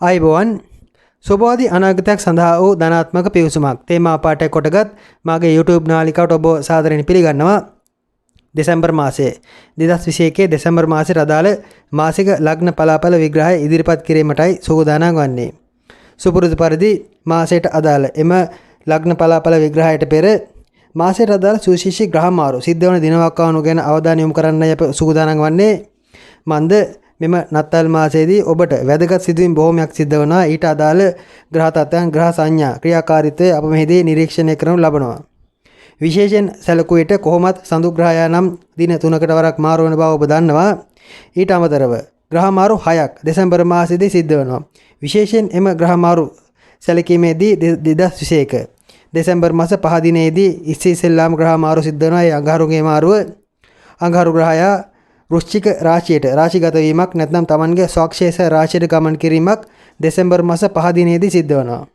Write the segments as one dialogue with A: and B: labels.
A: අයිබෝවන් සුබෝධි අනාගතයක් සඳහා වූ ධනාත්මක පිවිසුමක් තේමා පාඨය කොටගත් මාගේ YouTube නාලිකාවට ඔබ සාදරයෙන් පිළිගන්නවා. දෙසැම්බර් මාසයේ 2021 දෙසැම්බර් මාසයේ අදාළ මාසික ලග්න පලාපල විග්‍රහය ඉදිරිපත් කිරීමටයි සූදානම් වන්නේ. සුපුරුදු පරිදි මාසයට අදාළ එම ලග්න පලාපල විග්‍රහයට පෙර මාසයට අදාළ සුවිශේෂී ග්‍රහ මාරු සිද්ධ වන දිනවක්කානු ගැන අවධානය යොමු කරන්නයි අප සූදානම් වන්නේ. මන්ද මෙම නත්තල් මාසයේදී ඔබට වැදගත් සිදුවීම් බොහොමයක් සිද්ධ වනවා. ඊට අදාළ ග්‍රහ තත්ත්වයන් ග්‍රහ සංඥා ක්‍රියාකාරීත්වය අප මෙහිදී නිරීක්ෂණය කරනු ලබනවා. විශේෂයෙන් සැලකුව විට කොහොමත් සඳු ග්‍රහයා නම් දින 3කට වරක් මාරු වන බව ඔබ දන්නවා. ඊට අමතරව ග්‍රහ මාරු 6ක් දෙසැම්බර් මාසයේදී සිද්ධ වෙනවා. විශේෂයෙන් එම ග්‍රහ මාරු සැලකීමේදී 2021 දෙසැම්බර් මාස 5 දිනේදී ඉස්සෙල්ලාම ග්‍රහ මාරු සිද්ධ වෙනවා. ඒ අඟහරුගේ මාරුව අඟහරු ග්‍රහයා වෘශ්චික රාශියට රාශිගත වීමක් නැත්නම් Tamanගේ ස්වක්ෂේස රාශියට ගමන් කිරීමක් දෙසැම්බර් මාස 5 දිනේදී සිද්ධ වෙනවා.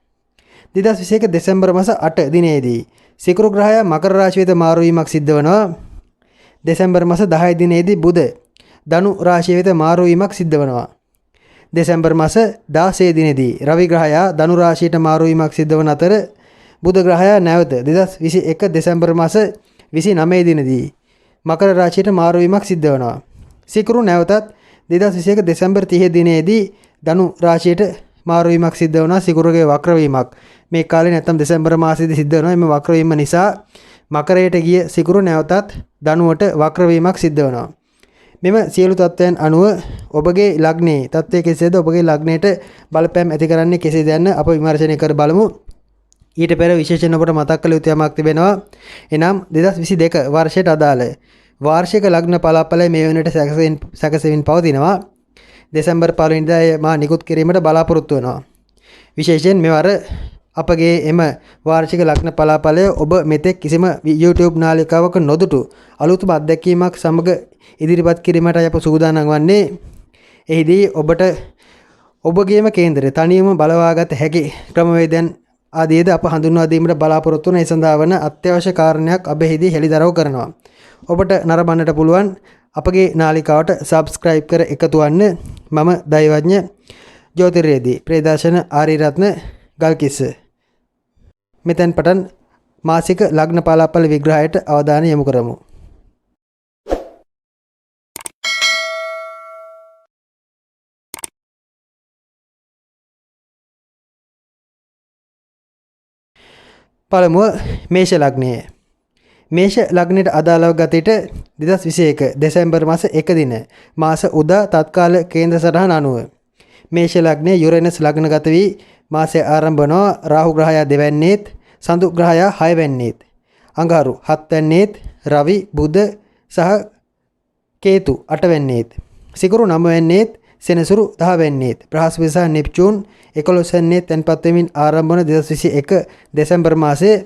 A: 2021 දෙසැම්බර් මාස 8 දිනේදී සිකුරු ග්‍රහයා මකර රාශිය වෙත මාරු වීමක් සිද්ධ වෙනවා. දෙසැම්බර් මාස 10 දිනේදී බුධ ධනු රාශිය වෙත මාරු වීමක් සිද්ධ වෙනවා. දෙසැම්බර් මාස 16 දිනේදී රවි ග්‍රහයා ධනු රාශියට මාරු වීමක් සිද්ධ වන අතර බුධ ග්‍රහයා නැවත 2021 දෙසැම්බර් මාස 29 දිනේදී මකර රාශියට මාරු වීමක් සිද්ධ වෙනවා. සිකුරු නැවතත් 2021 දෙසැම්බර් 30 දිනේදී ධනු රාශියට මාරු වීමක් සිද්ධ වෙනවා. සිකුරුගේ වක්‍ර වීමක් මේ කාලේ නැත්නම් දෙසැම්බර් මාසයේදී සිද්ධ වෙනවා. මේ වක්‍ර වීම නිසා මකරයට ගිය සිකුරු නැවතත් ධනුවට වක්‍ර වීමක් සිද්ධ වෙනවා. මෙම සියලු තත්ත්වයන් අනුව ඔබගේ ලග්නයේ තත්ත්වය කෙසේද, ඔබගේ ලග්නයට බලපෑම් ඇති කරන්නේ කෙසේද යන්න අප විමර්ශනය කර බලමු. ඊට පෙර විශේෂයෙන් ඔබට මතක් කළ යුතු යමක් තිබෙනවා. එනම් 2022 වර්ෂයට අදාළ වාර්ෂික ලග්න පලාපලය මේ වෙනට සැකසෙමින් පවතිනවා. දෙසැම්බර් 1 වෙනිදා මා නිකුත් කිරීමට බලාපොරොත්තු වෙනවා. විශේෂයෙන් මෙවර අපගේ එම වාර්ෂික ලග්න පලාපලය ඔබ මෙතෙක් කිසිම YouTube නාලිකාවක නොදුටු අලුත්ම අත්දැකීමක් සමග ඉදිරිපත් කිරීමට අප සූදානම් වන්නේ. එහිදී ඔබට ඔබගේම කේන්දරය තනියම බලවාගත හැකි ක්‍රමවේදයන් ආදීද අප හඳුන්වා දීමට බලාපොරොත්තු වන ඒ සඳහා වන අත්‍යවශ්‍ය කාරණයක් අප එහිදී හෙළිදරව් කරනවා. ඔබට නරඹන්නට පුළුවන් අපගේ නාලිකාවට subscribe කර එකතු වන්න. මම දෛවඥ ජ්‍යොතිර්වේදී ප්‍රේදර්ශන ආරියරත්න ගල්කිස්ස. මෙතෙන් පටන් මාසික ලග්න පලාපල විග්‍රහයට අවධානය යොමු කරමු. පළමුව මේෂ ලග්නය. මේෂ ලග්නයට අදාළව ගතට 2021 දෙසැම්බර් මාස 1 දින මාස උදා තත්කාල කේන්ද්‍ර සටහන අනුව මේෂ ලග්නයේ යුරේනස් ලග්නගත වී මාසය ආරම්භ වනවා. රාහු ග්‍රහයා 2 වැන්නේත්, සඳු ග්‍රහයා 6 වැන්නේත්, අඟහරු 7 වැන්නේත්, රවි බුධ සහ කේතු 8 වැන්නේත්, සිකුරු 9 වැන්නේත්, සෙනසුරු 10 වැන්නේත්, බ්‍රහස්පති සහ නෙප්චූන් 11 වැන්නේත් තැන්පත් වෙමින් ආරම්භ වන 2021 දෙසැම්බර් මාසයේ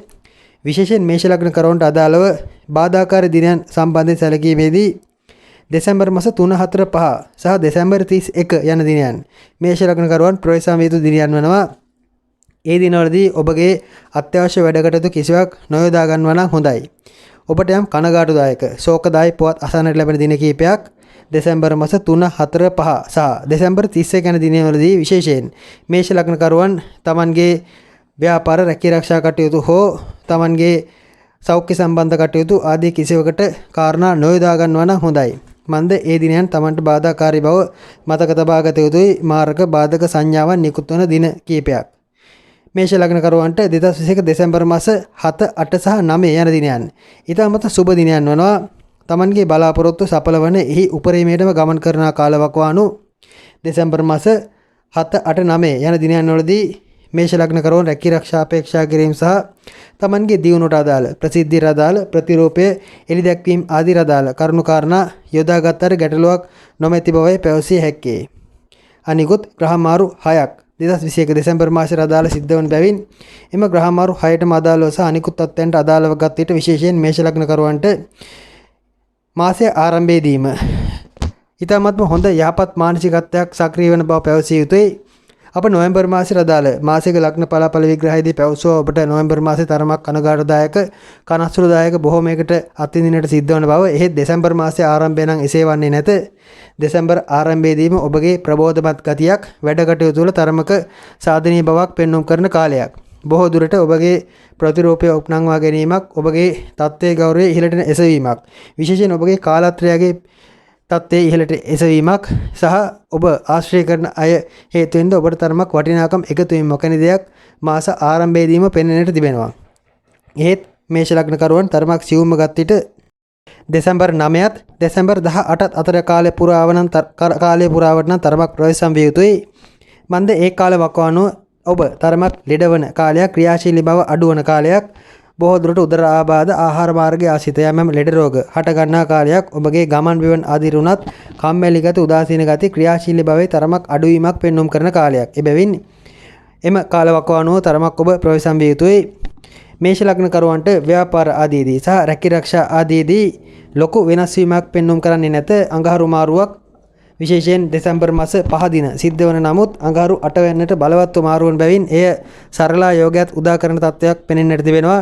A: විශේෂයෙන් මේෂ ලග්න කරවන්ට අදාළව බාධාකාරී දිනයන් සම්බන්ධයෙන් සැලකීමේදී දෙසැම්බර් මාස 3, 4, 5 සහ දෙසැම්බර් 31 යන දිනයන් මේෂ ලග්න කරවන් ප්‍රවේශම් යුතු දිනයන් වෙනවා. ඒ දිනවලදී ඔබගේ අත්‍යවශ්‍ය වැඩකටයුතු කිසිවක් නොයොදා ගන්නවා නම් හොඳයි. ඔබට යම් කනගාටුදායක ශෝකදායී පුවත් අසන්නට ලැබෙන දින කිහිපයක් දෙසැම්බර් මාස 3, 4, 5 සහ දෙසැම්බර් 31 යන දිනවලදී විශේෂයෙන් මේෂ ලග්න කරවන් Tamanගේ ව්‍යාපාර රැකියාරක්ෂා කටයුතු හෝ Tamanගේ සෞඛ්‍ය සම්බන්ධ කටයුතු ආදී කිසිවකට කාරණා නොයොදා ගන්නවා නම් හොඳයි. මන්ද ඒ දිනයන් Tamanට බාධාකාරී බව මතක තබා ගත යුතුයි. මාර්ග බාධක සංඥාවන් නිකුත් වන දින කිහිපයක්. මේෂ ලග්න කරවන්ට 2021 දෙසැම්බර් මාස 7, 8 සහ 9 යන දිනයන් ඊටමත් සුබ දිනයන් වනවා. Tamanගේ බලාපොරොත්තු සඵල වන එහි උපරිමයටම ගමන් කරන කාලවකවානු දෙසැම්බර් මාස 7, 8, 9 යන දිනයන් වලදී මේෂ ලග්න කරවන රැකියාරක්ෂා අපේක්ෂා කිරීම සහ Tamanගේ දියුණුවට අදාළ ප්‍රසිද්ධියට අදාළ ප්‍රතිරූපය එලි දැක්වීම ආදී අදාළ කරුණු කාරණා යොදාගත්තට ගැටලුවක් නොමැති බවයි පැවසිය හැක්කේ. අනිකුත් ග්‍රහ මාරු 6ක් 2021 දෙසැම්බර් මාසයේ අදාළ සිද්ධ වන බැවින් එම ග්‍රහ මාරු 6ටම අදාළව සහ අනිකුත් තත්ත්වයන්ට අදාළව ගත් විට විශේෂයෙන් මේෂ ලග්න කරවන්ට මාසයේ ආරම්භයේදීම ඊටමත්ම හොඳ යහපත් මානසිකත්වයක් සක්‍රිය වන බව පැවසිය යුතුයි. අප නොවැම්බර් මාසයේ අදාළ මාසික ලග්න පලාඵල විග්‍රහයේදී පැවසුවා ඔබට නොවැම්බර් මාසයේ තරමක් කනගාටුදායක කනස්රුදායක බොහෝමයකට අත්විඳින්නට සිද්ධ වන බව. එහෙත් දෙසැම්බර් මාසයේ ආරම්භය නම් එසේ වන්නේ නැත. දෙසැම්බර් ආරම්භයේදීම ඔබගේ ප්‍රබෝධමත් ගතියක් වැඩ කටයුතු වල තරමක සාධනීය බවක් පෙන්වුම් කරන කාලයක්. බොහෝ දුරට ඔබගේ ප්‍රතිරූපය උපනංවා ගැනීමක්, ඔබගේ තත්ත්වයේ ගෞරවය ඉහළට එසවීමක්, විශේෂයෙන් ඔබගේ කාලත්‍රයගේ තත්ත්වයේ ඉහළට එසවීමක් සහ ඔබ ආශ්‍රය කරන අය හේතුවෙන්ද ඔබට තරමක් වටිනාකම් එකතු වීම මොකැනි දෙයක් මාස ආරම්භයේදීම පෙනෙන්නට තිබෙනවා. එහෙත් මේෂ ලග්නකරුවන් තරමක් සියුම්ව ගත් විට දෙසැම්බර් 9ත් දෙසැම්බර් 18ත් අතර කාලය පුරාවට නම් තරමක් ප්‍රවේශම් විය යුතුයි. මන්ද ඒ කාල වකවානුව ඔබ තරමක් ලෙඩවන කාලයක්, ක්‍රියාශීලී බව අඩුවන කාලයක්, බොහෝ දුරට උදර ආබාධ, ආහාර මාර්ගයේ ආසිත යම් ලෙඩ රෝග හට ගන්නා කාලයක්. ඔබගේ ගමන් බිමන් ආදී රුණත් කම්මැලි ගති, උදාසීන ගති, ක්‍රියාශීලී භාවයේ තරමක් අඩුවීමක් පෙන්වුම් කරන කාලයක්. එබැවින් එම කාල වකවානුව තරමක් ඔබ ප්‍රවේශම් විය යුතුයි. මේෂ ලග්නකරුවන්ට ව්‍යාපාර ආදීදී සහ රැකිරක්ෂා ආදීදී ලොකු වෙනස් වීමක් පෙන්වුම් කරන්නේ නැත. අඟහරු මාරුවක් විශේෂයෙන් දෙසැම්බර් මාස 5 දින සිද්ධ වන නමුත් අඟහරු 8 වෙනිට බලවත්ව මාරුවන බැවින් එය සරලා යෝගයත් උදා කරන තත්ත්වයක් පෙනෙන්නට තිබෙනවා.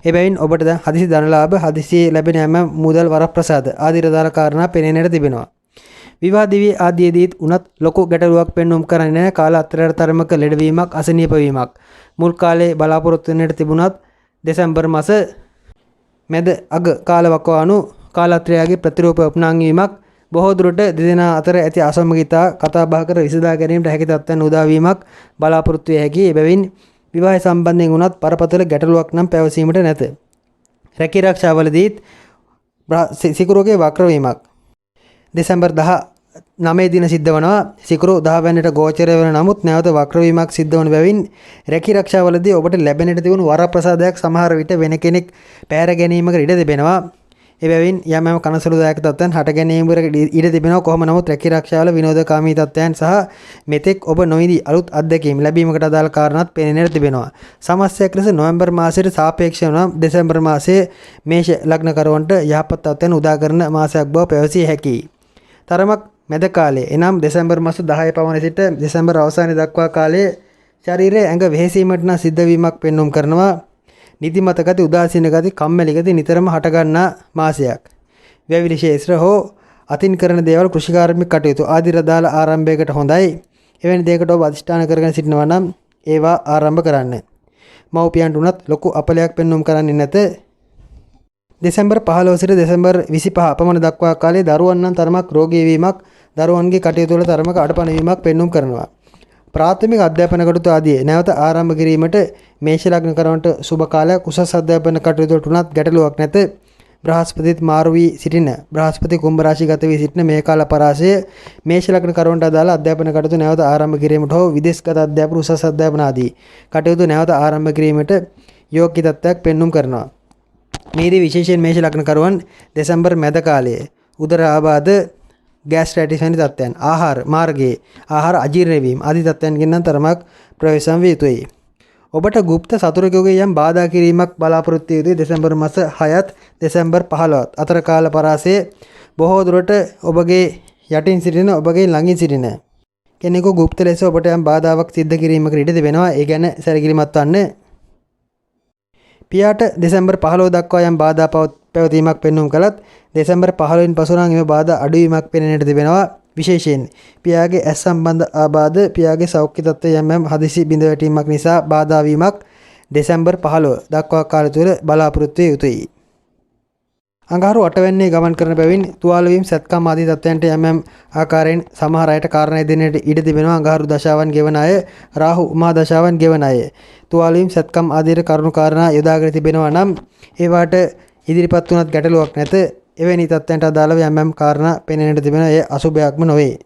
A: එබැවින් ඔබට දැන් හදිසි ධනලාභ, හදිසි ලැබෙන යම් මුදල් වරප්‍රසාද ආදී රදාල කාරණා පෙනෙන්නට තිබෙනවා. විවාහ දිවි ආදීදීත් උනත් ලොකු ගැටලුවක් පෙන්වුම් කරන්නේ නැහැ. කාල අතරට තරමක ලෙඩවීමක්, අසනීප වීමක් මුල් කාලේ බලාපොරොත්තු වෙන්නට තිබුණත් දෙසැම්බර් මාස මැද අග කාල වකවානු කාලත්‍රයාගේ ප්‍රතිරූප උපනාංගීමක් බොහෝ දුරට දෙදෙනා අතර ඇති අසමගිතා කතා බහ කර විසඳා ගැනීමට හැකි තත්ත්වයන් උදා වීමක් බලාපොරොත්තු විය හැකියි. එබැවින් විවාහය සම්බන්ධයෙන් වුණත් බරපතල ගැටලුවක් නම් පැවසීමට නැත. රැකිරක්ෂාවලදීත් සිකුරුගේ වක්‍ර වීමක් දෙසැම්බර් 19 දින සිද්ධ වනවා. සිකුරු 10 වෙනිට ගෝචරය වන නමුත් නැවත වක්‍ර වීමක් සිද්ධ වන බැවින් රැකිරක්ෂාවලදී ඔබට ලැබෙන්නට තිබුණු වරප්‍රසාදයක් සමහර විට වෙන කෙනෙක් පැහැර ගැනීමකට ඉඩ තිබෙනවා. එබැවින් යම් කනසලුදායක තත්ත්වයන් හට ගැනීමකට ඉඩ තිබෙනවා. කොහොම නමුත් රැකිරක්ෂාවල විනෝදකාමී තත්ත්වයන් සහ මෙතෙක් ඔබ නොවිදි අලුත් අත්දැකීම් ලැබීමකට අදාළ කාරණාත් පෙනෙන්නට තිබෙනවා. සමස්තයක් ලෙස නොවැම්බර් මාසයට සාපේක්ෂව නම් දෙසැම්බර් මාසයේ මේෂ ලග්නකරුවන්ට යහපත් තත්ත්වයන් උදා කරන මාසයක් බව පැවසිය හැකියි. තරමක් මැද කාලයේ එනම් දෙසැම්බර් මාස 10 පමණ සිට දෙසැම්බර් අවසානයේ දක්වා කාලයේ ශරීරයේ ඇඟ වෙහෙසීමට නම් සිද්ධ වීමක් පෙන්වුම් කරනවා. නිදිමත ගති, උදාසීන ගති, කම්මැලි ගති නිතරම හටගන්නා මාසයක්. වැවිලි ශේෂ්ත්‍ර හෝ අතින් කරන දේවල්, කෘෂිකාර්මික කටයුතු ආදී රදාල ආරම්භයකට හොඳයි. එවැනි දෙයකට ඔබ අධිෂ්ඨාන කරගෙන සිටිනවා නම් ඒවා ආරම්භ කරන්න. මව්පියන්ට උනත් ලොකු අපලයක් පෙන්වුම් කරන්නේ නැත. දෙසැම්බර් 15 සිට දෙසැම්බර් 25 පමණ දක්වා කාලයේ දරුවන් නම් තරමක් රෝගී වීමක්, දරුවන්ගේ කටයුතු වල තරමක අඩපණ වීමක් පෙන්වුම් කරනවා. ප්‍රාථමික අධ්‍යාපන කටයුතු ආදී නැවත ආරම්භ කිරීමට මේෂ ලග්නකරුවන්ට සුබ කාලයක්. උසස් අධ්‍යාපන කටයුතු වලට උනත් ගැටලුවක් නැත. බ්‍රහස්පතිත් මාරු වී සිටින බ්‍රහස්පති කුම්භ රාශිගත වී සිටින මේ කාල පරාසය මේෂ ලග්නකරුවන්ට අදාළ අධ්‍යාපන කටයුතු නැවත ආරම්භ කිරීමට හෝ විදේශගත අධ්‍යාපන, උසස් අධ්‍යාපන ආදී කටයුතු නැවත ආරම්භ කිරීමට යෝග්‍ය තත්ත්වයක් පෙන්වුම් කරනවා. මේදී විශේෂයෙන් මේෂ ලග්නකරුවන් දෙසැම්බර් මැද කාලයේ උදර ආබාධ, ගෑස්ට්‍රයිටිස් වැනි තත්ත්වයන්, ආහාර මාර්ගයේ ආහාර අජීර්ණ වීම ආදී තත්ත්වයන්ගෙන් නම් තරමක් ප්‍රවේශම් විය යුතුයි. ඔබට গুপ্ত සතුරෙකුගේ යම් බාධා කිරීමක් බලාපොරොත්තු යුතුයි. දෙසැම්බර් මාස 6ත් දෙසැම්බර් 15ත් අතර කාල පරාසයේ බොහෝ දුරට ඔබගේ යටින් සිටින, ඔබගේ ළඟින් සිටින කෙනෙකු গুপ্ত ලෙස ඔබට යම් බාධාවක් සිද්ධ කිරීමකට ඉඩ තිබෙනවා. ඒ ගැන සැලකිලිමත් වන්න. පියාට දෙසැම්බර් 15 දක්වා යම් බාධා පැවතීමක් පෙන්වුම් කළත් දෙසැම්බර් 15න් පසු නම් එම බාධා අඩුවීමක් පෙනෙන්නට තිබෙනවා. විශේෂයෙන් පියාගේ ඇස් සම්බන්ධ ආබාධ, පියාගේ සෞඛ්‍ය තත්ත්වය යම් හදිසි බිඳ වැටීමක් නිසා බාධා වීමක් දෙසැම්බර් 15 දක්වා කාලය තුල බලාපොරොත්තු විය යුතුයි. අඟහරු 8 වෙනිනේ ගමන් කරන බැවින් තුවාල වීම, සත්කම් ආදී තත්ත්වයන්ට යම් ආකාරයෙන් සමහර අයට කාරණා දෙන්නට ඉඩ තිබෙනවා. අඟහරු දශාවන් ගෙවන අය, රාහු උමා දශාවන් ගෙවන අය තුවාල වීම, සත්කම් ආදී කරුණු කාරණා යොදාගෙන තිබෙනවා නම් ඒවාට ඉදිරිපත් වුණත් ගැටලුවක් නැත. එවැනි තත්ත්වයන්ට අදාළව යම් කාරණා පෙනෙන්නට තිබෙන ඒ අසුභයක්ම නොවේ.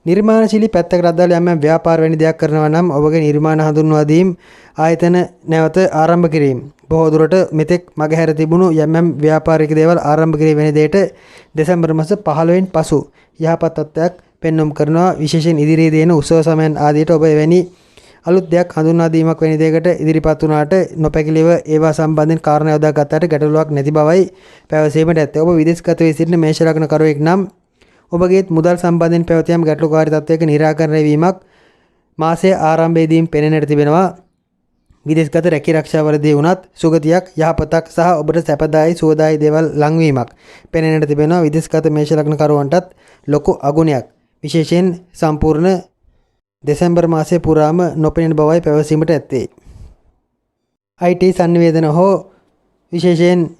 A: නිර්මාණශීලී පැත්තකට අදාළ යම් ව්‍යාපාර වැනි දෙයක් කරනවා නම් ඔබගේ නිර්මාණ හඳුන්වා දීම් ආයතන නැවත ආරම්භ කිරීම, බොහෝ දුරට මෙතෙක් මගහැර තිබුණු යම් ව්‍යාපාරික දේවල් ආරම්භ කිරීම වැනි දෙයට දෙසැම්බර් මාස 15න් පසු යහපත් තත්ත්වයක් පෙන්වුම් කරනවා. විශේෂයෙන් ඉදිරියේ දෙන උත්සව සමයන් ආදීට ඔබ එවැනි අලුත් දෙයක් හඳුන්වා දීමක් වැනි දෙයකට ඉදිරිපත් වුණාට නොපැකිලිව ඒවා සම්බන්ධයෙන් කාරණා යොදා ගන්නට ගැටලුවක් නැති බවයි පැවසීමට ඇත්තේ. ඔබ විදේශගත වී සිටින මේෂ ලග්නකරුවෙක් නම් ඔබගේත් මුදල් සම්බන්ධයෙන් පැවතියම් ගැටලුකාරී තත්ත්වයක निराකරණය වීමක් මාසයේ ආරම්භයේදීම පෙනෙන්නට තිබෙනවා. විදේශගත රැකී ආරක්ෂාවලදී වුණත් සුගතියක් යහපතක් සහ ඔබට සැපදායි සුවදායි දේවල් ලංවීමක් පෙනෙන්නට තිබෙනවා. විදේශගත මේෂ ලග්න කරුවන්ටත් ලොකු අගුණයක් විශේෂයෙන් සම්පූර්ණ දෙසැම්බර් මාසයේ පුරාම නොපෙනෙන බවයි පැවසීමට ඇත්තේ. IT සංනිවේදන හෝ විශේෂයෙන්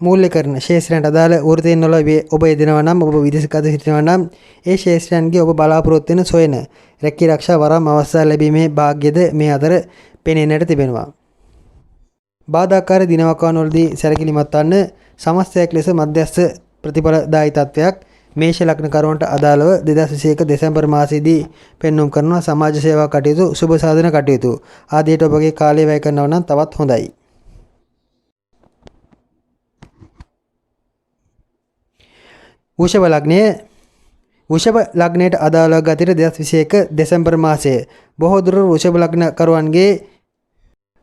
A: මූල්‍ය කරන ශේෂ්ත්‍රයන්ට අදාළ වෘත්තීන් වල ඔබ යෙදෙනවා නම් ඔබ විදේශගත සිටිනවා නම් ඒ ශේෂ්ත්‍රයන්ගේ ඔබ බලාපොරොත්තු වෙන සොයන රැකී ආරක්ෂා වරම් අවස්ථා ලැබීමේ වාග්යද මේ අතර පෙනෙන්නට තිබෙනවා. බාධාකාර දිනවකවානුවලදී සැලකිලිමත් වන්න සමස්තයක් ලෙස මධ්‍යස්ථ ප්‍රතිඵලදායී තත්වයක් මේෂ ලග්න කරුවන්ට අදාළව 2021 දෙසැම්බර් මාසයේදී පෙන්වුම් කරනවා. සමාජ සේවා කටයුතු, සුබ සාධන කටයුතු ආදියට ඔබගේ කාලය වැය කරනවා නම් තවත් හොඳයි. වෘෂභ ලග්නයට අදාළව ගතිර 2021 දෙසැම්බර් මාසයේ බොහෝ දුර වෘෂභ ලග්න කරුවන්ගේ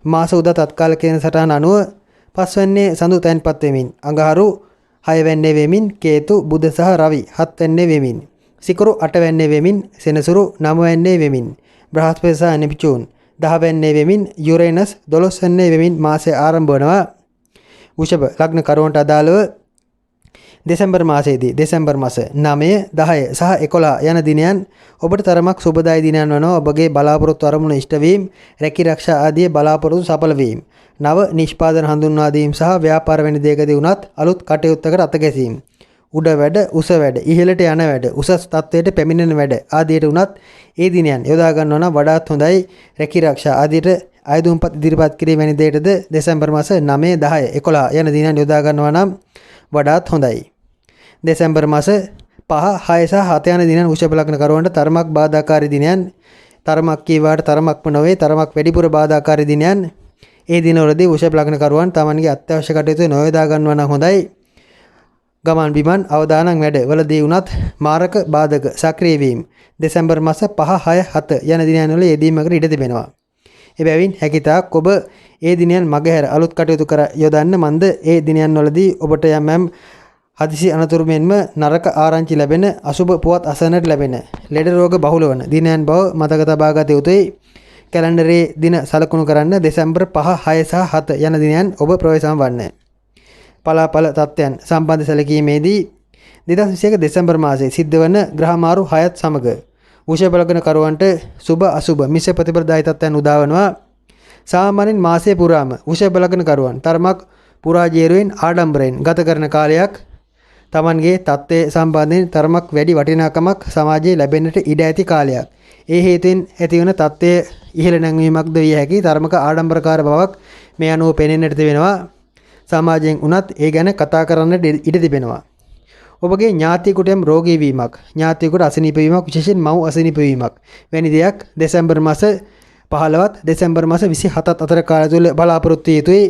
A: මාස උදා තත්කාල කියන සටහන අනුව පස්වැන්නේ සඳු තැන්පත් වෙමින්, අඟහරු 6 වෙන්නේ වෙමින්, කේතු බුධ සහ රවි 7 වෙන්නේ වෙමින්, සිකුරු 8 වෙන්නේ වෙමින්, සෙනසුරු 9 වෙන්නේ වෙමින්, බ්‍රහස්පති සහ නෙප්චූන් 10 වෙන්නේ වෙමින්, යුරේනස් 12 වෙන්නේ වෙමින් මාසය ආරම්භ වනවා. වෘෂභ ලග්න කරුවන්ට අදාළව දෙසැම්බර් මාසයේදී දෙසැම්බර් මාස 9, 10 සහ 11 යන දිනයන් ඔබට තරමක් සුබදායි දිනයන් වනවා. ඔබගේ බලාපොරොත්තු අරමුණු ඉෂ්ට වීම, රැකී ආරක්ෂා ආදී බලාපොරොත්තු සඵල වීම, නව නිෂ්පාදන හඳුන්වා දීම සහ ව්‍යාපාර වැනි දෙයකදී වුණත් අලුත් කටයුත්තකට අත ගැසීම, උඩ වැඩ, උස වැඩ, ඉහළට යන වැඩ, උසස් තත්ත්වයට පැමිණෙන වැඩ ආදියට වුණත් ඒ දිනයන් යොදා ගන්නවා නම් වඩාත් හොඳයි. රැකී ආරක්ෂා ආදියට අයදුම්පත් ඉදිරිපත් කිරීම වැනි දෙයකටද දෙසැම්බර් මාස 9, 10, 11 යන දිනයන් යොදා ගන්නවා නම් වඩාත් හොඳයි. දෙසැම්බර් මාස 5, 6 සහ 7 යන දිනයන් වෘෂභ ලග්න කරුවන්ට තරමක් බාධාකාරී දිනයන්. තරමක් කීවාට තරමක්ම නොවේ, තරමක් වැඩිපුර බාධාකාරී දිනයන්. ඒ දිනවලදී වෘෂභ ලග්න කරුවන් තමන්ගේ අත්‍යවශ්‍ය කටයුතු නොයොදා ගන්නවා නම් හොඳයි. ගමන් බිමන් අවදානම් වැඩ වලදී වුණත් මාරක බාධක සක්‍රිය වීම දෙසැම්බර් මාස 5, 6, 7 යන දිනයන් වල යෙදීමකට ඉඩ තිබෙනවා. එබැවින් හැකිතාක් ඔබ ඒ දිනයන් මගහැර අලුත් කටයුතු කර යොදන්න. මන්ද ඒ දිනයන් වලදී ඔබට යම් හදිසි අනතුරු මෙන්ම නරක ආරංචි ලැබෙන, අසුබ පුවත් අසන්නට ලැබෙන, ලෙඩ රෝග බහුල වන දිනයන් බව මතක තබා ගත යුතුයි. කැලෙන්ඩරයේ දින සලකුණු කරන්න දෙසැම්බර් 5, 6 සහ 7 යන දිනයන් ඔබ ප්‍රවේශම් වන්න. පලාපල තත්ත්වයන් සම්බන්ධ සැලකීමේදී 2021 දෙසැම්බර් මාසයේ සිද්ධ වන ග්‍රහ මාරු 6ත් සමග වෘෂභ ලග්න කරුවන්ට සුබ අසුබ මිශ්‍ර ප්‍රතිඵලදායී තත්ත්වයන් උදා වෙනවා. සාමාන්‍යයෙන් මාසයේ පුරාම වෘෂභ ලග්න කරුවන් තරමක් පුරාජේරුවෙන් ආඩම්බරයෙන් ගත කරන කාලයක්. තමන්ගේ තත්ත්වයේ සම්බන්ධයෙන් තරමක් වැඩි වටිනාකමක් සමාජයේ ලැබෙන්නට ඉඩ ඇති කාලයක්. ඒ හේතුවෙන් ඇතිවන තත්ත්වයේ ඉහළ නැංවීමක්ද විය හැකි තරමක ආඩම්බරකාර බවක් මේ අනුව පෙනෙන්නට තිබෙනවා. සමාජයෙන් උනත් ඒ ගැන කතා කරන්නට ඉඩ තිබෙනවා. ඔබගේ ඥාතියෙකුටම රෝගී වීමක්, ඥාතියෙකුට අසනීප වීමක්, විශේෂයෙන් මව් අසනීප වීමක් වැනි දෙයක් දෙසැම්බර් මාස 15ත් දෙසැම්බර් මාස 27ත් අතර කාලය තුල බලාපොරොත්තු විය යුතුයි.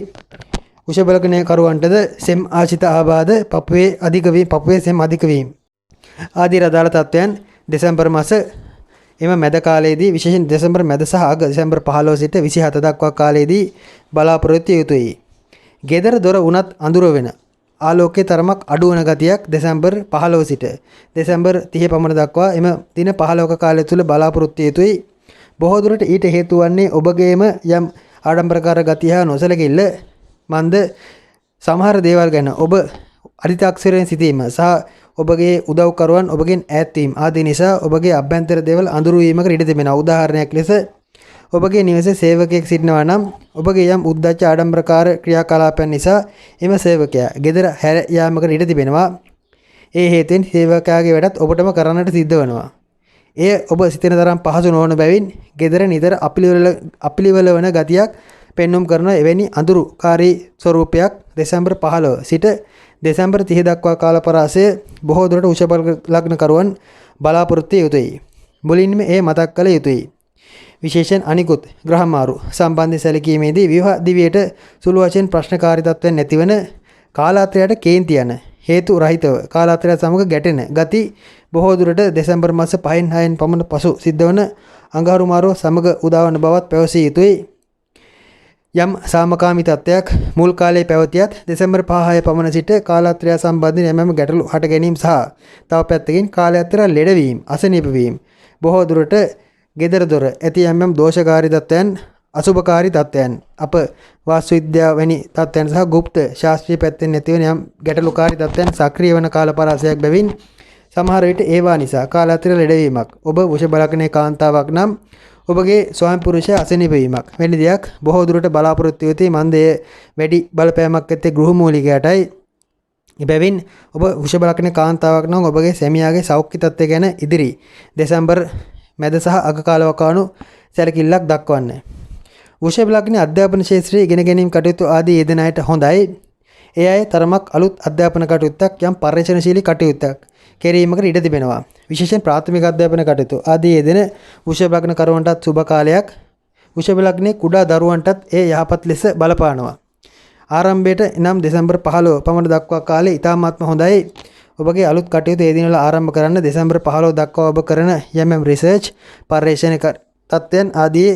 A: වෘෂභ ලග්න කරුවන්ටද සෙම් ආශිත ආබාධ, පපුවේ අධික වීම, පපුවේ සෙම් අධික වීම ආදී රදාළ තත්ත්වයන් දෙසැම්බර් මාස එම මැද කාලයේදී විශේෂයෙන් දෙසැම්බර් මැද සහ අග දෙසැම්බර් 15 සිට 27 දක්වා කාලයේදී බලාපොරොත්තු යුතුයි. ගෙදර දොර උනත් අඳුර වෙන, ආලෝකයේ තරමක් අඩු වන ගතියක් දෙසැම්බර් 15 සිට දෙසැම්බර් 30 පමණ දක්වා එම දින 15ක කාලය තුල බලාපොරොත්තු යුතුයි. බොහෝ දුරට ඊට හේතු වන්නේ ඔබගේම යම් ආඩම්බරකාර ගතිය හා නොසලකිල්ල. මන්ද සමහර දේවල් ගැන ඔබ අරිතාක්ෂරයෙන් සිටීම සහ ඔබගේ උදව්කරුවන් ඔබගෙන් ඈත් වීම ආදී නිසා ඔබගේ අභ්‍යන්තර දේවල් අඳුරු වීමකට ඉඩ තිබෙනවා. උදාහරණයක් ලෙස ඔබගේ නිවසේ සේවකයෙක් සිටිනවා නම් ඔබගේ යම් උද්දච්ච ආඩම්බරකාර ක්‍රියාකලාපයන් නිසා එම සේවකයා ගෙදර හැර යාමකට ඉඩ තිබෙනවා. ඒ හේතුවෙන් සේවකයාගේ වැඩත් ඔබටම කරන්නට සිද්ධ වෙනවා. එය ඔබ සිතන තරම් පහසු නොවන බැවින් ගෙදර නිතර අපිලිවල වන ගතියක් පෙන්눔 කරන එවැනි අඳුරුකාරී ස්වරූපයක් දෙසැම්බර් 15 සිට දෙසැම්බර් 30 දක්වා කාල පරාසය බොහෝ දුරට වෘෂභ ලග්න කරුවන් බලාපොරොත්තු යුතුයි. මුලින්ම ඒ මතක් කළ යුතුයි. විශේෂයෙන් අනිකුත් ග්‍රහ මාරු සම්බන්ධ සැලකීමේදී විවාහ දිවියට සුළු වශයෙන් ප්‍රශ්නකාරී තත්ත්වයන් නැතිවන, කාලාත්‍රයට කේන්ති යන, හේතු රහිතව කාලාත්‍රය සමග ගැටෙන ගති බොහෝ දුරට දෙසැම්බර් මාස 5න් 6න් පමණ පසු සිද්ධ වන අඟහරු මාරුව සමග උදාවන බවත් පැවසිය යුතුයි. යම් සාමකාමී තත්ත්වයක් මුල් කාලයේ පැවතියත් දෙසැම්බර් 5-6 පමණ සිට කාලාත්‍රය සම්බන්ධයෙන් එමෙම ගැටලු හට ගැනීම සහ තව පැත්තකින් කාලාත්‍රය ලෙඩවීම, අසනීප වීම බොහෝ දුරට gedara dora ඇති යම් දෝෂකාරී තත්ත්වයන් අසුභකාරී තත්ත්වයන් අප වාස්තු විද්‍යාව වැනි තත්ත්වයන් සහ গুপ্ত ශාස්ත්‍රීය පැත්තෙන් නැතිවන යම් ගැටලුකාරී තත්ත්වයන් සක්‍රිය වන කාල පරාසයක් බැවින් සමහර විට ඒවා නිසා කාලාන්තර ලෙඩවීමක් ඔබ වෘෂභ ලග්නයේ කාන්තාවක් නම් ඔබගේ ස්වාමි පුරුෂයා අසනීප වීමක් වැනි දෙයක් බොහෝ දුරට බලාපොරොත්තු වෙති මන්දේ වැඩි බලපෑමක් ඇත්තේ ගෘහ මූලිකයටයි එබැවින් ඔබ වෘෂභ ලග්නයේ කාන්තාවක් නම් ඔබගේ සැමියාගේ සෞඛ්‍ය තත්ත්වය ගැන ඉදිරි දෙසැම්බර් මැද සහ අග කාලවකවානු සැලකිල්ලක් දක්වන්න. වෘෂභ ලග්නයේ අධ්‍යාපන ක්ෂේත්‍රයේ ඉගෙන ගැනීම කටයුතු ආදී යෙදෙන අයට හොඳයි. ඒ අය තරමක් අලුත් අධ්‍යාපන කටයුත්තක් යම් පරිශ්‍රණශීලී කටයුත්තක් කිරීමකට ඉඩ තිබෙනවා. විශේෂයෙන් ප්‍රාථමික අධ්‍යාපන කටයුතු ආදී යෙදෙන වෘෂභ ලග්න කරුවන්ටත් සුබ කාලයක්. වෘෂභ ලග්නයේ කුඩා දරුවන්ටත් ඒ යහපත් ලෙස බලපානවා. ආරම්භයට එනම් දෙසැම්බර් 15 පමණ දක්වා කාලය ඉතාමත්ම හොඳයි. ඔබගේ අලුත් කටයුතු ඒ දිනවල ආරම්භ කරන්න දෙසැම්බර් 15 දක්වා ඔබ කරන යම් රිසර්ච් පර්යේෂණ තත්ත්වයන් ආදී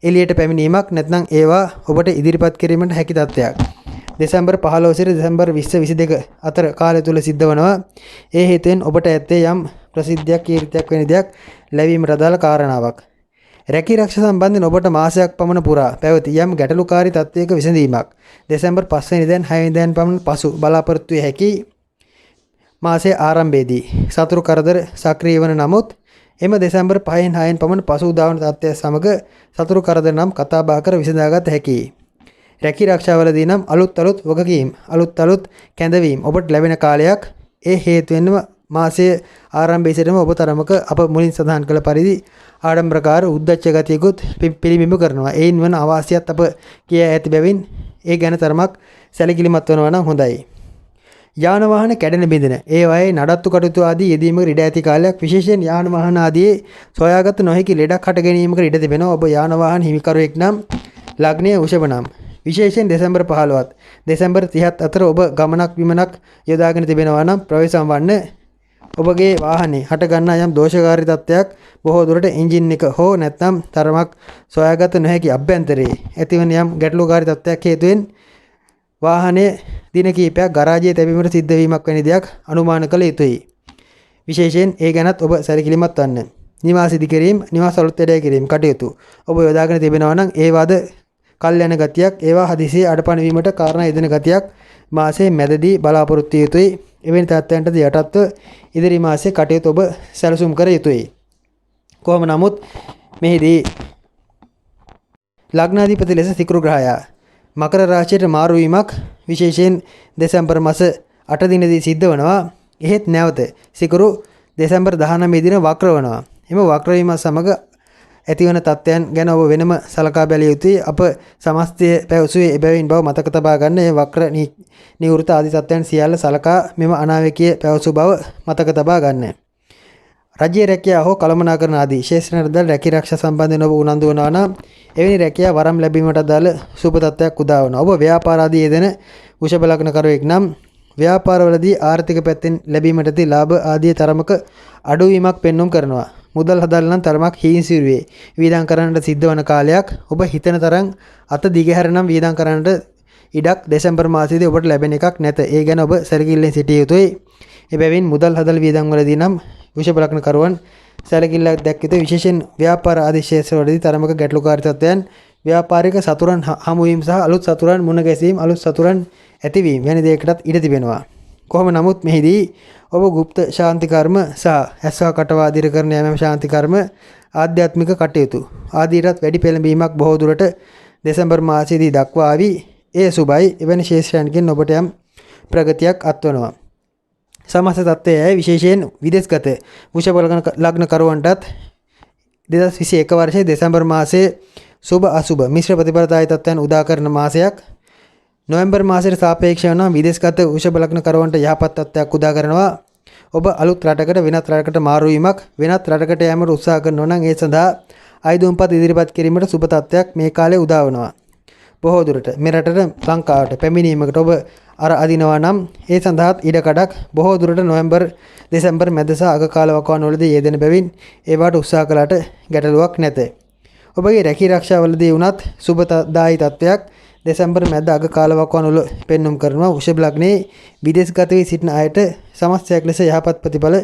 A: එළියට පැමිණීමක් නැත්නම් ඒවා ඔබට ඉදිරිපත් කිරීමට හැකි තත්ත්වයක්. දෙසැම්බර් 15 සිට දෙසැම්බර් 20-22 අතර කාලය තුල සිද්ධ වෙනවා. ඒ හේතුවෙන් ඔබට ඇත්තේ යම් ප්‍රසිද්ධියක් කීර්තියක් වෙන දෙයක් ලැබීමට අදාළ කාරණාවක්. රැකී ආරක්ෂා සම්බන්ධයෙන් ඔබට මාසයක් පමණ පුරා පැවති යම් ගැටලුකාරී තත්ත්වයක විසඳීමක් දෙසැම්බර් 5 වෙනිදාන් 6 වෙනිදාන් පමණ පසු බලාපොරොත්තු විය හැකි මාසයේ ආරම්භයේදී සතුරු කරදර සක්‍රිය වන නමුත් එම දෙසැම්බර් 5න් 6න් පමණ පසු උදාවන තත්ත්වය සමග සතුරු කරදර නම් කතා බහ කර විසඳාගත හැකියි. රැකී ආරක්ෂාවලදී නම් අලුත් වගකීම් අලුත් කැඳවීම් ඔබට ලැබෙන කාලයක්. ඒ හේතුවෙන්ම මාසයේ ආරම්භයේ සිටම ඔබ තරමක අප මුලින් සඳහන් කළ පරිදි ආඩම්බරකාර උද්දච්ච ගතියකුත් පිළිබිඹු කරනවා. ඒයින් වන අවාසියත් අප කියා ඇති බැවින් ඒ ගැන තරමක් සැලකිලිමත් වෙනවා නම් හොඳයි. යාන වාහන කැඩෙන බිඳෙන ඒවායේ නඩත්තු කටයුතු ආදී යෙදීමකට ඉඩ ඇති කාලයක්. විශේෂයෙන් යාන වාහන ආදී සොයාගත නොහැකි ලෙඩක් හට ගැනීමකට ඉඩ තිබෙනවා. ඔබ යාන වාහන හිමිකරුවෙක් නම් ලග්නයේ වෘෂභ නම් විශේෂයෙන් දෙසැම්බර් 15ත් දෙසැම්බර් 30ත් අතර ඔබ ගමනක් විමනක් යොදාගෙන තිබෙනවා නම් ප්‍රවේශම් වන්න. ඔබගේ වාහනේ හට ගන්නා යම් දෝෂකාරී තත්ත්වයක් බොහෝ දුරට එන්ජින් එක හෝ නැත්නම් තරමක් සොයාගත නොහැකි අභ්‍යන්තරයේ ඇතිවන යම් ගැටලුකාරී තත්ත්වයක් හේතුවෙන් වාහනේ දින කිහිපයක් ගරාජයේ තැබීමට සිද්ධ වීමක් වැනි දෙයක් අනුමාන කළ යුතුයි. විශේෂයෙන් ඒ ගැනත් ඔබ සැලකිලිමත් වන්න. නිවාස ඉදි කිරීම, නිවාස අලුත් වැඩ කිරීම කටයුතු ඔබ යොදාගෙන තිබෙනවා නම් ඒවාද කල් යන ගතියක්, ඒවා හදිසියේ අඩපණ වීමට කාරණා යෙදෙන ගතියක් මාසයේ මැදදී බලාපොරොත්තු යුතුයි. එවැනි තත්ත්වයන්ට යටත්ව ඉදිරි මාසයේ කටයුතු ඔබ සැලසුම් කර යුතුයි. කොහොම නමුත් මෙහිදී ලග්නාධිපති ලෙස සිකුරු ග්‍රහයා මකර රාශියට මාරු වීමක් විශේෂයෙන් දෙසැම්බර් මාස 8 දිනදී සිද්ධ වෙනවා. එහෙත් නැවත සිකුරු දෙසැම්බර් 19 දින වක්‍ර වෙනවා. එම වක්‍ර වීම සමග ඇතිවන තත්ත්වයන් ගැන ඔබ වෙනම සලකා බැලිය යුතුයි. අප සමස්තය පැවසුවේ එබැවින් බව මතක තබා ගන්න. මේ වක්‍ර නිවෘත ආදී තත්ත්වයන් සියල්ල සලකා මෙම අනාවැකිය පැවසු බව මතක තබා ගන්න. රජයේ රැකියාව හෝ කළමනාකරන ආදී ශේෂ්ත්‍රණදල රැකී ආරක්ෂා සම්බන්ධයෙන් ඔබ උනන්දු වෙනවා නම් එවැනි රැකියාව වරම් ලැබීමට අදාළ සුබ තත්ත්වයක් උදා වෙනවා. ඔබ ව්‍යාපාර ආදී යෙදෙන වෘෂභ ලග්න කරුවෙක් නම් ව්‍යාපාරවලදී ආර්ථික පැත්තෙන් ලැබීමට ඇති ලාභ ආදී තරමක අඩුවීමක් පෙන්වුම් කරනවා. මුදල් හදන්න නම් තරමක් හීන්සිරුවේ වීදම් කරන්නට සිද්ධ වන කාලයක්. ඔබ හිතන තරම් අත දිගහැරනම් වීදම් කරන්නට ඉඩක් දෙසැම්බර් මාසයේදී ඔබට ලැබෙන එකක් නැත. ඒ ගැන ඔබ සැලකිල්ලෙන් සිටිය යුතුයි. එබැවින් මුදල් හදල් වීදම් වලදී නම් වෘෂභ ලග්න කරුවන් සැලකිල්ලක් දැක්විය යුතුයි. විශේෂයෙන් ව්‍යාපාර ආදී ක්ෂේත්‍රවලදී තරමක ගැටලුකාරී තත්ත්වයන්, ව්‍යාපාරික සතුරන් හමු වීම සහ අලුත් සතුරන් මුණ ගැසීම, අලුත් සතුරන් ඇතිවීම වැනි දෙයකටත් ඉඩ තිබෙනවා. කොහොම නමුත් මෙහිදී ඔබ গুপ্ত ශාන්ති කර්ම සහ ඇස්වා කටවා දිර කරන යම් ශාන්ති කර්ම, ආධ්‍යාත්මික කටයුතු ආදීටත් වැඩි පෙළඹීමක් බොහෝ දුරට දෙසැම්බර් මාසයේදී දක්වා ආවි. ඒ සුබයි. එවැනි ශේෂයන්ගෙන් ඔබට යම් ප්‍රගතියක් අත්වනවා. සමස්ත තත්ත්වයයි විශේෂයෙන් විදේශගත වෘෂභ ලග්න කරුවන්ටත් 2021 වර්ෂයේ දෙසැම්බර් මාසයේ සුබ අසුබ මිශ්‍ර ප්‍රතිඵලතාවී තත්ත්වයන් උදා කරන මාසයක්. නොවැම්බර් මාසයට සාපේක්ෂව නම් විදේශගත වෘෂභ ලග්න කරුවන්ට යහපත් තත්ත්වයක් උදා කරනවා. ඔබ අලුත් රටකට වෙනත් රටකට මාරු වීමක්, වෙනත් රටකට යෑමට උත්සාහ කරනවා නම් ඒ සඳහා ආයුධම්පත් ඉදිරිපත් කිරීමට සුබ තත්ත්වයක් මේ කාලේ උදා වෙනවා. බොහෝ දුරට මේ රටට ලංකාවට පැමිණීමකට ඔබ අදිනවා නම් ඒ සඳහාත් ඉඩකඩක් බොහෝ දුරට නොවැම්බර් දෙසැම්බර් මැද සහ අග කාල වකවානුවලදී යෙදෙන බැවින් ඒවට උත්සාහ කළාට ගැටලුවක් නැත. ඔබගේ රැකී ආරක්ෂාවලදී වුණත් සුබදායි තත්ත්වයක් දෙසැම්බර් මැද අග කාල වකවානුවල පෙන්눔 කරනවා. වෘෂභ ලග්නයේ විදේශගත වී සිටින අයට සමස්තයක් ලෙස යහපත් ප්‍රතිඵල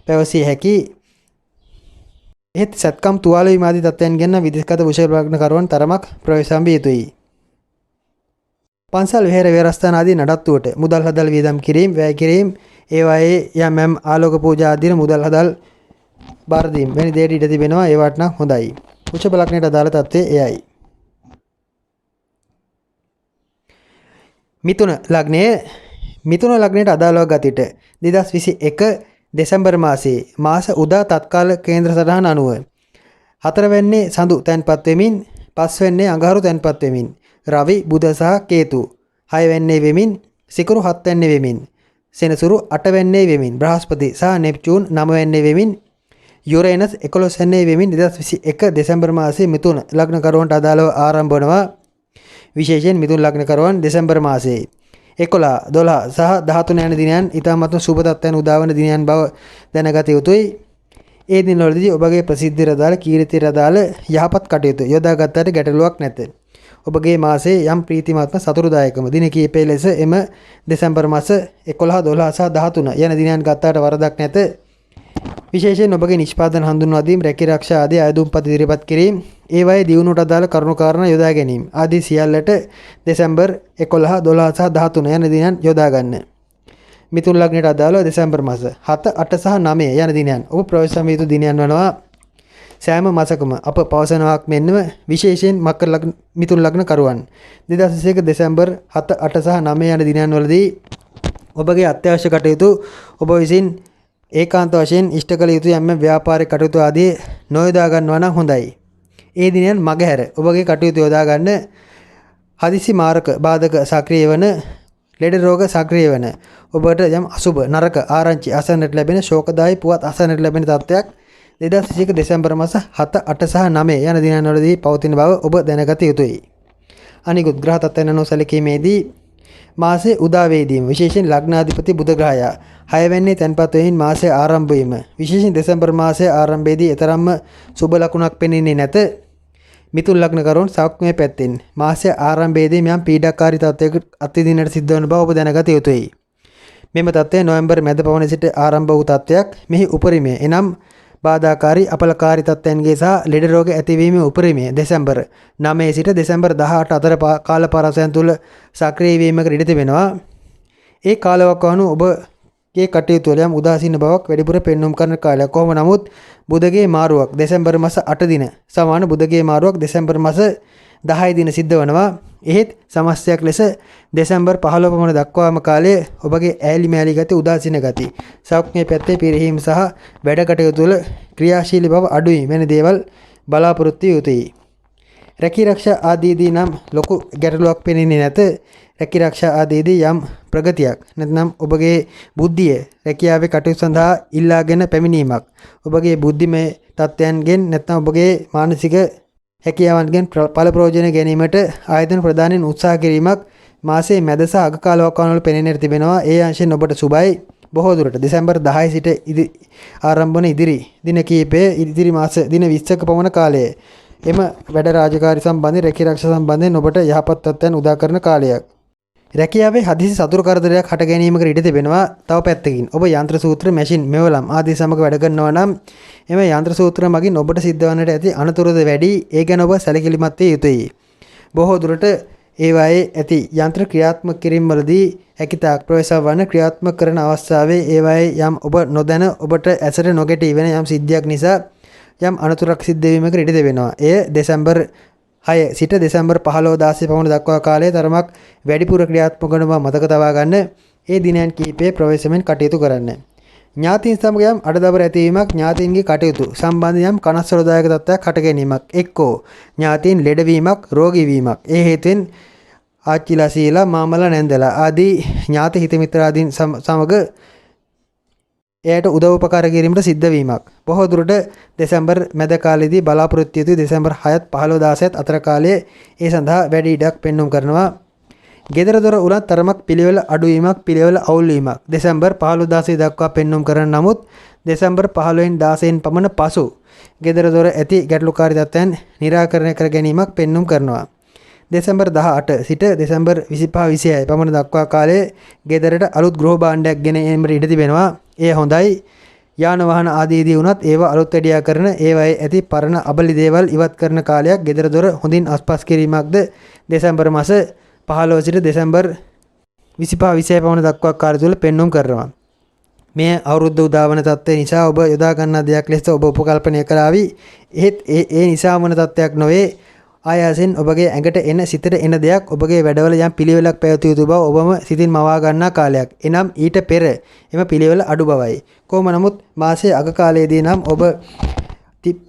A: පැවසිය හැකි එහෙත් සත්කම් තුවාල වීම ආදී තත්ත්වයන් ගැන විදේශගත වෘෂභ ලග්නකරුවන් තරමක් ප්‍රවේශම් විය යුතුයි. පන්සල් විහෙර විහාරස්ථාන ආදී නඩත්තුවට මුදල් හදල් වියදම් කිරීම, වැය කිරීම, ඒවායේ යම් ආලෝක පූජා ආදී මුදල් හදල් බාර දීම වැනි දේට ඉඩ තිබෙනවා. ඒවට නම් හොඳයි. වෘෂභ ලග්නයට අදාළ තත්ත්වය එයයි. මිථුන ලග්නයට අදාළව ගතිට 2021 දෙසැම්බර් මාසයේ මාස උදා තත්කාල කේන්ද්‍ර සටහන අනුව 4 වෙන්නේ සඳු තැන්පත් වෙමින්, 5 වෙන්නේ අඟහරු තැන්පත් වෙමින්, රවි බුධ සහ කේතු 6 වෙන්නේ වෙමින්, සිකුරු 7 වෙන්නේ වෙමින්, සෙනසුරු 8 වෙන්නේ වෙමින්, බ්‍රහස්පති සහ නෙප්චූන් 9 වෙන්නේ වෙමින්, යුරේනස් 11 වෙන්නේ වෙමින් 2021 දෙසැම්බර් මාසයේ මිථුන ලග්නකරුවන්ට අදාළව ආරම්භ වනවා. විශේෂයෙන් මිථුන ලග්නකරුවන් දෙසැම්බර් මාසයේ 11, 12 සහ 13 යන දිනයන් ඉතාමත්ම සුබ තත්ත්වයන් උදාවන දිනයන් බව දැනගත යුතුයි. ඒ දිනවලදී ඔබගේ ප්‍රසිද්ධියට අදාළ කීර්තියට අදාළ යහපත් කටයුතු යොදා ගන්නට ගැටලුවක් නැත. ඔබගේ මාසයේ යම් ප්‍රීතිමත්ම සතුටුදායකම දින කිහිපය ලෙස එම දෙසැම්බර් මාස 11, 12 සහ 13 යන දිනයන් ගත්තාට වරදක් නැත. විශේෂයෙන් ඔබගේ නිෂ්පාදන හඳුන්වා දීම, රැකිරක්ෂා ආදී අයදුම්පත් ඉදිරිපත් කිරීම, ඒවායේ දියුණුවට අදාළ කරුණු කාරණා යොදා ගැනීම ආදී සියල්ලට දෙසැම්බර් 11, 12 සහ 13 යන දිනයන් යොදා ගන්න. මිථුන ලග්නයට අදාළව දෙසැම්බර් මාස 7, 8 සහ 9 යන දිනයන් ඔබ ප්‍රවේශම් විය යුතු දිනයන් වනවා. සෑම මාසකම අප පවසනවාක් මෙන්ම විශේෂයෙන් මිථුන ලග්න කරුවන් 2021 දෙසැම්බර් 7, 8 සහ 9 යන දිනයන් වලදී ඔබගේ අත්‍යවශ්‍ය කටයුතු ඔබ විසින් ඒකාන්ත වශයෙන් ඉෂ්ට කළ යුතු යම් ව්‍යාපාරික කටයුතු ආදී නොයොදා ගන්නවා නම් හොඳයි. ඒ දිනයන් මගහැර ඔබගේ කටයුතු යොදා ගන්න හදිසි මාරක බාධක සක්‍රිය වන, ලෙඩ රෝග සක්‍රිය වන, ඔබට යම් අසුබ නරක ආරංචි අසන්නට ලැබෙන, ශෝකදායී පුවත් අසන්නට ලැබෙන තත්ත්වයක් 2021 දෙසැම්බර් මාස 7, 8 සහ 9 යන දිනයන් වලදී පවතින බව ඔබ දැනගත යුතුයි. අනිකුත් ග්‍රහ තත්ත්වයන් අනුව සැලකීමේදී මාසයේ උදාවේදීම විශේෂයෙන් ලග්නාධිපති බුධ ග්‍රහයා 6 වෙන්නේ තැන්පත් වෙමින් මාසයේ ආරම්භ වීම විශේෂයෙන් දෙසැම්බර් මාසයේ ආරම්භයේදී තරම්ම සුබ ලකුණක් පෙනෙන්නේ නැත. මිථුන ලග්නකරුවන් සෞඛ්‍යමය පැත්තෙන් මාසයේ ආරම්භයේදී යම් පීඩාකාරී තත්ත්වයකට අත්විඳින්නට සිද්ධ වන බව ඔබ දැනගත යුතුයි. මෙම තත්ත්වය නොවැම්බර් මැද පවන සිට ආරම්භ වූ තත්ත්වයක්. මෙහි උපරිමය එනම් බාධාකාරී අපලකාරී තත්ත්වයන්ගේ සහ ලෙඩ රෝග ඇතිවීමේ උපරිමය දෙසැම්බර් 9 සිට දෙසැම්බර් 18 අතර කාල පරාසයන් තුල සක්‍රිය වීමකට ඉඩ තිබෙනවා. ඒ කාලවකවානු ඔබගේ කටයුතු වල යම් උදාසීන බවක් වැඩිපුර පෙන්වුම් කරන කාලයක්. කොහොම නමුත් බුධගේ මාරුවක් දෙසැම්බර් මාස 8 දින සමාන බුධගේ මාරුවක් දෙසැම්බර් මාස 10 දින සිද්ධ වනවා. එහෙත් සමස්තයක් ලෙස දෙසැම්බර් 15 පමණ දක්වාම කාලයේ ඔබගේ ඈලි මෑලි ගති, උදාසීන ගති, සෞඛ්‍ය පැත්තේ පිරිහීම සහ වැඩ කටයුතු වල ක්‍රියාශීලී බව අඩුයි වෙන දේවල් බලාපොරොත්තු යුතුයි. රැකිරක්ෂා ආදීදී නම් ලොකු ගැටලුවක් පෙනෙන්නේ නැත. රැකිරක්ෂා ආදීදී යම් ප්‍රගතියක් නැත්නම් ඔබගේ බුද්ධිය රැකියාවේ කටයුතු සඳහා ඉල්ලාගෙන පැමිණීමක්, ඔබගේ බුද්ධිමය තත්ත්වයන්ගෙන් නැත්නම් ඔබගේ මානසික හැකියාවන්ගෙන් ඵල ප්‍රයෝජන ගැනීමට ආයතන ප්‍රදානෙන් උත්සාහ කිරීමක් මාසයේ මැද සහ අග කාලවකවානුවල වල පෙනෙන්නට තිබෙනවා. ඒ අංශයෙන් ඔබට සුබයි. බොහෝ දුරට දෙසැම්බර් 10 සිට ආරම්භ වන ඉදිරි දින කිහිපයේ ඉදිරි මාස දින 20ක පමණ කාලයේ එම වැඩ රාජකාරී සම්බන්ධයෙන්, රැකිරක්ෂා සම්බන්ධයෙන් ඔබට යහපත් තත්ත්වයන් උදා කරන කාලයක්. රැකියාවේ හදිසි සතුරු කරදරයක් හට ගැනීමකට ඉඩ තිබෙනවා. තව පැත්තකින් ඔබ යන්ත්‍ර සූත්‍ර, මැෂින්, මෙවලම් ආදී සමග වැඩ කරනවා නම් එම යන්ත්‍ර සූත්‍ර මගින් ඔබට සිද්ධ වන්නට ඇති අනතුරුද වැඩි. ඒ ගැන ඔබ සැලකිලිමත් විය යුතුයි. බොහෝ දුරට ඒවායේ ඇති යන්ත්‍ර ක්‍රියාත්මක කිරීම වලදී හැකිතාක් ප්‍රවේශ වන ක්‍රියාත්මක කරන අවස්ථාවේ ඒවායේ යම් ඔබ නොදැන ඔබට ඇසට නොගැටී වෙන යම් සිද්ධියක් නිසා යම් අනතුරක් සිද්ධ වීමකට ඉඩ තිබෙනවා. එය දෙසැම්බර් 6 සිට දෙසැම්බර් 15 16 පමණ දක්වා කාලයේ තරමක් වැඩිපුර ක්‍රියාත්මක වන බව මතක තබා ගන්න. ඒ දිනයන් කිහිපයේ ප්‍රවේශමෙන් කටයුතු කරන්න. ඥාතීන් සමග යම් අඩදබර ඇතිවීමක්, ඥාතීන්ගේ කටයුතු සම්බන්ධ යම් කනස්සලදායක තත්ත්වයක් හට ගැනීමක්, එක්කෝ ඥාතීන් ලෙඩවීමක්, රෝගී වීමක්, ඒ හේතුවෙන් ආච්චිලා සීලා මාමලා නැන්දලා ආදී ඥාති හිත මිත්‍රාදීන් සමග එයට උදව් උපකාර කිරීමට සිද්ධ වීමක්. බොහෝ දුරට දෙසැම්බර් මැද කාලයේදී බලාපොරොත්තු යුතු දෙසැම්බර් 6ත් 15 16ත් අතර කාලයේ ඒ සඳහා වැඩි ඉඩක් පෙන්වුම් කරනවා. ගෙදර දොර උලත් තරමක් පිළිවෙල අඩුවීමක්, පිළිවෙල අවුල් වීමක් දෙසැම්බර් 15 16 දක්වා පෙන්වුම් කරන නමුත් දෙසැම්බර් 15න් 16න් පමණ පසු ගෙදර දොර ඇති ගැටලුකාරී තත්ත්වයන් निराකරණය කර ගැනීමක් පෙන්වුම් කරනවා. දෙසැම්බර් 18 සිට දෙසැම්බර් 25 26 පමණ දක්වා කාලයේ ගෙදරට අලුත් ගෘහ භාණ්ඩයක් ගෙන ඒමට ඉඩ තිබෙනවා. එය හොඳයි. යාන වාහන ආදීදී වුණත් ඒවා අලුත් වැඩියා කරන ඒවායේ ඇති පරණ අබලි දේවල් ඉවත් කරන කාලයක් ගෙදර දොර හොඳින් අස්පස් කිරීමක්ද දෙසැම්බර් මාස 15 සිට දෙසැම්බර් 25 26 පමණ දක්වා කාලය තුල පෙන්눔 කරනවා. මේ අවුරුද්ද උදාවන තත්ත්වය නිසා ඔබ යොදා ගන්නා දෙයක් ලෙස ඔබ උපකල්පනය කළාවි. එහෙත් ඒ නිසා වන තත්ත්වයක් නොවේ. ආයාසෙන් ඔබගේ ඇඟට එන සිතට එන දෙයක් ඔබගේ වැඩවල යම් පිළිවෙලක් පැවතිය යුතු බව ඔබම සිතින් මවා ගන්නා කාලයක්. එනම් ඊට පෙර එම පිළිවෙල අඩු බවයි. කොහොම නමුත් මාසයේ අග කාලයේදී නම් ඔබ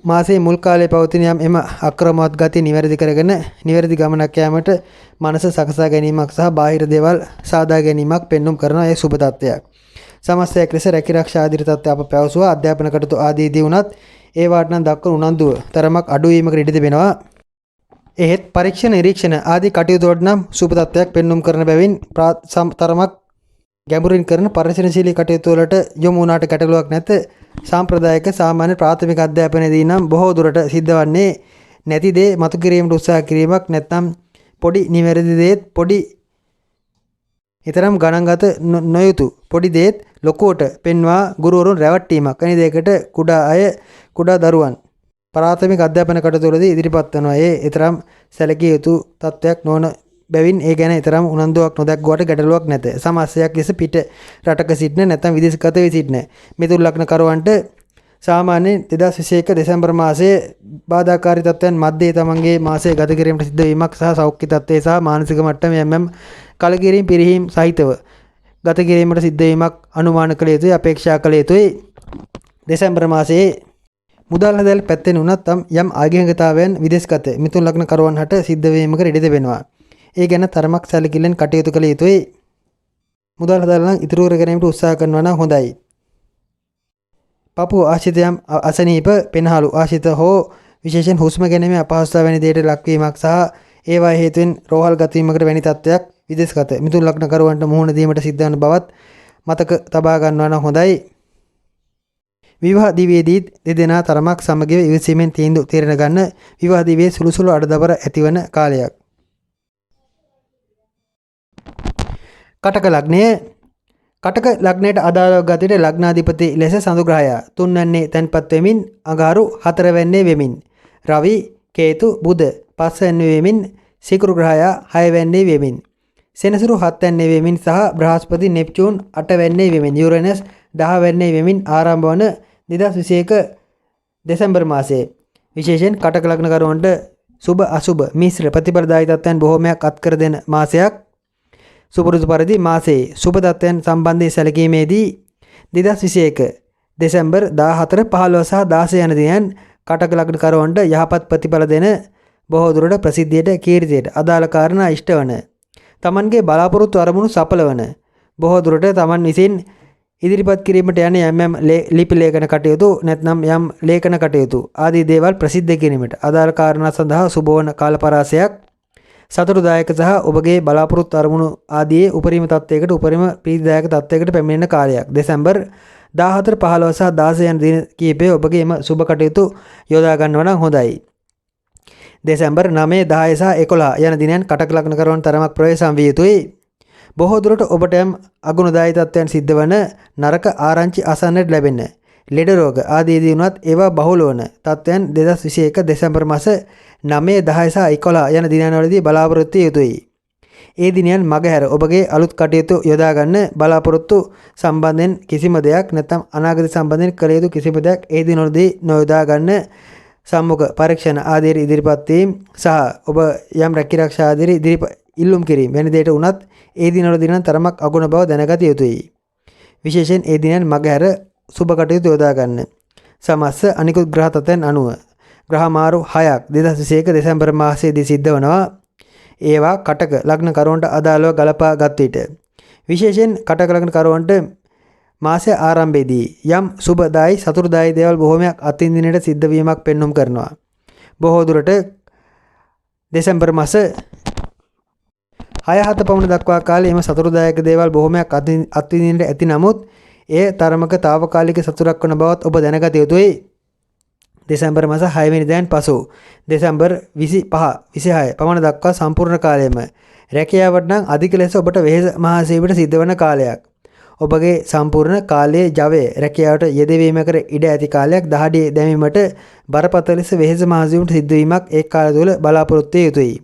A: මාසයේ මුල් කාලයේ පවතින යම් එම අක්‍රමවත් ගති නිවැරදි කරගෙන නිවැරදි ගමනක් යාමට මනස සකසා ගැනීමක් සහ බාහිර දේවල් සාදා ගැනීමක් පෙන්눔 කරන ඒ සුබ තත්ත්වයක්. සමස්තයක් ලෙස රැකිරක්ෂා ආදී තත්ත්වය අප පැවසුවා. අධ්‍යාපන කටයුතු ආදීදී වුණත් ඒවාට නම් දක්වන උනන්දුව තරමක් අඩු වීමකට ඉඩ තිබෙනවා. එහෙත් පරීක්ෂණ නිරීක්ෂණ ආදී කටයුතු වලට නම් සුබ තත්ත්වයක් පෙන්눔 කරන බැවින් තරමක් ගැඹුරින් කරන පරිශ්‍රණශීලී කටයුතු වලට යොමු වුණාට ගැටලුවක් නැත. සාම්ප්‍රදායික සාමාන්‍ය ප්‍රාථමික අධ්‍යාපනයේදී නම් බොහෝ දුරට සිද්ධ වන්නේ නැති දේ මතු කිරීමට උත්සාහ කිරීමක් නැත්නම් පොඩි නිවැරදි දේත් පොඩි ඊතරම් ගණන්ගත නොයුතු පොඩි දේත් ලොකුවට පෙන්වා ගුරුවරුන් රැවට්ටීමක් වැනි දෙයකට කුඩා දරුවන් ප්‍රාථමික අධ්‍යාපන කටයුතුවලදී ඉදිරිපත් වනවා. ඒ ඊතරම් සැලකිය යුතු තත්ත්වයක් නොවන බැවින් ඒ ගැන ඊතරම් උනන්දුවක් නොදක්වාට ගැටලුවක් නැත. සමස්තයක් ලෙස පිට රටක සිටින නැත්නම් විදේශගත වී සිටින මිතුරු ලග්න කරුවන්ට සාමාන්‍යයෙන් 2021 දෙසැම්බර් මාසයේ බාධාකාරී තත්ත්වයන් මැද්දේ තමන්ගේ මාසය ගත කිරීමට සිද්ධ වීමක් සහ සෞඛ්‍ය තත්ත්වය සහ මානසික මට්ටම යම් කලකිරීම පිරිහීම් සහිතව ගත කිරීමට සිද්ධ වීමක් අනුමාන කළ යුතුයි, අපේක්ෂා කළ යුතුයි. දෙසැම්බර් මාසයේ මුදල් හදල් පැත්තෙන් උනත් යම් ආගමිකතාවයන් විදේශගත මිතුරු ලග්න කරුවන් හට සිද්ධ වීමකට ඉඩ තිබෙනවා. ඒ ගැන තරමක් සැලකිල්ලෙන් කටයුතු කළ යුතුයි. මුදල් හදල් නම් ඉතුරු කර ගැනීමට උත්සාහ කරනවා නම් හොඳයි. පපුව ආශ්‍රිතයම් අසනීප පෙනහළු ආශ්‍රිත හෝ විශේෂයෙන් හුස්ම ගැනීමේ අපහසුතාව වැනි දේට ලක්වීමක් සහ ඒවා හේතුවෙන් රෝහල් ගතවීමකට වැනි තත්ත්වයක් විදේශගත මිතුරු ලග්න කරුවන්ට මුහුණ දීමට සිද්ධ වන බවත් මතක තබා ගන්නවා නම් හොඳයි. විවාහ දිවියේදී දෙදෙනා තරමක් සමගිව ඉවසීමෙන් තීන්දුව తీරන ගන්න විවාහ දිවියේ සුළුසුළු අඩදබර ඇතිවන කාලයක්. කටක ලග්නය කටක ලග්නයට අදාළව ගතිට ලග්නාධිපති ලෙස සඳු ග්‍රහයා තුන්වැන්නේ තැන්පත් වෙමින් අඟහරු හතරවැන්නේ වෙමින් රවි කේතු බුධ පස්වැන්නේ වෙමින් සිකුරු ග්‍රහයා හයවැන්නේ වෙමින් සෙනසුරු හත්වැන්නේ වෙමින් සහ බ්‍රහස්පති නෙප්චූන් අටවැන්නේ වෙමින් යුරේනස් 10 වැන්නේ වෙමින් ආරම්භ වන 2021 දෙසැම්බර් මාසයේ විශේෂයෙන් කටක ලග්න කරුවන්ට සුබ අසුබ මිශ්‍ර ප්‍රතිපලදායී තත්ත්වයන් බොහෝමයක් අත්කර දෙන මාසයක්. සුපුරුදු පරිදි මාසයේ සුබ තත්ත්වයන් සම්බන්ධයෙන් සැලකීමේදී 2021 දෙසැම්බර් 14 15 සහ 16 යන දිනයන් කටක ලග්න කරුවන්ට යහපත් ප්‍රතිඵල දෙන බොහෝ දුරට ප්‍රසිද්ධියට කීර්තියට අදාළ කාරණා ඉෂ්ට වන තමන්ගේ බලාපොරොත්තු අරමුණු සඵල වන බොහෝ දුරට තමන් විසින් ඉදිරිපත් කිරීමට යන යම් ලිපි ලේඛන කටයුතු නැත්නම් යම් ලේඛන කටයුතු ආදී දේවල් ප්‍රසිද්ධ කිරීමට අදාළ කාරණා සඳහා සුබවන කාලපරාසයක්. සතුටුදායක සහ ඔබගේ බලාපොරොත්තු අරමුණු ආදී උපරිම තත්ත්වයකට උපරිම ප්‍රීතිදායක තත්ත්වයකට පැමිණෙන කාලයක්. දෙසැම්බර් 14 15 සහ 16 යන දින කීපයේ ඔබගේ එම සුබ කටයුතු යොදා ගන්නවා නම් හොඳයි. දෙසැම්බර් 9 10 සහ 11 යන දිනයන් කටක ලග්න කරවන තරමක් ප්‍රවේශම් විය යුතුයි. බොහෝ දුරට ඔබට යම් අගුණදායී තත්ත්වයන් සිද්ධ වන නරක ආරංචි අසන්නට ලැබෙන ලෙඩ රෝග ආදීදී වුණත් ඒවා බහුල වන තත්ත්වයන් 2021 දෙසැම්බර් මාස 9 10 සහ 11 යන දිනවලදී බලාපොරොත්තු යුතුයි. ඒ දිනයන් මගහැර ඔබගේ අලුත් කටයුතු යොදා ගන්න බලාපොරොත්තු සම්බන්ධයෙන් කිසිම දෙයක් නැත්නම් අනාගත සම්බන්ධයෙන් කළ යුතු කිසිම දෙයක් ඒ දිනවලදී නොයොදා ගන්න සම්මුඛ පරීක්ෂණ ආදී ඉදිරිපත් වීම සහ ඔබ යම් රැකිරක්ෂා ආදී ඉල්ලුම් කිරීම වෙන දෙයකට උනත් ඒ දිනවලදී නම් තරමක් අගුණ බව දැනගත යුතුයි. විශේෂයෙන් ඒ දිනයන් මගහැර සුබ කටයුතු යොදා ගන්න. සමස්ත අනිකුත් ග්‍රහ තත්ත්වයන් අනුව ග්‍රහ මාරු 6ක් 2021 දෙසැම්බර් මාසයේදී සිද්ධ වනවා. ඒවා කටක ලග්න කරුවන්ට අදාළව ගලපා ගත් විට විශේෂයෙන් කටක ලග්න කරුවන්ට මාසයේ ආරම්භයේදී යම් සුබදායි සතුටුදායි දේවල් බොහෝමයක් අත්විඳින්නට සිද්ධ වීමක් පෙන්눔 කරනවා. බොහෝ දුරට දෙසැම්බර් මාස 6-7 පමණ දක්වා කාලේ එම සතුටුදායක දේවල් බොහෝමයක් අත්විඳින්නට ඇති නමුත් ඒ තරමක తాවකාලික සතුටක් වන බවත් ඔබ දැනගත යුතුයි. දෙසැම්බර් මාස 6 වෙනිදාන් පසු දෙසැම්බර් 25 26 පමණ දක්වා සම්පූර්ණ කාලයම රැකියාවට නම් අධික ලෙස ඔබට වෙහෙස මහසීමට සිද්ධ වන කාලයක්. ඔබගේ සම්පූර්ණ කාලයේ ජවය රැකියාවට යෙදවීමකට ඉඩ ඇති කාලයක් දහඩිය දැමීමට බරපතල ලෙස වෙහෙස මහන්සියුන්ට සිදුවීමක් ඒ කාලය තුළ බලාපොරොත්තු විය යුතුයි.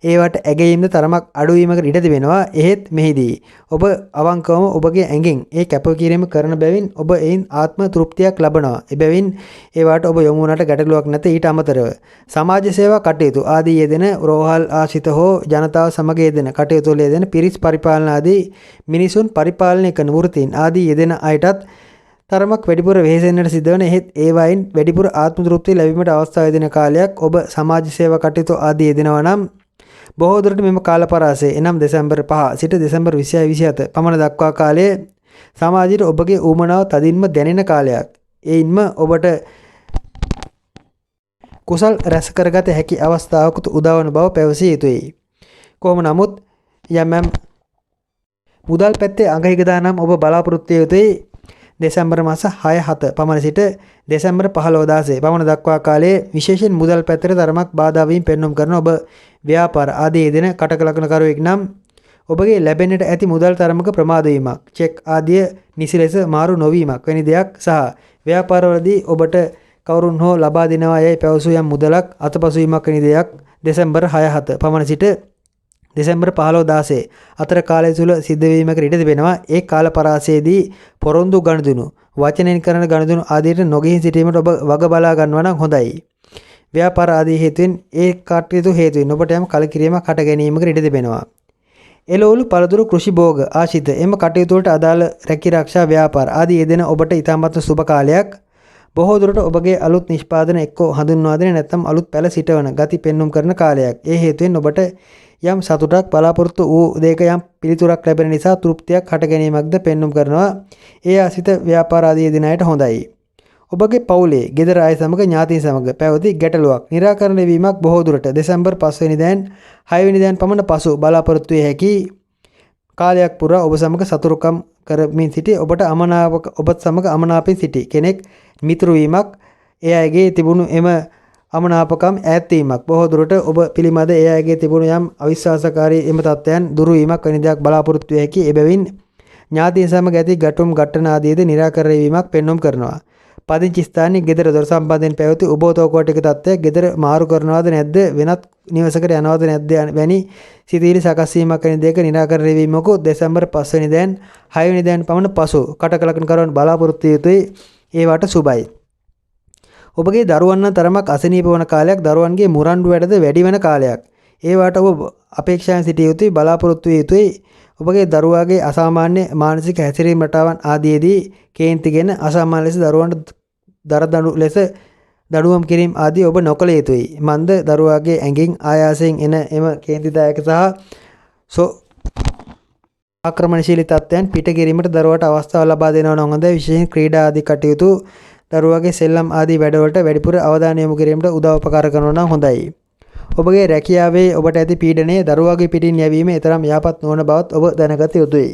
A: ඒවට ඇගීම්ද තරමක් අඩුවීමකට ඉඩ තිබෙනවා. එහෙත් මෙහිදී ඔබ අවංකවම ඔබගේ ඇඟින් ඒ කැපකිරීම කරන බැවින් ඔබ එයින් ආත්ම තෘප්තියක් ලබනවා. එබැවින් ඒවට ඔබ යොමු වුණාට ගැටලුවක් නැත. ඊට අමතරව සමාජ සේවා කටයුතු ආදී යෙදෙන රෝහල් ආශ්‍රිත හෝ ජනතාව සමග යෙදෙන කටයුතු වල යෙදෙන පිරිස් පරිපාලන ආදී මිනිසුන් පරිපාලනය කරන වෘත්තීන් ආදී යෙදෙන අයටත් තරමක් වැඩිපුර වෙහෙසෙන්නට සිදුවන. එහෙත් ඒවයින් වැඩිපුර ආත්ම තෘප්තිය ලැබීමට අවස්ථාව දෙන කාලයක් ඔබ සමාජ සේවා කටයුතු ආදී යෙදෙනවා නම් බොහෝ දුරට මෙම කාල පරාසය එනම් දෙසැම්බර් 5 සිට දෙසැම්බර් 26 27 පමණ දක්වා කාලයේ සමාජයට ඔබගේ ඌමනාව තදින්ම දැනෙන කාලයක්. එයින්ම ඔබට කුසල් රැස් කරගත හැකි අවස්ථාවකට උදාවන බව පැවසිය යුතුයි. කොහොම නමුත් යම් මුදල් පැත්තේ අඟහිගදා නම් ඔබ බලාපොරොත්තු යුතුයි දෙසැම්බර් මාස 6 7 පමණ සිට දෙසැම්බර් 15 16 පමණ දක්වා කාලයේ විශේෂයෙන් මුදල් පැත්තට තරමක් බාධා වීම පෙන්වම් කරන ඔබ ව්‍යාපාර ආදී යෙදෙන කටකලකන කරුවෙක් නම් ඔබගේ ලැබෙන්නට ඇති මුදල් තරමක ප්‍රමාද වීමක්, චෙක් ආදිය නිසි ලෙස මාරු නොවීමක් වැනි දෙයක් සහ ව්‍යාපාරවලදී ඔබට කවුරුන් හෝ ලබා දෙනවා යයි පැවසූ යම් මුදලක් අතපසු වීමක් වැනි දෙයක් දෙසැම්බර් 6 7 පමණ සිට දෙසැම්බර් 15 16 අතර කාලය තුල සිද්ධ වීමකට ඉඩ තිබෙනවා. ඒ කාල පරාසයේදී පොරොන්දු ගනුදෙනු, වචනෙන් කරන ගනුදෙනු ආදියට නොගෙහින් සිටීමට ඔබ වග බලා ගන්නවා නම් හොඳයි. ව්‍යාපාර ආදී හේතුවෙන් ඒ කටයුතු හේතුවෙන් ඔබට යම් කලකිරීමක් හට ගැනීමකට ඉඩ තිබෙනවා. එළවලු පළතුරු කෘෂි භෝග ආශිත එම කටයුතු වලට අදාළ රැකී ආරක්ෂා ව්‍යාපාර ආදී යෙදෙන ඔබට ඉතාමත් සුබ කාලයක්. බොහෝ දුරට ඔබගේ අලුත් නිෂ්පාදන එක්කෝ හඳුන්වා දෙන නැත්නම් අලුත් පැල සිටවන ගති පෙන්눔 කරන කාලයක්. ඒ හේතුවෙන් ඔබට යම් සතුටක් බලාපොරොත්තු වූ දෙයක යම් පිළිතුරක් ලැබෙන නිසා තෘප්තියක් හට ගැනීමක්ද පෙන්눔 කරනවා. ඒ ආසිත ව්‍යාපාර ආදී යෙදෙන අයට හොඳයි. ඔබගේ පවුලේ ගෙදර අය සමග ඥාතීන් සමග පැවති ගැටලුවක් निराකරණය වීමක් බොහෝ දුරට දෙසැම්බර් 5 වෙනිදාන් 6 වෙනිදාන් පමණ පසු බලාපොරොත්තු විය හැකි කාලයක් පුරා ඔබ සමග සතුරුකම් කරමින් සිටි ඔබට ඔබත් සමග අමනාපෙන් සිටි කෙනෙක් මිතුරු වීමක්, ඒ අයගේ තිබුණු එම අමනාපකම් ඈත් වීමක්, බොහෝ දුරට ඔබ පිළිමද ඒ අයගේ තිබුණු යම් අවිශ්වාසකාරී එම තත්ත්වයන් දුරු වීමක් වැනි දෙයක් බලාපොරොත්තු විය හැකි. එබැවින් ඥාතීන් සමග ඇති ගැටුම් ඝට්ටන ආදීද निराකරණය වීමක් පෙන්눔 කරනවා. පදිංචි ස්ථානයේ ගෙදර දොර සම්බන්ධයෙන් පැවති උබෝතෝකෝටික තත්ත්වයක් ගෙදර මාරු කරනවද නැද්ද, වෙනත් නිවසකට යනවද නැද්ද වැනි සිතිවිලි සකස් වීමක් වැනි දෙයක निराකරණය වීමක දෙසැම්බර් 5 වෙනිදාන් 6 වෙනිදාන් පමණ පසු කටකලකන කරවන බලාපොරොත්තු යුතුයි. ඒවට සුබයි. ඔබගේ දරුවන් නම් තරමක් අසනීප වන කාලයක්, දරුවන්ගේ මුරණ්ඩු වැඩද වැඩි වෙන කාලයක්. ඒවට ඔබ අපේක්ෂාවෙන් සිටිය යුතුයි, බලාපොරොත්තු විය යුතුයි. ඔබගේ දරුවාගේ අසාමාන්‍ය මානසික හැසිරීම රටාවන් ආදීදී කේන්තිගෙන අසාමාන්‍ය ලෙස දරුවන්ට දරදඬු ලෙස දඩුවම් කිරීම ආදී ඔබ නොකළ යුතුයි. මන්ද දරුවාගේ ඇඟින් ආයාසයෙන් එන එම කේන්තිදායක සහ ආක්‍රමණශීලී තත්ත්වයන් පිට කිරීමට දරුවාට අවස්ථාව ලබා දෙනවා නම් හොඳයි. විශේෂයෙන් ක්‍රීඩා ආදී කටයුතු, දරුවාගේ සෙල්ලම් ආදී වැඩවලට වැඩිපුර අවධානය යොමු කිරීමට උදව් උපකාර කරනවා නම් හොඳයි. ඔබගේ රැකියාවේ ඔබට ඇති පීඩනය දරුවාගේ පිටින් යැවීම තරම් යහපත් නොවන බවත් ඔබ දැනගත යුතුයි.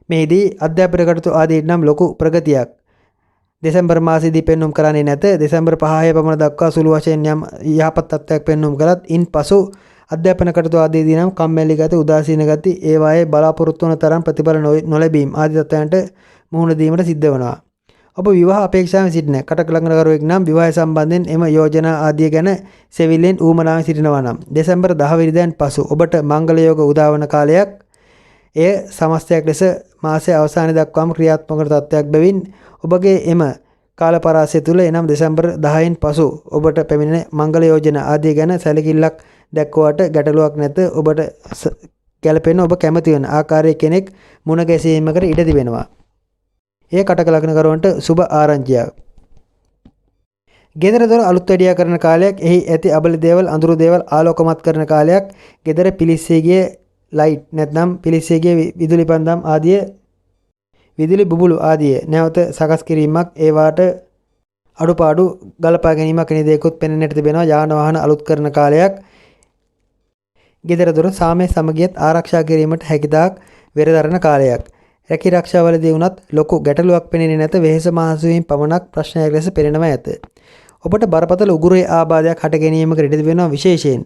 A: මෙහිදී අධ්‍යාපන කටයුතු ආදී නම් ලොකු ප්‍රගතියක් දෙසැම්බර් මාසයේදී පෙන්눔 කරන්නේ නැත. දෙසැම්බර් 5 පමණ දක්වා සුළු වශයෙන් යම් යහපත් තත්ත්වයක් පෙන්눔 කළත් ඉන්පසු අධ්‍යාපන කටයුතු ආදීදී නම් කම්මැලි ගති, උදාසීන ගති, ඒවායේ බලාපොරොත්තු වන තරම් ප්‍රතිඵල නොලැබීම ආදී තත්ත්වයන්ට මුහුණ දීමට සිද්ධ වෙනවා. ඔබ විවාහ අපේක්ෂාවෙන් සිටින කටකලංකරුවෙක් නම් විවාහය සම්බන්ධයෙන් එම යෝජනා ආදිය ගැන සෙවිල්ලෙන් ඌමනාවෙන් සිටිනවා නම් දෙසැම්බර් 10 වෙනිදාන් පසු ඔබට මංගල යෝග උදාවන කාලයක්. එය සමස්තයක් ලෙස මාසයේ අවසානයේ දක්වාම ක්‍රියාත්මක වන තත්ත්වයක් බැවින් ඔබගේ එම කාල පරාසය තුළ එනම් දෙසැම්බර් 10න් පසු ඔබට පැමිණෙන මංගල යෝජනා ආදිය ගැන සැලකිල්ලක් දැක්වුවාට ගැටලුවක් නැත. ඔබට ගැළපෙන ඔබ කැමති වන ආකාරයේ කෙනෙක් මුණ ගැසීමකට ඉඩ තිබෙනවා. එය කටකලකන කරුවන්ට සුබ ආරංචියක්. ගෙදර දොර අලුත් වැඩියා කරන කාලයක්, එහි ඇති අබල දේවල්, අඳුරු දේවල් ආලෝකමත් කරන කාලයක්. ගෙදර පිලිස්සේ ගිය ලයිට් නැත්නම් පිලිස්සේ ගිය විදුලි පන්දම් ආදිය, විදුලි බුබුලු ආදිය නැවත සකස් කිරීමක්, ඒවාට අඩුපාඩු ගලපා ගැනීමක් වැනි දේකුත් පෙනෙන්නට තිබෙනවා. යාන වාහන අලුත් කරන කාලයක්. ගෙදර දොර සාමය සමගියත් ආරක්ෂා කිරීමට හැකියතාක් වෙරදරන කාලයක්. රැකී ආරක්ෂාවලදී වුණත් ලොකු ගැටලුවක් පෙනෙන්නේ නැත. වෙහෙස මහන්සි වීම පමණක් ප්‍රශ්නයක් ලෙස පෙනෙනවා ඇත. ඔබට බරපතල උගුරේ ආබාධයක් හට ගැනීමකට ඉඩ තිබෙනවා. විශේෂයෙන්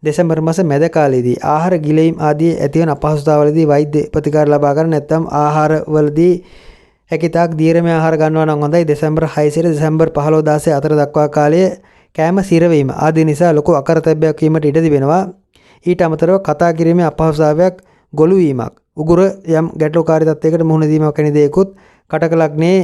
A: දෙසැම්බර් මාස මැද කාලයේදී ආහාර ගිලීම් ආදී ඇතිවන අපහසුතාවලදී වෛද්‍ය ප්‍රතිකාර ලබා ගන්න නැත්නම් ආහාරවලදී හැකිතාක් දීර්ඝම ආහාර ගන්නවා නම් හොඳයි. දෙසැම්බර් 6 සිට දෙසැම්බර් 15 16 අතර දක්වා කාලයේ කෑම සිරවීම ආදී නිසා ලොකු අකරතැබ්බයක් වීමට ඉඩ තිබෙනවා. ඊට අමතරව කතා කිරීමේ අපහසුතාවයක්, ගොළු වීමක්, උගුර යම් ගැටලුකාරී තත්යකට මුහුණ දීමක් වැනි දේකුත් කටක ලග්නයේ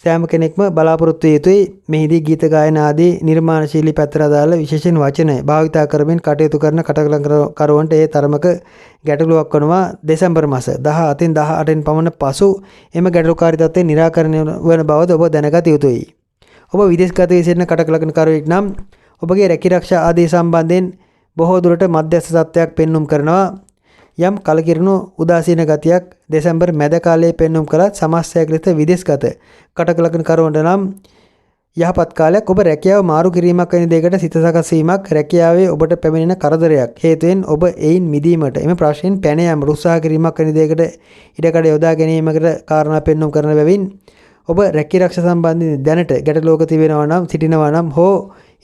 A: සෑම කෙනෙක්ම බලාපොරොත්තු විය යුතුයි. මෙහිදී ගීත ගායන ආදී නිර්මාණශීලී පැත්තට අදාළ විශේෂයෙන් වචන භාවිතා කරමින් කටයුතු කරන කටකරුවන්ට ඒ තරමක ගැටලුවක් වනවා. දෙසැම්බර් මාස 17න් 18න් පමණ පසු එම ගැටලුකාරී තත්ත්වය निराකරණය වන බවද ඔබ දැනගත යුතුයි. ඔබ විදේශගත වී සිටින කටකලකරුවෙක් නම් ඔබගේ රැකිරක්ෂා ආදී සම්බන්ධයෙන් බොහෝ දුරට මධ්‍යස්ථ තත්ත්වයක් පෙන්눔 කරනවා. යම් කලකිරුණු උදාසීන ගතියක් දෙසැම්බර් මැද කාලයේ පෙන්눔 කළත් සමස්තයක් ලෙස විදේශගත කටකලකරුවන්ට නම් යහපත් කාලයක්. ඔබ රැකියාව මාරු කිරීමක් වැනි දෙයකට සිත සකස් වීමක් රැකියාවේ ඔබට පැමිණෙන කරදරයක් හේතුවෙන් ඔබ එයින් මිදීමට එම ප්‍රශ්නෙන් පැන යාම උත්සාහ කිරීමක් වැනි දෙයකට ඉඩකඩ යොදා ගැනීමකට කාරණා පෙන්눔 කරන බැවින් ඔබ රැකිරක්ෂා සම්බන්ධයෙන් දැනට ගැටලුවක සිටිනවා නම් හෝ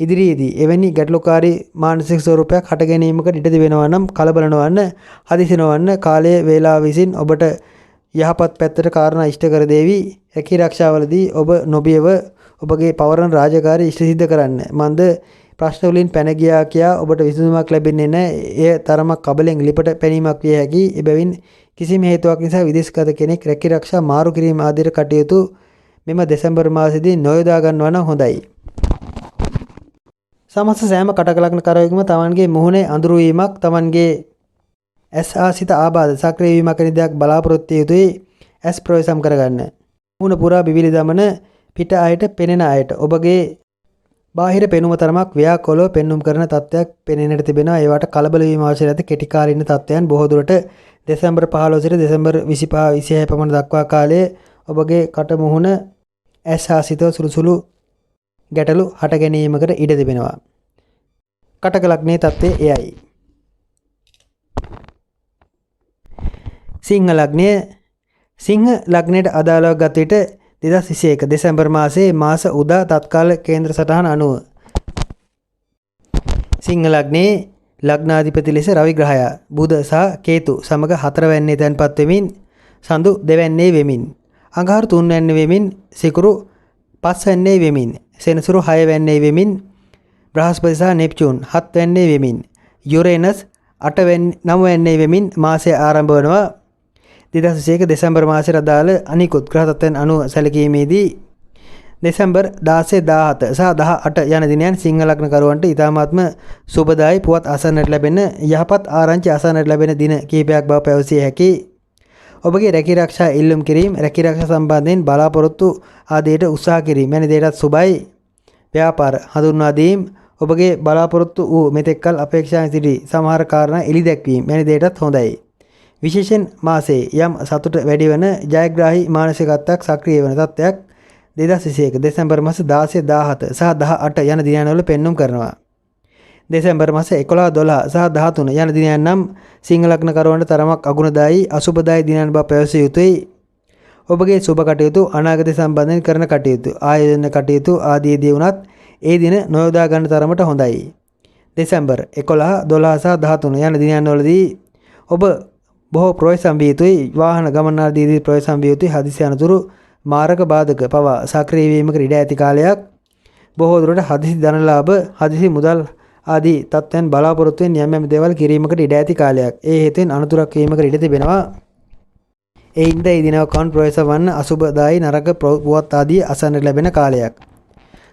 A: ඉදිරියේදී එවැනි ගැටලුකාරී මානසික ස්වරූපයක් හට ගැනීමකට ඉඩ තිබෙනවා නම් කලබල නොවන්න, හදිසි නොවන්න. කාලයේ වේලාව විසින් ඔබට යහපත් පැත්තට කාරණා ඉෂ්ට කර දෙවි. රැකිරක්ෂාවලදී ඔබ නොබියව ඔබගේ පවරන රාජකාරී ඉෂ්ට සිද්ධ කරන්න. මන්ද ප්‍රශ්න වලින් පැන ගියා කියා ඔබට විසඳුමක් ලැබෙන්නේ නැහැ. එය තරමක් කබලෙන් ලිපට පැනීමක් විය හැකියි. එබැවින් කිසිම හේතුවක් නිසා විදේශගත කෙනෙක් රැකිරක්ෂා මාරු කිරීම ආදී කටයුතු මෙම දෙසැම්බර් මාසයේදී නොයොදා ගන්නවා නම් හොඳයි. සමස්ත සෑම කටකලකරුවෙකුම තමන්ගේ මුහුණේ අඳුරු වීමක්, තමන්ගේ ඇස් ආසිත ආබාධ සක්‍රිය වීමක් වැනි දෙයක් බලාපොරොත්තු යුතුයි. ඇස් ප්‍රවේශම් කරගන්න. මුහුණ පුරා බිබිලි දමන පිට අයට පෙනෙන අයට ඔබගේ බාහිර පෙනුම තරමක් ව්‍යාකූලව පෙන්눔 කරන තත්ත්වයක් පෙනෙන්නට තිබෙනවා. ඒවට කලබල වීම අවශ්‍ය නැති කෙටි කාලින තත්ත්වයන් බොහෝ දුරට දෙසැම්බර් 15 සිට දෙසැම්බර් 25 26 පමණ දක්වා කාලයේ ඔබගේ කට මුහුණ ඇස් ආසිත සුළුසුළු ගැටලු හට ගැනීමකට ඉඩ තිබෙනවා. කටක ලග්නයේ තත්ත්වය එයයි. සිංහ ලග්නය. සිංහ ලග්නයට අදාළව ගත විට 2021 දෙසැම්බර් මාසයේ මාස උදා තත්කාල කේන්ද්‍ර සටහන අනුව සිංහ ලග්නයේ ලග්නාධිපති ලෙස රවි ග්‍රහයා බුධ සහ කේතු සමග 4 වැන්නේ තැන්පත් වෙමින්, සඳු 2 වැන්නේ වෙමින්, අඟහරු 3 වැන්නේ වෙමින්, සිකුරු 5 වැන්නේ වෙමින්, සෙනසුරු 6 වැන්නේ වෙමින්, බ්‍රහස්පති සහ නෙප්චූන් 7 වැන්නේ වෙමින්, යුරේනස් 9 වැන්නේ වෙමින් මාසය ආරම්භ වනවා. 2021 දෙසැම්බර් මාසයේ අදාළ අනිකුත් ග්‍රහ තත්ත්වයන් අනුව සැලකීමේදී දෙසැම්බර් 16 17 සහ 18 යන දිනයන් සිංහ ලග්න කරුවන්ට ඉතාමත්ම සුබදායි පුවත් අසන්නට ලැබෙන, යහපත් ආරංචි අසන්නට ලැබෙන දින කිහිපයක් බව පැවසිය හැකියි. ඔබගේ රැකිරක්ෂා ඉල්ලුම් කිරීම, රැකිරක්ෂා සම්බන්ධයෙන් බලාපොරොත්තු ආදීට උත්සාහ කිරීම වැනි දේටත් සුබයි. ව්‍යාපාර හඳුන්වා දීම, ඔබගේ බලාපොරොත්තු වූ මෙතෙක්කල් අපේක්ෂා සිටි සමහර කාරණා එළි දැක්වීම වැනි දේටත් හොඳයි. විශේෂයෙන් මාසයේ යම් සතුට වැඩි වන ජයග්‍රාහී මානසිකත්වයක් සක්‍රිය වන තත්ත්වයක් 2021 දෙසැම්බර් මාස 16 17 සහ 18 යන දිනවල පෙන්눔 කරනවා. දෙසැම්බර් මාස 11 12 සහ 13 යන දිනයන් නම් සිංහ ලග්න කරුවන්ට තරමක් අගුණදායී අසුබදායී දිනයන් බව පැවසිය යුතුයි. ඔබගේ සුබ කටයුතු, අනාගත සම්බන්ධයෙන් කරන කටයුතු, ආයෝජන කටයුතු ආදීදී වුණත් ඒ දින නොයොදා ගන්න තරමට හොඳයි. දෙසැම්බර් 11 12 සහ 13 යන දිනයන් වලදී ඔබ බොහෝ ප්‍රවේශම් විය යුතුයි. වාහන ගමන් ආදීදී ප්‍රවේශම් විය යුතුයි. හදිසි අනතුරු, මාරක බාධක පවා සක්‍රිය වීමකට ඉඩ ඇති කාලයක්. බොහෝ දුරට හදිසි ධනලාභ, හදිසි මුදල් ආදී තත්ත්වයන් බලාපොරොත්තු වෙන යම් දේවල් කිරීමකට ඉඩ ඇති කාලයක්. ඒ හේතුවෙන් අනතුරක් වීමකට ඉඩ තිබෙනවා. එයින්ද ඒ දිනව කවුන්ට් ප්‍රවේශම් වන්න අසුබදායි නරක පුවත් ආදී අසන්නට ලැබෙන කාලයක්.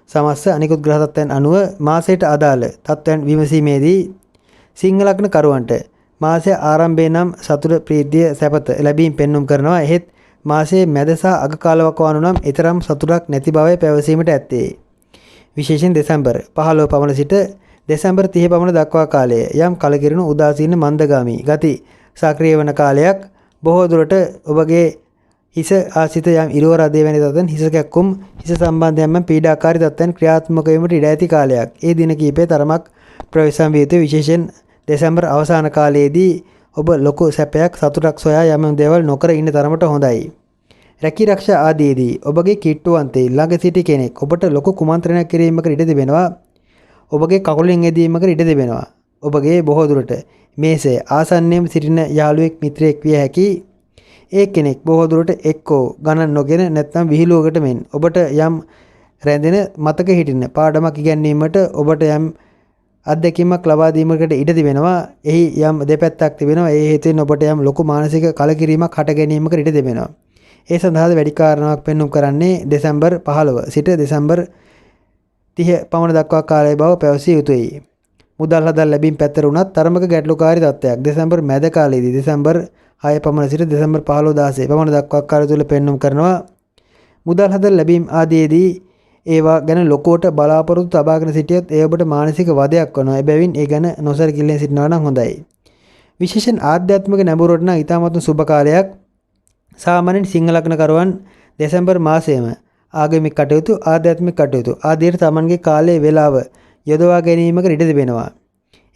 A: සමස්ත අනිකුත් ග්‍රහ තත්ත්වයන් අනුව මාසයට අදාළ තත්ත්වයන් විමසීමේදී සිංහ ලග්න කරුවන්ට මාසයේ ආරම්භයේ නම් සතුට, ප්‍රීතිය, සැපත ලැබීම පෙන්눔 කරනවා. එහෙත් මාසයේ මැද සහ අග කාලවක වනු නම් ඊතරම් සතුටක් නැති බවයි පැවසීමට ඇත්තේ. විශේෂයෙන් දෙසැම්බර් 15 පමණ සිට දෙසැම්බර් 30 පමණ දක්වා කාලය යම් කලකිරුණු උදාසීන මන්දගාමී ගති සක්‍රිය වන කාලයක්. බොහෝ දුරට ඔබගේ හිස ආසිත යම් ඉරවර අධේ වැනි තත්ත්වයන්, හිස කැක්කුම්, හිස සම්බන්ධයෙන් පීඩාකාරී තත්ත්වයන් ක්‍රියාත්මක වීමට ඉඩ ඇති කාලයක්. ඒ දින කිහිපේ තරමක් ප්‍රවේශම් විය යුතුයි. විශේෂයෙන් දෙසැම්බර් අවසාන කාලයේදී ඔබ ලොකු සැපයක්, සතුටක් සොයා යම් දේවල් නොකර ඉන්න තරමට හොඳයි. රැකිරක්ෂා ආදීදී ඔබගේ කිට්ටුවන්තේ ළඟ සිටි කෙනෙක් ඔබට ලොකු කුමන්ත්‍රණයක් කිරීමකට ඉඩ තිබෙනවා. ඔබගේ කකුලින් ඇදීමකට ඉඩ තිබෙනවා. ඔබගේ බොහෝ දුරට මේසය ආසන්නයෙන් සිටින යාළුවෙක් මිත්‍රයෙක් විය හැකි ඒ කෙනෙක් බොහෝ දුරට එක්කෝ ගණන් නොගෙන නැත්නම් විහිළුවකට මෙන් ඔබට යම් රැඳෙන මතක හිටින පාඩමක් ඉගැන්වීමට ඔබට යම් අත්දැකීමක් ලබා දීමකට ඉඩ තිබෙනවා. එහි යම් දෙපැත්තක් තිබෙනවා. ඒ හේතුවෙන් ඔබට යම් ලොකු මානසික කලකිරීමක් හට ගැනීමකට ඉඩ තිබෙනවා. ඒ සඳහා වැඩි කාරණාවක් පෙන්වුම් කරන්නේ දෙසැම්බර් 15 සිට දෙසැම්බර් 30 පමණ දක්වා කාලය බව පැවසිය යුතුයි. මුදල් හදල් ලැබීම් පැත්තට උනත් තරමක ගැටලුකාරී තත්ත්වයක් දෙසැම්බර් මැද කාලයේදී දෙසැම්බර් 6 පමණ සිට දෙසැම්බර් 15 16 පමණ දක්වා කාලය තුල පෙන්වුම් කරනවා. මුදල් හදල් ලැබීම් ආදීදී ඒවා ගැන ලොකුවට බලාපොරොත්තු තබාගෙන සිටියොත් ඒ ඔබට මානසික වදයක් වෙනවා. එබැවින් ඒ ගැන නොසලකිලියෙන් සිටිනවා නම් හොඳයි. විශේෂයෙන් ආධ්‍යාත්මික නැඹුරුවට නම් ඉතාමත් සුබ කාලයක්. සාමාන්‍යයෙන් සිංහ ලග්නකරුවන් දෙසැම්බර් මාසයේම ආගමික කටයුතු ආධ්‍යාත්මික කටයුතු ආදීට තමන්ගේ කාලයේ වේලාව යොදවා ගැනීමකට ඉඩ තිබෙනවා.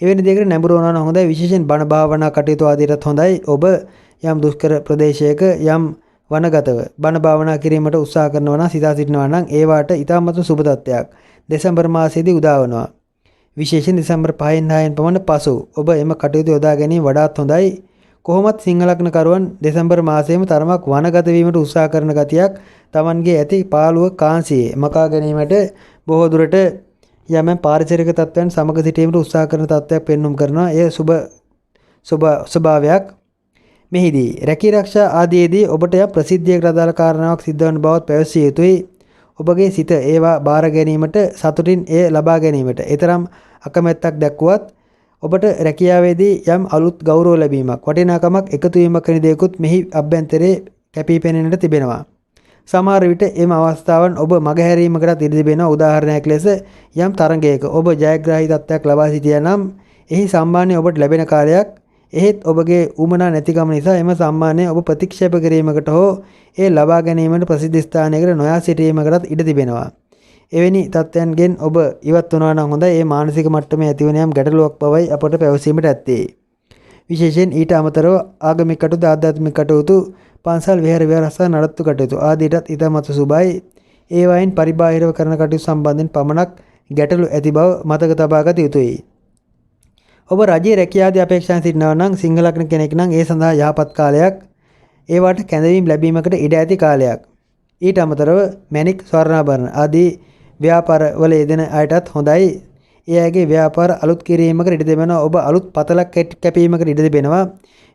A: එවැනි දෙයකට නැඹුරු වුණා නම් හොඳයි. විශේෂයෙන් බණ භාවනා කටයුතු ආදීටත් හොඳයි. ඔබ යම් දුෂ්කර ප්‍රදේශයක යම් වනගතව බණ භාවනා කිරීමට උත්සාහ කරනවා නම් සිතා සිටිනවා නම් ඒවාට ඉතාමත් සුබ තත්ත්වයක් දෙසැම්බර් මාසයේදී උදා වෙනවා. විශේෂයෙන් දෙසැම්බර් 5න් 6න් පමණ පසු ඔබ එම කටයුතු යොදා ගැනීම වඩාත් හොඳයි. කොහොමත් සිංහ ලග්නකරුවන් දෙසැම්බර් මාසයේම තරමක් වනගත වීමට උත්සාහ කරන ගතියක් Tamanගේ ඇති පාළුව කාන්සියේ මකා ගැනීමට බොහෝ දුරට යම් පාරිසරික තත්ත්වයන් සමග සිටීමට උත්සාහ කරන තත්ත්වයක් පෙන්වුම් කරනවා. එය ස්වභාවයක්. මෙහිදී රැකී ආරක්ෂා ආදීදී ඔබට යම් ප්‍රසිද්ධියකට අදාළ කාරණාවක් සිද්ධ වන බවත් පැවසිය යුතුයි. ඔබගේ සිත ඒවා බාර ගැනීමට සතුටින් එය ලබා ගැනීමට ඊතරම් අකමැත්තක් දක්වුවත් ඔබට රැකියාවේදී යම් අලුත් ගෞරව ලැබීමක් වටිනාකමක් එකතු වීමක් වැනි දේකුත් මෙහි අභ්‍යන්තරයේ කැපී පෙනෙන්නට තිබෙනවා. සමහර විට එම අවස්ථාවන් ඔබ මගහැරීමකට ඉඩ තිබෙනවා. උදාහරණයක් ලෙස යම් තරඟයක ඔබ ජයග්‍රාහී තත්ත්වයක් ලබා සිටියා නම් එහි සම්මානය ඔබට ලැබෙන කාලයක්. එහෙත් ඔබගේ උමනා නැතිකම නිසා එම සම්මානය ඔබ ප්‍රතික්ෂේප කිරීමකට හෝ ඒ ලබා ගැනීමට ප්‍රසිද්ධ ස්ථානයකට නොයා සිටීමකටත් ඉඩ තිබෙනවා. එවැනි තත්ත්වයන්ගෙන් ඔබ ඉවත් වුණා නම් හොඳයි. ඒ මානසික මට්ටමේ ඇතිවන යම් ගැටලුවක් බවයි අපට පැවසීමට ඇත්තේ. විශේෂයෙන් ඊට අමතරව ආගමික කටයුතු ආධ්‍යාත්මික කටයුතු පන්සල් විහාර විහාරස්ථාන නඩත්තු කටයුතු ආදීටත් ඉතාමත් සුබයි. ඒ වයින් පරිබාහිරව කරන කටයුතු සම්බන්ධයෙන් පමණක් ගැටලු ඇති බව මතක තබා ගත යුතුයි. ඔබ රජයේ රැකියාවේ අපේක්ෂාවෙන් සිටිනවා නම් සිංහ ලග්න කෙනෙක් නම් ඒ සඳහා යහපත් කාලයක්. ඒවට කැඳවීම් ලැබීමකට ඉඩ ඇති කාලයක්. ඊට අමතරව මැණික් ස්වර්ණාභරණ ආදී ව්‍යාපාරවල යෙදෙන අයටත් හොඳයි. ඒ අයගේ ව්‍යාපාර අලුත් කිරීමකට ඉඩ දෙනවා. ඔබ අලුත් පතලක් කැපීමකට ඉඩ දෙනවා.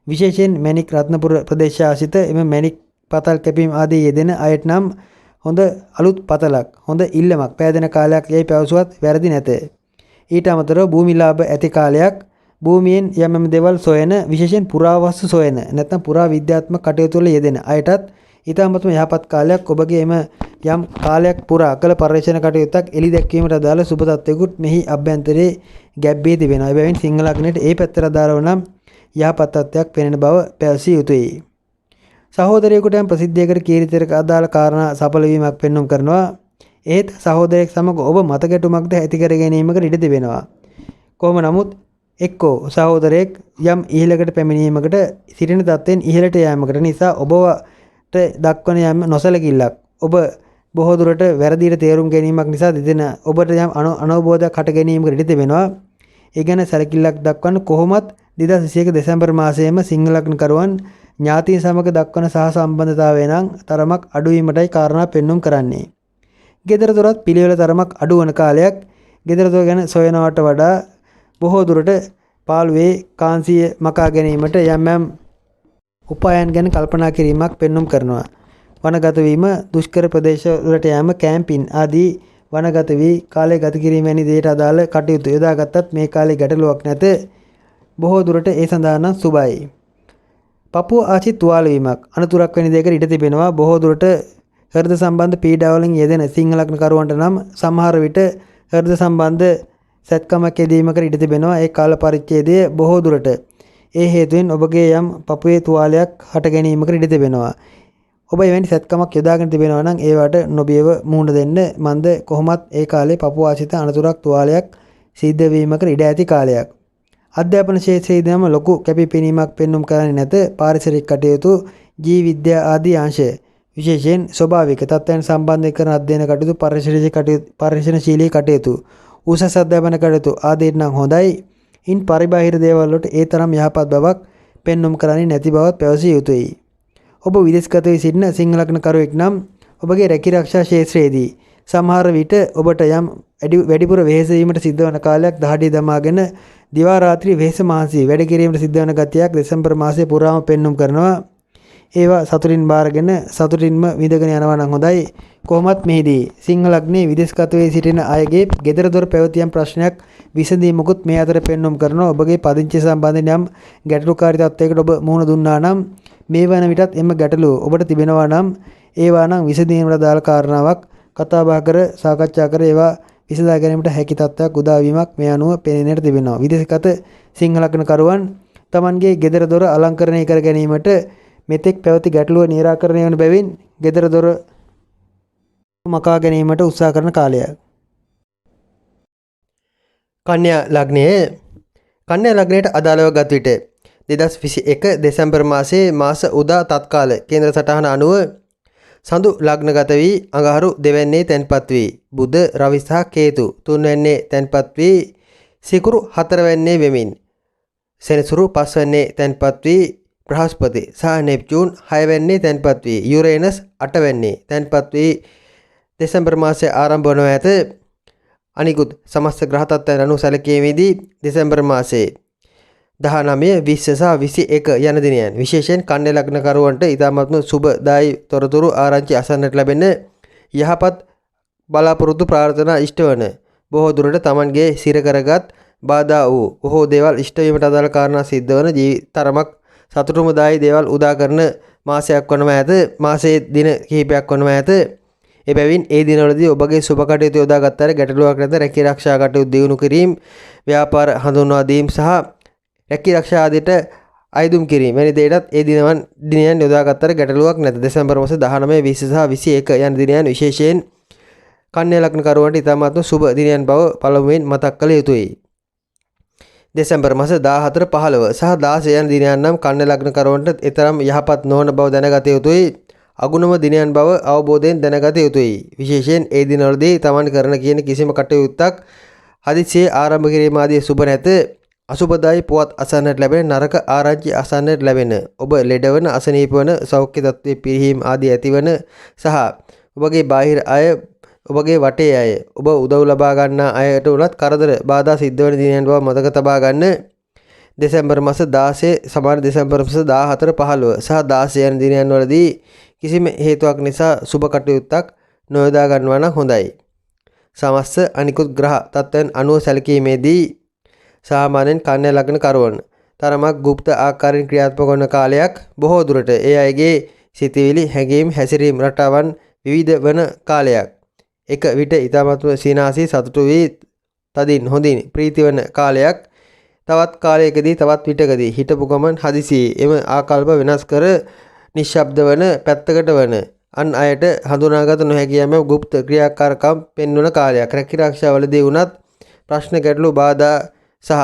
A: විශේෂයෙන් මැණික් රත්නපුර ප්‍රදේශ ආසිත එම මැණික් පතල් කැපීම ආදී යෙදෙන අයට නම් හොඳ අලුත් පතලක් හොඳ ඉල්ලමක් පෑදෙන කාලයක් යයි පැවසුවත් වැරදි නැත. ඊට අමතරව භූමි ලාභ ඇති කාලයක්. භූමියෙන් යම් දේවල් සොයන විශේෂයෙන් පුරාවස්තු සොයන නැත්නම් පුරා විද්‍යාත්මක කටයුතු වල යෙදෙන අයටත් ඊටමත්ම යහපත් කාලයක්. ඔබගේ එම යම් කාලයක් පුරා කළ පරිශ්‍රණ කටයුත්තක් එලි දැක්වීමට අදාළ සුබ තත්ත්වයකුත් මෙහි අභ්‍යන්තරයේ ගැබ්බේ තිබෙනවා. එබැවින් සිංහ ලග්නයට ඒ පැත්තට අදාළව නම් යහපත් තත්ත්වයක් පෙනෙන බව පැවසිය යුතුයි. සහෝදරයෙකුට යම් ප්‍රසිද්ධියකට කීර්තියකට අදාළ කාරණා සඵල වීමක් පෙන්වුම් කරනවා. ඒත් සහෝදරයෙක් සමග ඔබ මතකැටුමක්ද ඇති කර ගැනීමකට ඉඩ තිබෙනවා. කොහොම නමුත් එක්කෝ සහෝදරයෙක් යම් ඉහළකට පැමිණීමකට සිටින තත්ත්වෙන් ඉහළට යෑමකට නිසා ඔබට දක්වන යම් නොසලකිල්ලක් ඔබ බොහෝ දුරට වැරදියට තේරුම් ගැනීමක් නිසා දෙදෙන ඔබට යම් අනවබෝධයක් හට ගැනීමකට ඉඩ තිබෙනවා. ඒ ගැන සැලකිල්ලක් දක්වන්න කොහොමත් 2021 දෙසැම්බර් මාසයේම සිංහ ලග්නකරුවන් ඥාතීන් සමග දක්වන සහ සම්බන්ධතාවය නම් තරමක් අඩු වීමටයි කාරණා පෙන්වුම් කරන්නේ. ගෙදර දොරත් පිළිවෙල තරමක් අඩු වන කාලයක්. ගෙදර දොර ගැන සොයනවට වඩා බොහෝ දුරට පාළුවේ කාන්සිය මකා ගැනීමට යම් උපායන් ගැන කල්පනා කිරීමක් පෙන්වුම් කරනවා. වනගත වීම, දුෂ්කර ප්‍රදේශ වලට යාම, කැම්පින් ආදී වනගත වී කාලය ගත කිරීම වැනි දේට අදාළ කටයුතු යොදාගත්තත් මේ කාලේ ගැටලුවක් නැත. බොහෝ දුරට ඒ සඳහා නම් සුබයි. පපුව ආචි තුවාල වීමක් අනතුරක් වැනි දෙයකට ඉඩ තිබෙනවා. බොහෝ දුරට හෘද සම්බන්ධ පීඩාවලින් යෙදෙන සිංහ ලග්නකරුවන්ට නම් සමහර විට හෘද සම්බන්ධ සැත්කමක් යෙදීමකට ඉඩ තිබෙනවා. ඒ කාල පරිච්ඡේදයේ බොහෝ දුරට ඒ හේතුවෙන් ඔබගේ යම් පපුවේ තුවාලයක් හට ගැනීමකට ඉඩ තිබෙනවා. ඔබ එවැනි සැත්කමක් යොදාගෙන තිබෙනවා නම් ඒවට නොබියව මුහුණ දෙන්න. මන්ද කොහොමත් ඒ කාලේ පපුව ආශ්‍රිත අනතුරක් තුවාලයක් සිද්ධ වීමකට ඉඩ ඇති කාලයක්. අධ්‍යාපන ක්ෂේත්‍රයේදීම ලොකු කැපිපෙනීමක් පෙන්වුම් කරන්නේ නැත. පාරිසරික කටයුතු, ජීව විද්‍යා ආදී අංශ විශේෂයෙන් ස්වභාවික තත්ත්වයන් සම්බන්ධ කරන අධ්‍යයන කටයුතු, පරිශ්‍රණශීලී කටයුතු, උසස් අධ්‍යාපන කටයුතු ආදීට නම් හොඳයි. ඉන් පරිබාහිර දේවල් වලට ඒ තරම් යහපත් බවක් පෙන්눔 කරන්නේ නැති බවත් පැවසිය යුතුයි. ඔබ විදේශගත වී සිටින සිංහ ලග්නකරුවෙක් නම් ඔබගේ රැකිරක්ෂා ක්ෂේත්‍රයේදී සමහර විට ඔබට යම් වැඩිපුර වෙහෙස වීමට සිද්ධ වන කාලයක් දහඩිය දමාගෙන දිවා රාත්‍රී වෙහෙස මහන්සි වැඩ කිරීමට සිද්ධ වන ගතියක් දෙසැම්බර් මාසයේ පුරාම පෙන්눔 කරනවා. ඒවා සතුටින් බාරගෙන සතුටින්ම විඳගෙන යනවා නම් හොඳයි. කොහොමත් මෙහිදී සිංහ ලග්නයේ විදේශගත වී සිටින අයගේ ගෙදර දොර පැවතියම් ප්‍රශ්නයක් විසඳීමකුත් මේ අතර පෙන්눔 කරනවා. ඔබගේ පදිංචිය සම්බන්ධයෙන් යම් ගැටලුකාරී තත්ත්වයකට ඔබ මුහුණ දුන්නා නම් මේ වන විටත් එම ගැටලුව ඔබට තිබෙනවා නම් ඒවා නම් විසඳීමට දාල කාරණාවක් කතා බහ කර සාකච්ඡා කර ඒවා විසඳා ගැනීමට හැකි තත්ත්වයක් උදා වීමක් මේ අනුව පෙනෙන්නට තිබෙනවා. විදේශගත සිංහ ලග්නකරුවන් තමන්ගේ ගෙදර දොර අලංකරණය කර ගැනීමට මෙතෙක් පැවති ගැටලුව නිරාකරණය වන බැවින් ගෙදර දොර මකා ගැනීමට උත්සාහ කරන කාලයක්. කන්‍යා ලග්නයට අදාළව ගත් විට 2021 දෙසැම්බර් මාසයේ මාස උදා තත්කාල කේන්ද්‍ර සටහන අනුව සඳු ලග්නගත වී අඟහරු දෙවැන්නේ තැන්පත් වී බුධ රවි සහ කේතු තුන්වැන්නේ තැන්පත් වී සිකුරු හතරවැන්නේ වෙමින් සෙනසුරු පස්වැන්නේ තැන්පත් වී බ්‍රහස්පති සහ නෙප්චූන් 6 වෙන්නේ තැන්පත් වී යුරේනස් 8 වෙන්නේ තැන්පත් වී දෙසැම්බර් මාසයේ ආරම්භ වන ඇත. අනිකුත් සමස්ත ග්‍රහ තත්ත්වයන් අනුව සැලකීමේදී දෙසැම්බර් මාසයේ 19 20 සහ 21 යන දිනයන් විශේෂයෙන් කන්‍යා ලග්නකරුවන්ට ඉතාමත්ම සුබදායි තොරතුරු ආරංචි අසන්නට ලැබෙන යහපත් බලාපොරොත්තු ප්‍රාර්ථනා ඉෂ්ට වන බොහෝ දුරට Tamanගේ සිර කරගත් බාධා වූ බොහෝ දේවල් ඉෂ්ට වීමට අදාළ කාරණා සිද්ධ වන තරමක් සතුටුමදායි දේවල් උදා කරන මාසයක් වනම ඇත. මාසයේ දින කිහිපයක් වනම ඇත. එබැවින් ඒ දිනවලදී ඔබගේ සුබ කටයුතු යොදා ගත්තාට ගැටලුවක් නැත. රැකී ආරක්ෂා කටයුතු දියුණු කිරීම, ව්‍යාපාර හඳුන්වා දීම සහ රැකී ආරක්ෂා ආදියට අයදුම් කිරීම වැනි දේටත් ඒ දිනයන් යොදා ගත්තාට ගැටලුවක් නැත. දෙසැම්බර් මාස 19, 20 සහ 21 යන දිනයන් විශේෂයෙන් කන්‍යා ලග්නකරුවන්ට ඉතාමත්ම සුබ දිනයන් බව පළමුවෙන් මතක් කළ යුතුයි. දෙසැම්බර් මාස 14, 15 සහ 16 යන දිනයන් නම් කන්‍යා ලග්නකරුවන්ට එතරම් යහපත් නොවන බව දැනගත යුතුයි. අගුණම දිනයන් බව අවබෝධයෙන් දැනගත යුතුයි. විශේෂයෙන් ඒ දිනවලදී Taman කරන කියන කිසිම කටයුත්තක් හදිසියේ ආරම්භ කිරීම ආදී සුබ නැත. අසුබදායි පුවත් අසන්නට ලැබෙන, නරක ආරංචි අසන්නට ලැබෙන, ඔබ ලෙඩවන, අසනීප වන, සෞඛ්‍ය තත්ත්වයේ පිරිහීම ආදී ඇතිවන සහ ඔබගේ බාහිර අය, ඔබගේ වටේ අය, ඔබ උදව් ලබා ගන්නා අයට උනත් කරදර බාධා සිද්ධ වන දිනයන් බව මතක තබා ගන්න. දෙසැම්බර් මාස 16 සමාන දෙසැම්බර් මාස 14, 15 සහ 16 යන දිනයන් වලදී කිසිම හේතුවක් නිසා සුබ කටයුත්තක් නොයොදා ගන්නවා නම් හොඳයි. සමස්ත අනිකුත් ග්‍රහ තත්ත්වයන් අනුව සැලකීමේදී සාමාන්‍යයෙන් කන්‍යා ලග්නකරුවන් තරමක් গুপ্ত ආකාරයෙන් ක්‍රියාත්මක වන කාලයක්. බොහෝ දුරට ඒ අයගේ සිතවිලි, හැඟීම්, හැසිරීම් රටාවන් විවිධ වන කාලයක්. එක විට ඊ타මත්ව සීනාසී සතුටු වී තදින් හොඳින් ප්‍රීති වන කාලයක්. තවත් කාලයකදී තවත් විටකදී හිටපු ගමන් හදිසියේ එම ආකල්ප වෙනස් කර නිශ්ශබ්ද වන, පැත්තකට වන, අන් අයට හඳුනාගත නොහැකි යම් গুপ্ত ක්‍රියාකාරකම් පෙන්වන කාලයක්. රැකී ආරක්ෂාවලදී වුණත් ප්‍රශ්න, ගැටලු, බාධා සහ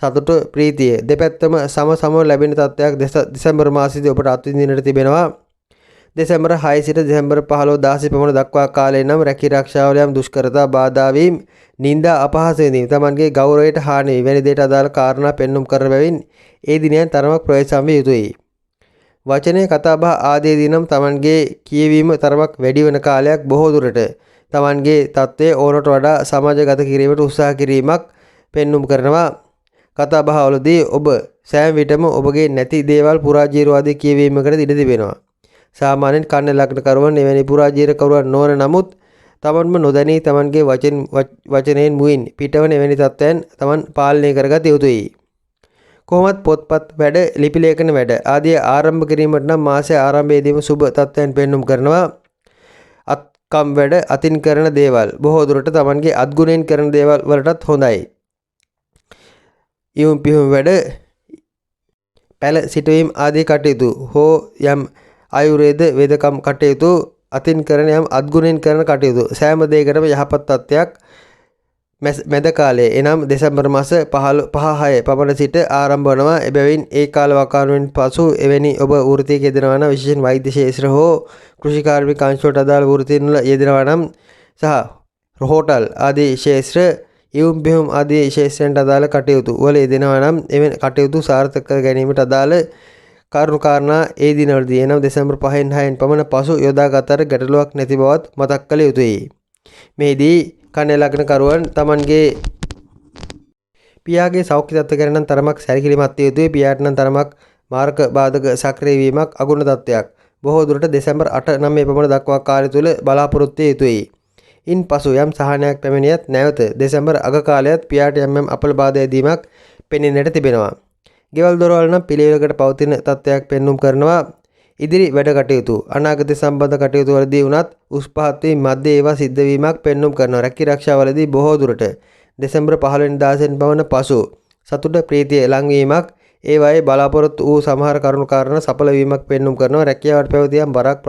A: සතුට, ප්‍රීතිය දෙපැත්තම සම ලැබෙන තත්ත්වයක් දෙසැම්බර් මාසයේදී ඔබට අත්විඳින්නට තිබෙනවා. දෙසැම්බර් 6 සිට දෙසැම්බර් 15, 16 පමණ දක්වා කාලය නම් රැකී ආරක්ෂාවල යම් දුෂ්කරතා, බාධා වීම, නිന്ദා, අපහාස වීම, Tamanගේ ගෞරවයට හානි වැනි දේට අදාළ කාරණා පෙන්눔 කරන බැවින් ඒ දිනයන් තරමක් ප්‍රවේශම් විය යුතුයි. වචනය, කතාබහ ආදී දිනම් Tamanගේ කියවීම තරමක් වැඩි වන කාලයක්. බොහෝ දුරට Tamanගේ තත්ත්වය ඕනට වඩා සමාජගත කිරීමට උත්සාහ කිරීමක් පෙන්눔 කරනවා. කතාබහවලදී ඔබ සෑම විටම ඔබගේ නැති දේවල් පුරාජීරු ආදී කියවීමකට ඉඩ තිබෙනවා. සාමාන්‍යයෙන් කන්‍යා ලග්නකරුවන් එවැනි පුරාජීරකරුවන් නොවන නමුත් Tamanම නොදැනී Tamanගේ වචනයෙන් මුවින් පිටවන එවැනි තත්ත්වයන් Taman පාලනය කරගත යුතුයි. කොහොමත් පොත්පත් වැඩ, ලිපි ලේඛන වැඩ ආදී ආරම්භ කිරීමට නම් මාසයේ ආරම්භයේදීම සුබ තත්ත්වයන් පෙන්눔 කරනවා. අත්කම් වැඩ, අතින් කරන දේවල් බොහෝ දුරට Tamanගේ අත්ගුණයෙන් කරන දේවල් වලටත් හොඳයි. ඉවුම් පිහුම් වැඩ, පැල සිටවීම ආදී කටයුතු හෝ යම් ආයුර්වේද වේදකම් කටයුතු, අතින් කරන යම් අත්ගුණයෙන් කරන කටයුතු සෑම දෙයකටම යහපත් තත්ත්වයක් මැද කාලයේ එනම් දෙසැම්බර් මාස 5-6 පමණ සිට ආරම්භ වනවා. එබැවින් ඒ කාල වකවානුවෙන් පසු එවැනි ඔබ වෘත්තියක යෙදෙනවා නම්, විශේෂයෙන් වෛද්‍ය ශාස්ත්‍ර හෝ කෘෂි කාර්මික අංශවලට අදාළ වෘත්තීන් වල යෙදෙනවා නම් සහ හෝටල් ආදී ශාස්ත්‍ර ඉවුම් බිහුම් ආදී ශේෂ්ත්‍රයන්ට අදාළ කටයුතු වල යෙදෙනවා නම් එවැනි කටයුතු සාර්ථක කර ගැනීමට අදාළ කරුණු කාරණා ඒ දිනවලදී එනම් දෙසැම්බර් 5න් 6න් පමණ පසු යොදාගත ගැටලුවක් නැති බවත් මතක් කළ යුතුයි. මෙහිදී කන්‍යා ලග්නකරුවන් තමන්ගේ පියාගේ සෞඛ්‍ය තත්ත්ව ගැන නම් තරමක් සැලකිලිමත් විය යුතුයි. පියාට නම් තරමක් මාර්ග බාධක සක්‍රිය වීමක් අගුණ තත්ත්වයක් බොහෝ දුරට දෙසැම්බර් 8 9 පමණ දක්වා කාලය තුල බලාපොරොත්තු විය යුතුයි. ඉන් පසු යම් සහනයක් පැමිණියත් නැවත දෙසැම්බර් අග කාලයත් පියාට යම් අපල බාධා ඇදීමක් පෙනෙන්නට තිබෙනවා. ගෙවල් දොරවල් නම් පිළිවෙලකට පවතින තත්ත්වයක් පෙන්눔 කරනවා. ඉදිරි වැඩ කටයුතු අනාගත සම්බන්ධ කටයුතු වලදී වුණත් උස් පහත් වී මැද ඒවා සිද්ධ වීමක් පෙන්눔 කරනවා. රැකී ආරක්ෂාවලදී බොහෝ දුරට දෙසැම්බර් 15 වෙනි දාසෙන් පමණ පසු සතුට ප්‍රීතිය ලංවීමක් ඒවායේ බලාපොරොත්තු වූ සමහර කරුණු කාරණා සඵල වීමක් පෙන්눔 කරනවා. රැකියාවට පැවතියම් බරක්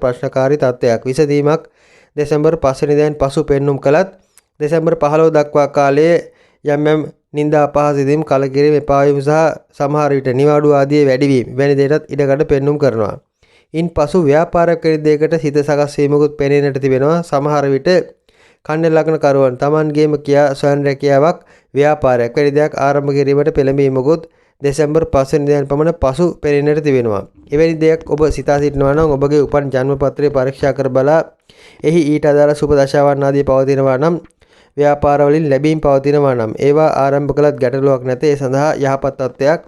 A: ප්‍රශ්නකාරී තත්ත්වයක් විසඳීමක් දෙසැම්බර් 5 වෙනිදාන් පසු පෙන්눔 කළත් දෙසැම්බර් 15 දක්වා කාලයේ යම් නිന്ദා අපහාස දීම් කලකිරීම එපා වීම සහ සමහර විට නිවාඩු ආදී වැඩිවීම වැනි දේටත් ඉඩකඩ පෙන්눔 කරනවා. ඉන් පසු ව්‍යාපාරයක් වැනි දෙයකට සිත සකස් වීමකුත් පෙනෙන්නට තිබෙනවා. සමහර විට කන්‍යා ලග්නකරුවන් තමන්ගේම කියා ස්වයං රැකියාවක් ව්‍යාපාරයක් වැනි දෙයක් ආරම්භ කිරීමට පෙළඹීමකුත් දෙසැම්බර් 5 වෙනිදාන් පමණ පසු පෙනෙන්නට තිබෙනවා. එවැනි දෙයක් ඔබ සිතා සිටිනවා නම් ඔබගේ උපන් ජන්ම පත්‍රය පරීක්ෂා කර බලා එහි ඊට අදාළ සුබ දශාවන් ආදී පවතිනවා නම් ව්‍යාපාර වලින් ලැබීම් පවතිනවා නම් ඒවා ආරම්භ කළත් ගැටලුවක් නැත. ඒ සඳහා යහපත් තත්ත්වයක්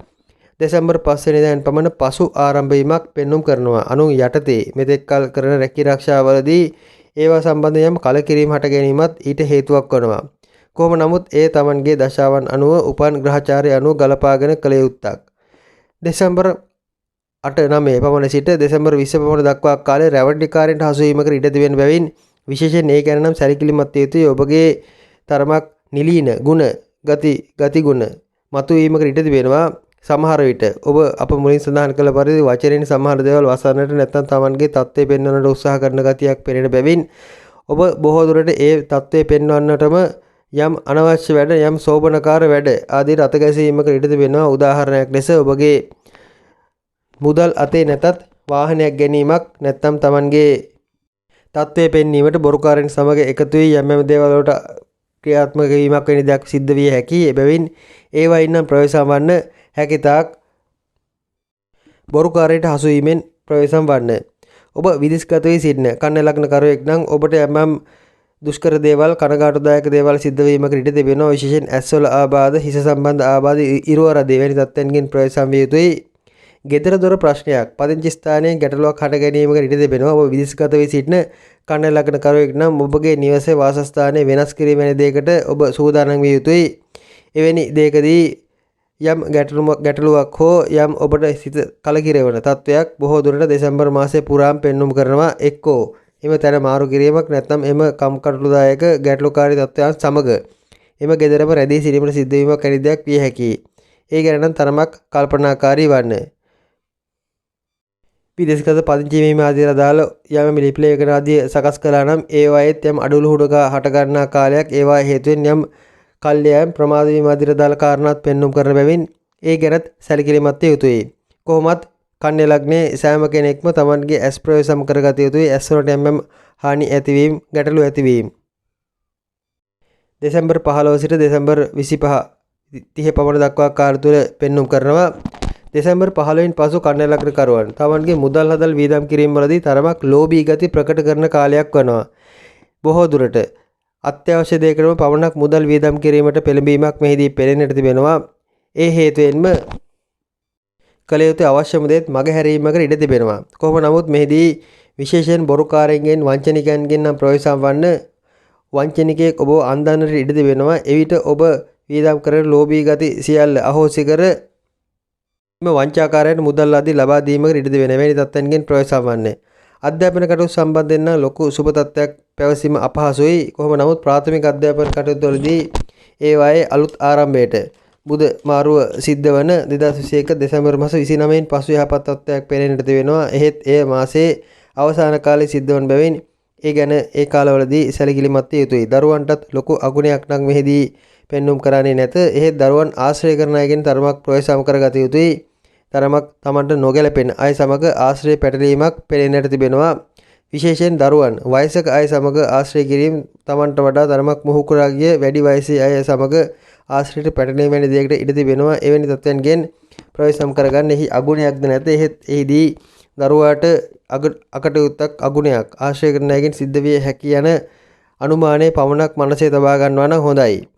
A: දෙසැම්බර් 5 වෙනිදාන් පමණ පසු ආරම්භ වීමක් පෙන්눔 කරනවා. අනුන් යටතේ මෙතෙක් කල කරන රැකී ආරක්ෂාවලදී ඒවා සම්බන්ධ යම් කලකිරීම හට ගැනීමත් ඊට හේතුවක් වනවා. කොහොම නමුත් ඒ තමන්ගේ දශාවන් අනුව උපන් ග්‍රහචාරය අනුව ගලපාගෙන කළ යුත්තක්. දෙසැම්බර් 8 9 පමණ සිට දෙසැම්බර් 20 පමණ දක්වා කාලේ රැවටිකාරයන්ට හසු වීමකට ඉඩ තිබෙන බැවින් විශේෂයෙන් ඒ ගැන නම් සැලකිලිමත් යුතුයි. ඔබගේ තරමක් නිලීන ගුණ ගති ගුණ මතුවීමකට ඉඩ තිබෙනවා. සමහර විට ඔබ අප මුලින් සඳහන් කළ පරිදි වචනෙන් සමහර දේවල් වසන්නට නැත්නම් තමන්ගේ තත්ත්වය පෙන්වන්නට උත්සාහ කරන ගතියක් පෙනෙන බැවින් ඔබ බොහෝ දුරට ඒ තත්ත්වය පෙන්වන්නටම යම් අනවශ්‍ය වැඩ යම් සෝබනකාර වැඩ ආදී අතගැසීමකට ඉඩ තිබෙනවා. උදාහරණයක් ලෙස ඔබගේ මුදල් අතේ නැතත් වාහනයක් ගැනීමක් නැත්නම් තමන්ගේ තත්ත්වය පෙන්වීමට බොරුකාරයන් සමග එකතු වී යම් දේවල් වලට ක්‍රියාත්මක වීමක් වැනි දෙයක් සිද්ධ විය හැකියි. එබැවින් ඒවා ඉන්නම් ප්‍රවේශම් වන්න හැකිතාක් බොරුකාරයට හසු වීමෙන් ප්‍රවේශම් වන්න. ඔබ විදේශගත වී සිටින කන්‍යා ලග්නකරුවෙක් නම් ඔබට යම් දුෂ්කර දේවල් කනගාටුදායක දේවල් සිද්ධ වීමකට ඉඩ තිබෙනවා. විශේෂයෙන් ඇස්වල ආබාධ හිස සම්බන්ධ ආබාධ ඉරුවරදී වැනි තත්ත්වයන්ගෙන් ප්‍රවේශම් විය යුතුයි. ගෙදර දොර ප්‍රශ්නයක් පදිංචි ස්ථානයේ ගැටලුවක් හට ගැනීමකට ඉඩ තිබෙනවා. ඔබ විදේශගත වී සිටින කන්‍යා ලග්නකරුවෙක් නම් ඔබගේ නිවසේ වාසස්ථානයේ වෙනස් කිරීම වැනි දෙයකට ඔබ සූදානම් විය යුතුයි. එවැනි දෙයකදී යම් ගැටලුවක් හෝ යම් ඔබට සිත කලකිරවන තත්වයක් බොහෝ දුරට දෙසැම්බර් මාසයේ පුරාම පෙන්눔 කරනවා. එක්කෝ එම තැන මාරු කිරීමක් නැත්නම් එම කම්කටොළුදායක ගැටලුකාරී තත්ත්වයන් සමග එම ගෙදරම රැඳී සිටීමට සිද්ධ වීමක් වැනි දෙයක් විය හැකියි. ඒ ගැන නම් තරමක් කල්පනාකාරී වන්න. විදේශගත පදිංචි වීම ආදී අදාළ යම් ලිපිලේඛන ආදී සකස් කළා නම් ඒවායෙත් යම් අඩලු හුඩක හට ගන්නා කාලයක් ඒවා හේතුවෙන් යම් කල්යම් ප්‍රමාද වීම ආදී අදාළ කාරණාත් පෙන්눔 කරන බැවින් ඒ ගැනත් සැලකිලිමත් යුතුයි. කොහොමත් කන්‍යා ලග්නයේ සෑම කෙනෙක්ම තමන්ගේ ඇස් ප්‍රවේශම් කරගත යුතුයි. ඇස් වලට යම් හානි ඇතිවීම ගැටලු ඇතිවීම දෙසැම්බර් 15 සිට දෙසැම්බර් 25 30 පමණ දක්වා කාල තුල පෙන්눔 කරනවා. දෙසැම්බර් 15 න් පසු කන්‍යා ලග්නකරුවන් තමන්ගේ මුදල් හදල් වියදම් කිරීම වලදී තරමක් ලෝභී ගති ප්‍රකට කරන කාලයක් වනවා. බොහෝ දුරට අත්‍යවශ්‍ය දෙයකටම පමණක් මුදල් වියදම් කිරීමට පෙළඹීමක් මෙහිදී පෙනෙන්නට තිබෙනවා. ඒ හේතුවෙන්ම කළ යුතු අවශ්‍යම දේත් මගහැරීමකට ඉඩ තිබෙනවා. කොහොම නමුත් මෙහිදී විශේෂයෙන් බොරුකාරයන්ගෙන් වංචනිකයන්ගෙන් නම් ප්‍රවේශම් වන්න වංචනිකයෙක් ඔබ අන්දන්නට ඉඩ තිබෙනවා. එවිට ඔබ වියදම් කරන ලෝභී ගති සියල්ල අහෝසි කර වංචාකාරයන්ට මුදල් ආදී ලබා දීමකට ඉඩ දෙවෙන වැනි තත්ත්වයන්ගෙන් ප්‍රවේශම් වන්නේ. අධ්‍යාපන කටයුතු සම්බන්ධයෙන් නම් ලොකු සුබ තත්ත්වයක් පැවසීම අපහසුයි. කොහොම නමුත් ප්‍රාථමික අධ්‍යාපන කටයුතු වලදී ඒවායේ අලුත් ආරම්භයට බුද මාරුව සිද්ධ වන 2021 දෙසැම්බර් මාස 29 න් පසු යහපත් තත්ත්වයක් පෙනෙන්නට තිබෙනවා. එහෙත් එය මාසයේ අවසාන කාලයේ සිද්ධ වන බැවින් ඒ ගැන ඒ කාලවලදී සැලකිලිමත් විය යුතුයි. දරුවන්ටත් ලොකු අගුණයක් නම් මෙහිදී පෙන්눔 කරන්නේ නැත. එහෙත් දරුවන් ආශ්‍රය කරන අයගෙන් තරමක් ප්‍රවේශම් කරගත යුතුයි. තරමක් තමන්ට නොගැලපෙන අය සමග ආශ්‍රය පැටලීමක් පෙනෙන්නට තිබෙනවා. විශේෂයෙන් දරුවන් වයසක අය සමග ආශ්‍රය කිරීම තමන්ට වඩා තරමක් මොහුකුරා ගිය වැඩි වයසේ අය සමග ආශ්‍රයට පැටලීම වැනි දෙයකට ඉඩ තිබෙනවා. එවැනි තත්ත්වයන්ගෙන් ප්‍රවේශම් කරගන්න එහි අගුණයක්ද නැත. එහෙත් එහිදී දරුවාට අකටයුත්තක් අගුණයක් ආශ්‍රය කරන අයගෙන් සිද්ධ විය හැකි යන අනුමානයේ පමණක් මනසේ තබා ගන්නවා නම් හොඳයි.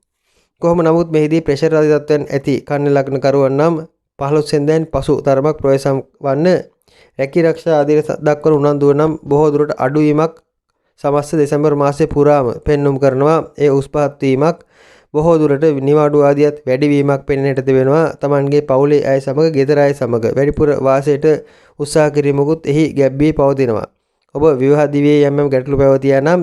A: කොහොම නමුත් මෙහිදී ප්‍රෙෂර් ආදී තත්ත්වයන් ඇති කන්‍ය ලග්න කරුවන් නම් 15 වෙනිදාන් පසු තරමක් ප්‍රවේශම් වන්න රැකී ආරක්ෂා ආදී දක්වන උනන්දුව නම් බොහෝ දුරට අඩුවීමක් සමස්ත දෙසැම්බර් මාසයේ පුරාම පෙන්눔 කරනවා. ඒ උස් පහත් වීමක් බොහෝ දුරට නිවාඩු ආදියත් වැඩිවීමක් පෙනෙන්නට තිබෙනවා. Tamanගේ පවුලේ අය සමග ගෙදර අය සමග වැඩිපුර වාසයට උත්සාහ කිරීමකුත් එහි ගැබ්වී පවතිනවා. ඔබ විවාහ දිවියේ යම් ගැටලු පැවතියා නම්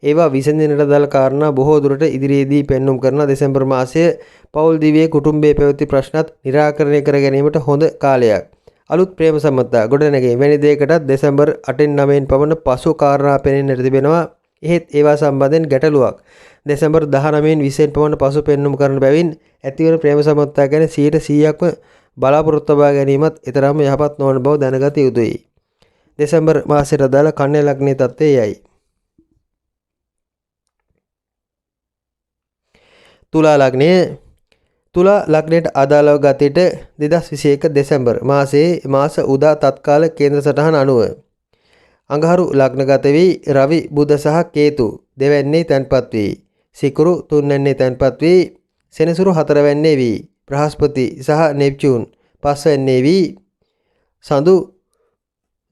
A: ඒවා විසඳෙන්නට දල කාරණා බොහෝ දුරට ඉදිරියේදී පෙන්눔 කරන දෙසැම්බර් මාසයේ පවුල් දිවියේ කුටුම්බයේ පැවති ප්‍රශ්නත් निराකරණය කර ගැනීමට හොඳ කාලයක්. අලුත් ප්‍රේම සම්බන්ධතා ගොඩනැගීම වැනි දෙයකටත් දෙසැම්බර් 8න් 9න් පමණ පසු කාරණා පෙනෙන්නට තිබෙනවා. එහෙත් ඒවා සම්බන්ධයෙන් ගැටලුවක් දෙසැම්බර් 19න් 20න් පමණ පසු පෙන්눔 කරන බැවින් ඇතිවන ප්‍රේම සම්බන්ධතා ගැන 100%ක්ම බලාපොරොත්තු තබා ගැනීමත් ඊතරම් යහපත් නොවන බව දැනගත යුතුයි. දෙසැම්බර් මාසයට අදාළ කන්‍යා ලග්නයේ තත්ත්වය යයි. තුලා ලග්නයට අදාළව ගතට 2021 දෙසැම්බර් මාසයේ මාස උදා තත්කාල කේන්ද්‍ර සටහන අනුව අඟහරු ලග්නගත වී රවි බුධ සහ කේතු දෙවැන්නේ තැන්පත් වී සිකුරු තුන්වැන්නේ තැන්පත් වී සෙනසුරු හතරවැන්නේ වී බ්‍රහස්පති සහ නෙප්චූන් පස්වැන්නේ වී සඳු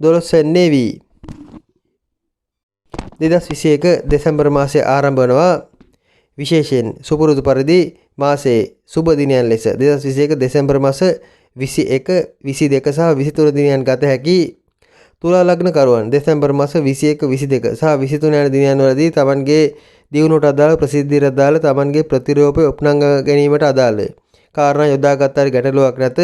A: 12 වෙන්නේ වී 2021 දෙසැම්බර් මාසයේ ආරම්භ වනවා. විශේෂයෙන් සුපුරුදු පරිදි මාසයේ සුබ දිනයන් ලෙස 2021 දෙසැම්බර් මාස 21, 22 සහ 23 දිනයන් ගත හැකි තුලා ලග්න කරුවන් දෙසැම්බර් මාස 21, 22 සහ 23 යන දිනයන් වලදී තමන්ගේ දියුණුවට අදාළ ප්‍රසිද්ධියට අදාළ තමන්ගේ ප්‍රතිරූපය උපනංග ගැනීමට අදාළ කාරණා යොදාගත් හරි ගැටලුවක් නැත.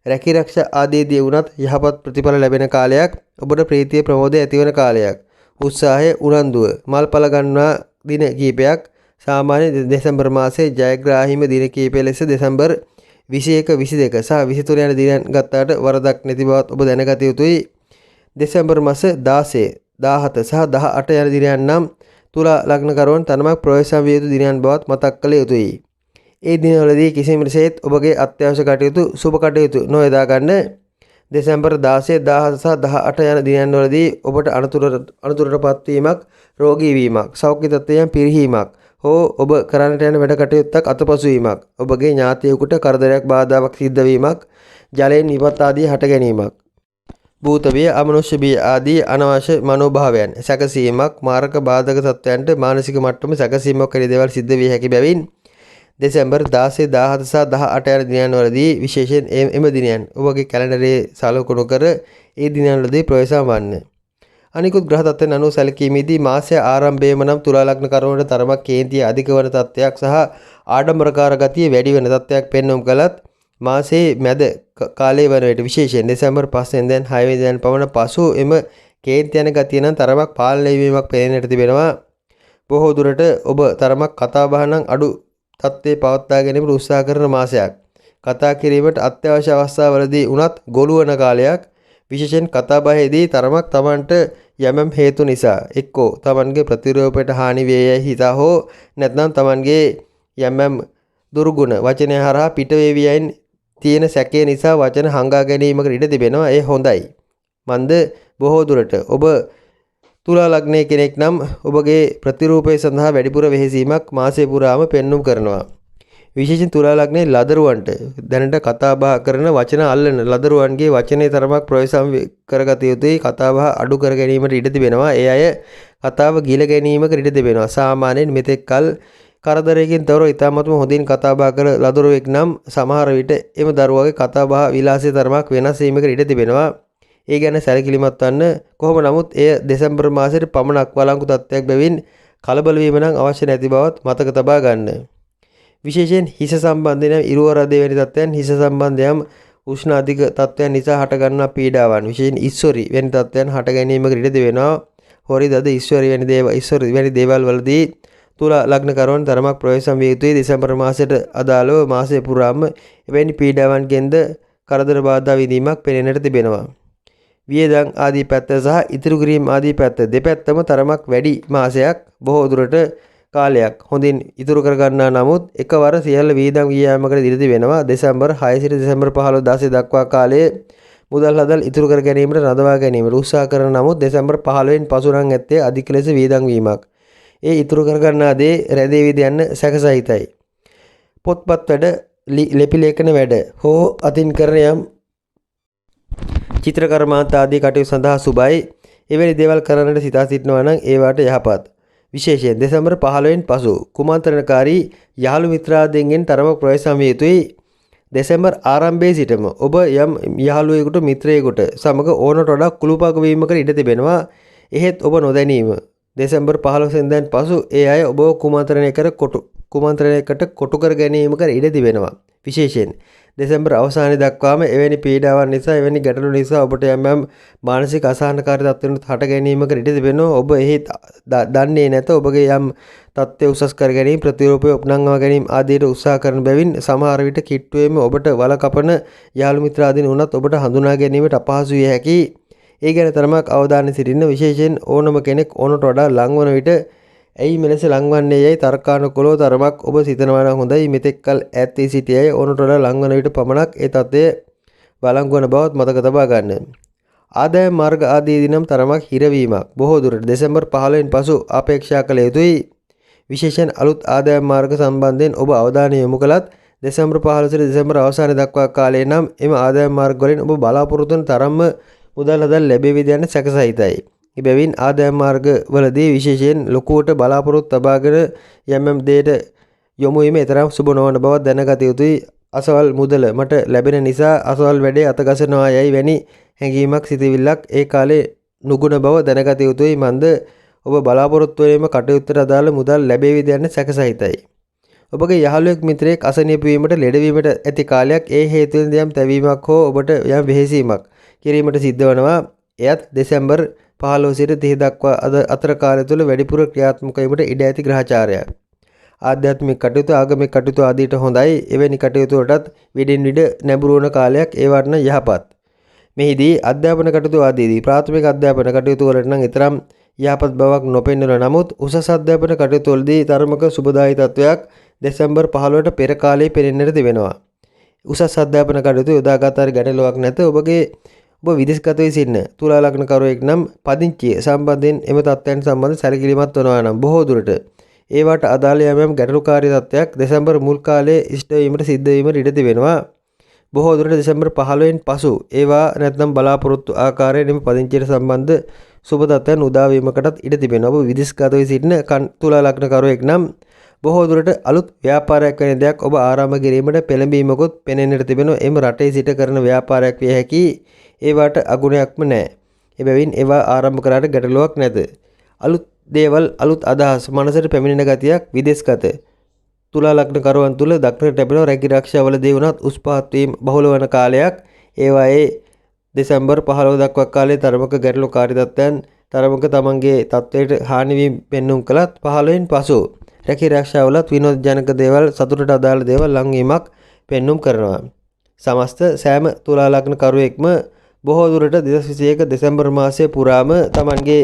A: රැකී ආරක්ෂා ආදීදී වුණත් යහපත් ප්‍රතිඵල ලැබෙන කාලයක්. ඔබට ප්‍රීතිය ප්‍රමෝදය ඇතිවන කාලයක්. උත්සාහය උනන්දුව මල්පල ගන්නා දින කිහිපයක්. සාමාන්‍ය දෙසැම්බර් මාසයේ ජයග්‍රාහීම දින කිහිපය ලෙස දෙසැම්බර් 21, 22 සහ 23 යන දිනයන් ගත්තාට වරදක් නැති බවත් ඔබ දැනගත යුතුයි. දෙසැම්බර් මාස 16, 17 සහ 18 යන දිනයන් නම් තුලා ලග්න කරුවන් තරමක් ප්‍රවේශම් විය යුතු දිනයන් බවත් මතක් කළ යුතුයි. ඒ දිනවලදී කිසිම ලෙසෙත් ඔබගේ අත්‍යවශ්‍ය කටයුතු සුබ කටයුතු නොයදා ගන්න. දෙසැම්බර් 16, 17 සහ 18 යන දිනයන් වලදී ඔබට අනතුරටපත් වීමක්, රෝගී වීමක්, සෞඛ්‍ය තත්ත්වයන් පිරිහීමක් හෝ ඔබ කරන්නට යන වැඩ කටයුත්තක් අතපසු වීමක්, ඔබගේ ඥාතියෙකුට කරදරයක් බාධාවක් සිද්ධ වීමක්, ජලයෙන් විපත් ආදී හට ගැනීමක්, භූත බිය, අමනුෂ්‍ය බිය ආදී අනවශ්‍ය මනෝභාවයන් සැකසීමක්, මාරක බාධක තත්ත්වයන්ට මානසික මට්ටම සැකසීමක් වැනි දේවල් සිද්ධ විය හැකි බැවින් දෙසැම්බර් 16, 17 සහ 18 යන දිනයන් වලදී විශේෂයෙන් එම දිනයන් ඔබගේ කැලෙන්ඩරයේ සලකුණු කර ඒ දිනයන් වලදී ප්‍රවේශම් වන්න. අනිකුත් ග්‍රහ තත්ත්වයන් අනුව සැලකීමේදී මාසයේ ආරම්භයේම නම් තුලා ලග්න කරුවන්ට තරමක් කේන්තිය අධික වන තත්ත්වයක් සහ ආඩම්බරකාර ගතිය වැඩි වෙන තත්ත්වයක් පෙන්වුම් කළත් මාසයේ මැද කාලයේ වන විට විශේෂයෙන් දෙසැම්බර් 5 වෙනිදාන් 6 වෙනිදාන් පමණ පසු එම කේන්ති යන ගතිය නම් තරමක් පාලනය වීමක් පෙනෙන්නට තිබෙනවා. බොහෝ දුරට ඔබ තරමක් කතා බහ නම් අඩු තත්ත්වයේ පවත්වා ගැනීමට උත්සාහ කරන මාසයක්. කතා කිරීමට අත්‍යවශ්‍ය අවස්ථාවලදී උනත් ගොළු වන කාලයක්. විශේෂයෙන් කතා බහේදී තරමක් Tamanට යම් හේතු නිසා එක්කෝ Tamanගේ ප්‍රතිරූපයට හානි වේයයි හිතා හෝ නැත්නම් Tamanගේ යම් දුර්ගුණ වචනය හරහා පිට වේවියයින් තියෙන සැකය නිසා වචන හංගා ගැනීමකට ඉඩ තිබෙනවා. ඒ හොඳයි. මන්ද බොහෝ දුරට ඔබ තුලා ලග්නයේ කෙනෙක් නම් ඔබගේ ප්‍රතිරූපය සඳහා වැඩිපුර වෙහෙසීමක් මාසය පුරාම පෙන්눔 කරනවා. විශේෂයෙන් තුලා ලග්නයේ ලදරුවන්ට දැනට කතා බහ කරන වචන අල්ලන ලදරුවන්ගේ වචනේ තරමක් ප්‍රවේශම් කරගත යුතුයි. කතා බහ අඩු කර ගැනීමට ඉඩ තිබෙනවා. ඒ අය කතාව ගිල ගැනීමකට ඉඩ තිබෙනවා. සාමාන්‍යයෙන් මෙතෙක් කල කරදරයකින් තොරව ඉතාමත්ම හොඳින් කතා බහ කර ලදරුවෙක් නම් සමහර විට එම දරුවාගේ කතා බහ විලාසය තරමක් වෙනස් වීමකට ඉඩ තිබෙනවා. ඒ ගැන සැලකිලිමත් වන්න. කොහොම නමුත් එය දෙසැම්බර් මාසයේ පමණක් වළංගු තත්ත්වයක් බැවින් කලබල වීම නම් අවශ්‍ය නැති බවත් මතක තබා ගන්න. විශේෂයෙන් හිස සම්බන්ධයෙන් ඉරුවරදේ වැනි තත්ත්වයන්, හිස සම්බන්ධයෙන් උෂ්ණ අධික තත්ත්වයන් නිසා හටගන්නා පීඩාවන්, විශේෂයෙන් ඉස්සොරි වැනි තත්ත්වයන් හට ගැනීමකට ඉඩ තිබෙනවා. හොරි දද ඉස්සොරි වැනි දේවල් වලදී තුලා ලග්න කරුවන් තරමක් ප්‍රවේශම් විය යුතුයි. දෙසැම්බර් මාසයට අදාළව මාසය පුරාම එවැනි පීඩාවන්ගෙන්ද කරදර බාධා විඳීමක් පෙනෙන්නට තිබෙනවා.
B: වියදම් ආදී පැත්ත සහ ඉතුරු කිරීම ආදී පැත්ත දෙපැත්තම තරමක් වැඩි මාසයක් බොහෝ දුරට කාලයක් හොඳින් ඉතුරු කර ගන්නා නමුත් එකවර සියල්ල වියදම් ගියාමකට ඉඩ තිබෙනවා. දෙසැම්බර් 6 සිට දෙසැම්බර් 15 16 දක්වා කාලයේ මුදල් හදල් ඉතුරු කර ගැනීමට රඳවා ගැනීමට උත්සාහ කරන නමුත් දෙසැම්බර් 15න් පසු නම් ඇත්තේ අධික ලෙස වියදම් වීමක්. ඒ ඉතුරු කර ගන්නා දේ රැඳේවිද යන්න සැකසහිතයි. පොත්පත් වැඩ, ලිපි ලේඛන වැඩ හෝ අතින් කරන යම් චිත්‍ර කර්මාන්ත ආදී කටයුතු සඳහා සුබයි. එවැනි දේවල් කරන්නට සිතා සිටිනවා නම් ඒවට යහපත්. විශේෂයෙන් දෙසැම්බර් 15න් පසු කුමන්ත්‍රණකාරී යහළු මිත්‍රාදීන්ගෙන් තරමක් ප්‍රවේශම් විය යුතුයි. දෙසැම්බර් ආරම්භයේ සිටම ඔබ යම් යහළුවෙකුට මිත්‍රයෙකුට සමග ඕනට වඩා කුළුපග වීමකට ඉඩ තිබෙනවා. එහෙත් ඔබ නොදැනීම දෙසැම්බර් 15 වෙනිදාන් පසු ඒ අය ඔබව කුමන්ත්‍රණයකට කොටු කර ගැනීමකට ඉඩ තිබෙනවා. විශේෂයෙන් දෙසැම්බර් අවසානයේ දක්වාම එවැනි පීඩාවන් නිසා එවැනි ගැටලු නිසා ඔබට යම් මානසික අසහනකාරී තත්ත්වයකට හට ගැනීමකට ඉඩ තිබෙනවා. ඔබ එහි දන්නේ නැත ඔබගේ යම් තත්ත්වය උසස් කර ගැනීම ප්‍රතිරූපය උපනංවා ගැනීම ආදීට උත්සාහ කරන බැවින් සමහර විට කිට්ටුවේම ඔබට වල කපන යාළු මිත්‍රාදීන් වුණත් ඔබට හඳුනා ගැනීමට අපහසු විය හැකියි. ඒ ගැන තරමක් අවධානය සිටින්න. විශේෂයෙන් ඕනම කෙනෙක් ඕනට වඩා ලංවන විට ඇයි මෙලෙස ලංවන්නේ යයි තර්කානුකූලව තරමක් ඔබ සිතනවා නම් හොඳයි. මෙතෙක්කල් ඈත් වී සිටි අය ඕනට වඩා ලංවන විට පමණක් ඒ තත්ත්වය බලංගු වන බවත් මතක තබා ගන්න. ආදායම් මාර්ග ආදී දිනම් තරමක් හිරවීමක් බොහෝ දුරට දෙසැම්බර් 15න් පසු අපේක්ෂා කළ යුතුයි. විශේෂයෙන් අලුත් ආදායම් මාර්ග සම්බන්ධයෙන් ඔබ අවධානය යොමු කළත් දෙසැම්බර් 15 සිට දෙසැම්බර් අවසානයේ දක්වා කාලයේ නම් එම ආදායම් මාර්ග වලින් ඔබ බලාපොරොත්තු වන තරම්ම මුදල් හදල් ලැබෙවිද යන සැකසහිතයි. එබැවින් ආදායම් මාර්ග වලදී විශේෂයෙන් ලොකුවට බලාපොරොත්තු තබාගෙන යම් දෙයට යොමු වීම තරම් සුබ නොවන බව දැනගත යුතුයි. අසවල් මුදල මට ලැබෙන නිසා අසවල් වැඩේ අතගසනවා යයි වැනි හැඟීමක් සිතවිල්ලක් ඒ කාලේ නුගුණ බව දැනගත යුතුයි. මන්ද ඔබ බලාපොරොත්තු වීම කටයුත්තට අදාළ මුදල් ලැබෙවිද යන සැකසහිතයි. ඔබගේ යහළුවෙක් මිත්‍රයෙක් අසනීප වීමට ලෙඩවීමට ඇති කාලයක් ඒ හේතුවෙන් යම් තැවීමක් හෝ ඔබට යම් වෙහෙසීමක් කිරීමට සිද්ධ වෙනවා. එයත් දෙසැම්බර් 15 සිට 30 දක්වා අතර කාලය තුළ වැඩිපුර ක්‍රියාත්මක වීමට ඉඩ ඇති ග්‍රහචාරයක්. ආධ්‍යාත්මික කටයුතු, ආගමික කටයුතු ආදීට හොඳයි. එවැනි කටයුතු වලටත් විඩින් විඩ නැඹුරු වන කාලයක් ඒ වටන යහපත්. මෙහිදී අධ්‍යාපන කටයුතු ආදීදී ප්‍රාථමික අධ්‍යාපන කටයුතු වලට නම් ඊතරම් යහපත් බවක් නොපෙන්වන නමුත් උසස් අධ්‍යාපන කටයුතු වලදී තරමක සුබදායී තත්වයක් දෙසැම්බර් 15ට පෙර කාලයේ පෙනෙන්නට තිබෙනවා. උසස් අධ්‍යාපන කටයුතු යොදාගත හරි ගැටලුවක් නැත. ඔබ විදේශගත වී සිටින තුලා ලග්න කරුවෙක් නම් පදිංචිය සම්බන්ධයෙන් එම තත්ත්වයන් සම්බන්ධ සැලකිලිමත් වනවා නම් බොහෝ දුරට ඒවට අදාළ යම් ගැටලුකාරී තත්ත්වයක් දෙසැම්බර් මුල් කාලයේ ඉෂ්ට වීමට සිද්ධ වීමට ඉඩ තිබෙනවා. බොහෝ දුරට දෙසැම්බර් 15න් පසු ඒවා නැත්නම් බලාපොරොත්තු ආකාරයෙන් එම පදිංචියට සම්බන්ධ සුබ තත්ත්වයන් උදා වීමකටත් ඉඩ තිබෙනවා. ඔබ විදේශගත වී සිටින තුලා ලග්න කරුවෙක් නම් බොහෝ දුරට අලුත් ව්‍යාපාරයක් වෙන දෙයක් ඔබ ආරම්භ කිරීමට පෙළඹීමකුත් පෙනෙන්නට තිබෙනවා. එම රටේ සිට කරන ව්‍යාපාරයක් විය හැකි. ඒවට අගුණයක්ම නැහැ. එබැවින් ඒවා ආරම්භ කරාට ගැටලුවක් නැත. අලුත් දේවල්, අලුත් අදහස් මනසට පැමිණෙන ගතියක් විදේශගත තුලා ලග්න කරුවන් තුල දක්නට ලැබෙනවා. රැකී ආරක්ෂාවලදී වුණත් උස් පහත් වීම බහුල වන කාලයක්. ඒවායේ දෙසැම්බර් 15 දක්වා කාලයේ තරමක ගැටලුකාරී තත්ත්වයන් තරමක තමන්ගේ තත්ත්වයට හානි වීම පෙන්눔 කළත් 15න් පසු රැකී ආරක්ෂාවලත් විනෝදජනක දේවල්, සතුටට අදාළ දේවල් ලංවීමක් පෙන්눔 කරනවා. සමස්ත සෑම තුලා ලග්න කරුවෙක්ම බොහෝ දුරට 2021 දෙසැම්බර් මාසයේ පුරාම තමන්ගේ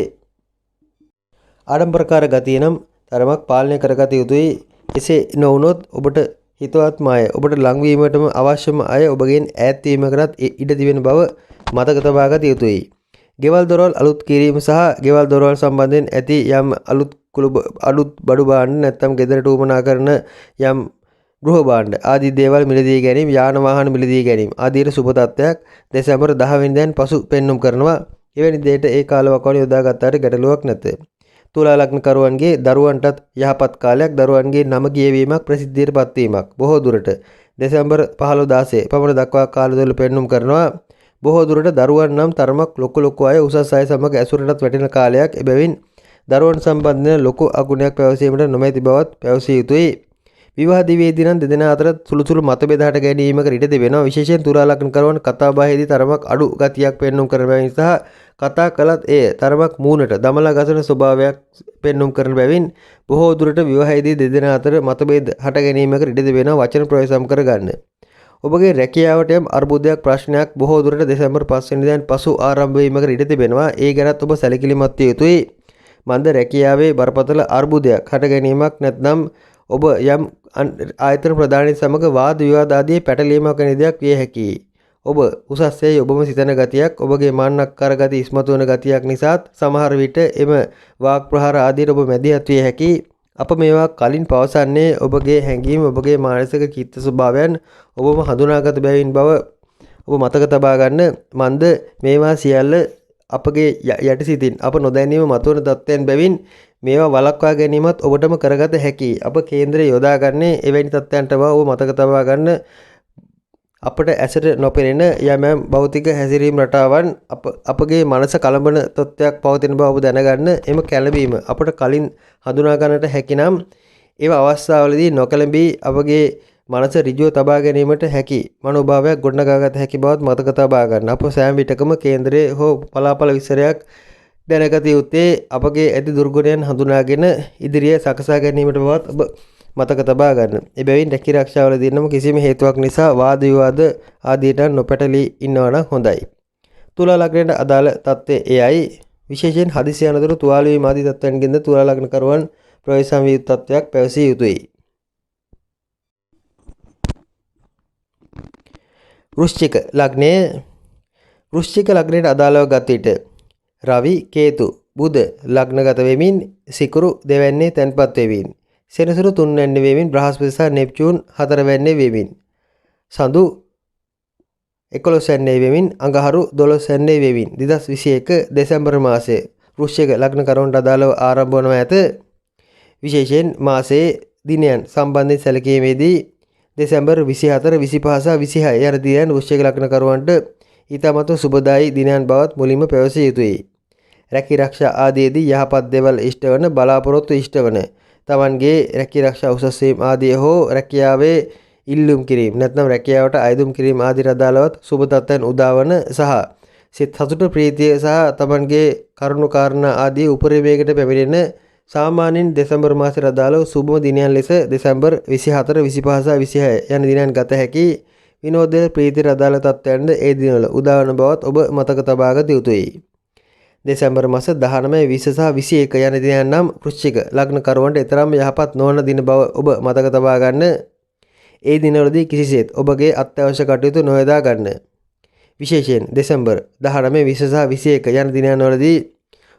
B: ආඩම්බරකාර ගතිය නම් තරමක් පාලනය කරගත යුතුයි. එසේ නොවුනොත් ඔබට හිතවත්ම අය, ඔබට ලංවීමටම අවශ්‍යම අය ඔබගෙන් ඈත් වීමකටත් ඉඩ තිබෙන බව මතක තබා ගත යුතුයි. ගෙවල් දොරවල් අලුත් කිරීම සහ ගෙවල් දොරවල් සම්බන්ධයෙන් ඇති යම් අලුත් බඩු භාණ්ඩ නැත්නම් ගෙදරට උවමනා කරන යම් ගෘහ භාණ්ඩ ආදී දේවල් මිලදී ගැනීම, යාන වාහන මිලදී ගැනීම ආදීට සුබ තත්ත්වයක් දෙසැම්බර් 10 වෙනිදාන් පසු පෙන්눔 කරනවා. එවැනි දෙයට ඒ කාලවකවානුව යොදාගත්තාට ගැටලුවක් නැත. තුලා ලග්න කරුවන්ගේ දරුවන්ටත් යහපත් කාලයක්. දරුවන්ගේ නම කියවීමක්, ප්‍රසිද්ධියට පත්වීමක් බොහෝ දුරට දෙසැම්බර් 15 16 පමණ දක්වා කාලය තුළ පෙන්눔 කරනවා. බොහෝ දුරට දරුවන් නම් තරමක් ලොකු අය, උසස් අය සමග ඇසුරටත් වැටෙන කාලයක්. එබැවින් දරුවන් සම්බන්ධයෙන් ලොකු අගුණයක් පැවසීමට නොමැති බවත් පැවසිය යුතුයි. විවාහ දිවියේදී නම් දෙදෙනා අතර සුළු මතභේද හට ගැනීමකට ඉඩ තිබෙනවා. විශේෂයෙන් තුලා ලග්න කරුවන් කතා බහේදී තරමක් අඩු ගතියක් පෙන්눔 කරන බැවින් සහ කතා කළත් එය තරමක් මූණට දමලා ගසන ස්වභාවයක් පෙන්눔 කරන බැවින් බොහෝ දුරට විවාහයේදී දෙදෙනා අතර මතභේද හට ගැනීමකට ඉඩ තිබෙනවා. වචන ප්‍රවේශම් කර ගන්න. ඔබගේ රැකියාවට යම් අර්බුදයක් ප්‍රශ්නයක් බොහෝ දුරට දෙසැම්බර් 5 වෙනිදාන් පසු ආරම්භ වීමකට ඉඩ තිබෙනවා. ඒ ගැනත් ඔබ සැලකිලිමත් විය යුතුයි. මන්ද රැකියාවේ බරපතල අර්බුදයක් හට ගැනීමක් නැත්නම් ඔබ යම් ආයතන ප්‍රධානීන් සමග වාද විවාද ආදී පැටලීමක් වැනි දෙයක් විය හැකියි. ඔබ උසස්සේ ඔබම සිතන ගතියක් ඔබගේ මාන්නක්කාර ගති ඉස්මතු වන ගතියක් නිසාත් සමහර විට එම වාග් ප්‍රහාර ආදීට ඔබ මැදිහත් විය හැකියි. අප මේවා කලින් පවසන්නේ ඔබගේ හැඟීම් ඔබගේ මානසික චිත්ත ස්වභාවයන් ඔබම හඳුනාගත බැවින් බව ඔබ මතක තබා ගන්න. මන්ද මේවා සියල්ල අපගේ යටිසිතින් අප නොදැනීම මතුවන තත්ත්වයන් බැවින් මේවා වළක්වා ගැනීමත් ඔබටම කරගත හැකියි. අප කේන්ද්‍රය යොදාගන්නේ එවැනි තත්ත්වයන්ට බව ඔබ මතක තබා ගන්න. අපට ඇසට නොපෙනෙන යම් භෞතික හැසිරීම් රටාවන් අපගේ මනස කලඹන තත්ත්වයක් පවතින බව ඔබ දැනගන්න. එම කැළඹීම අපට කලින් හඳුනා ගන්නට හැකිනම් ඒව අවස්ථාවලදී නොකැළඹී අපගේ මනස ඍජුව තබා ගැනීමට හැකි මනෝභාවයක් ගොඩනගාගත හැකි බවත් මතක තබා ගන්න. අප සෑම විටකම කේන්ද්‍රයේ හෝ පලාපල විස්තරයක් දැනගත යුත්තේ අපගේ ඇති දුර්ගුණයන් හඳුනාගෙන ඉදිරිය සකසා ගැනීමට බවත් ඔබ මතක තබා ගන්න. එබැවින් රැකී ආරක්ෂාවලදී නම් කිසිම හේතුවක් නිසා වාද විවාද ආදීට නොපැටලී ඉන්නවා නම් හොඳයි. තුලා ලග්නයට අදාළ තත්ත්වය එයයි. විශේෂයෙන් හදිසි අනතුරු තුවාල වීම ආදී තත්ත්වයන්ගෙන්ද තුලා ලග්නකරුවන් ප්‍රවේශම් විය යුතු තත්ත්වයක් පැවසිය යුතුයි. වෘශ්චික ලග්නයට අදාළව ගත විට රවි කේතු බුධ ලග්නගත වෙමින් සිකුරු දෙවැන්නේ තැන්පත් වෙමින් සෙනසුරු තුන්වැන්නේ වෙමින් බ්‍රහස්පති සහ නෙප්චූන් හතරවැන්නේ වෙමින් සඳු 11 වැන්නේ වෙමින් අඟහරු 12 වැන්නේ වෙමින් 2021 දෙසැම්බර් මාසයේ වෘශ්චික ලග්නකරුවන්ට අදාළව ආරම්භ වනවා ඇත. විශේෂයෙන් මාසයේ දිනයන් සම්බන්ධයෙන් සැලකීමේදී දෙසැම්බර් 24 25 සහ 26 යන දිනයන් වෘශ්චික ලග්නකරුවන්ට ඊටමත් සුබදායි දිනයන් බවත් මුලින්ම පැවසිය යුතුයි. රැකී ආරක්ෂා ආදීදී යහපත් දේවල් ඉෂ්ට වන බලාපොරොත්තු ඉෂ්ට වන තමන්ගේ රැකී ආරක්ෂා උසස් වීම ආදී හෝ රැකියාවේ ඉල්ලුම් කිරීම නැත්නම් රැකියාවට අයදුම් කිරීම ආදී අදාළවත් සුබ තත්ත්වයන් උදාවන සහ සිත සතුට ප්‍රීතිය සහ තමන්ගේ කරුණු කාරණා ආදී උපරිමයකට පැමිණෙන සාමාන්‍යයෙන් දෙසැම්බර් මාසයේ අදාළව සුබම දිනයන් ලෙස දෙසැම්බර් 24 25 සහ 26 යන දිනයන් ගත හැකි විනෝද ප්‍රීතිය අදාළ තත්ත්වයන්ද ඒ දිනවල උදාවන බවත් ඔබ මතක තබා ගත යුතුයි. දෙසැම්බර් මාස 19 20 සහ 21 යන දිනයන් නම් වෘශ්චික ලග්නකරුවන්ට තරම් යහපත් නොවන දින බව ඔබ මතක තබා ගන්න. ඒ දිනවලදී කිසිසේත් ඔබගේ අත්‍යවශ්‍ය කටයුතු නොයදා ගන්න. විශේෂයෙන් දෙසැම්බර් 19 20 සහ 21 යන දිනයන් වලදී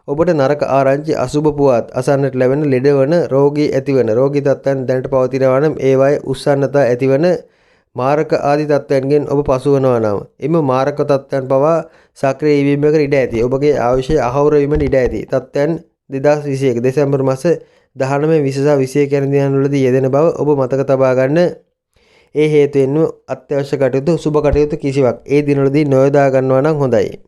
B: ඔබට නරක ආරංචි අසුබ පුවත් අසන්නට ලැබෙන ලෙඩවන රෝගී ඇතිවන රෝගී තත්ත්වයන් දැනට පවතිනවා නම් ඒවායේ උස්සන්නතා ඇතිවන මාරක ආදී තත්ත්වයන්ගෙන් ඔබ පසුවනවා නම් එම මාරක තත්ත්වයන් පවා සක්‍රිය වීමකට ඉඩ ඇති. ඔබගේ ආයුෂය අහවර වීමට ඉඩ ඇති. තත්ත්වයන් 2021 දෙසැම්බර් මාස 19 20 සහ 21 යන දිනවල වලදී යෙදෙන බව ඔබ මතක තබා ගන්න. ඒ හේතුවෙන්ම අත්‍යවශ්‍ය කටයුතු සුබ කටයුතු කිසිවක් ඒ දිනවලදී නොයොදා ගන්නවා නම් හොඳයි.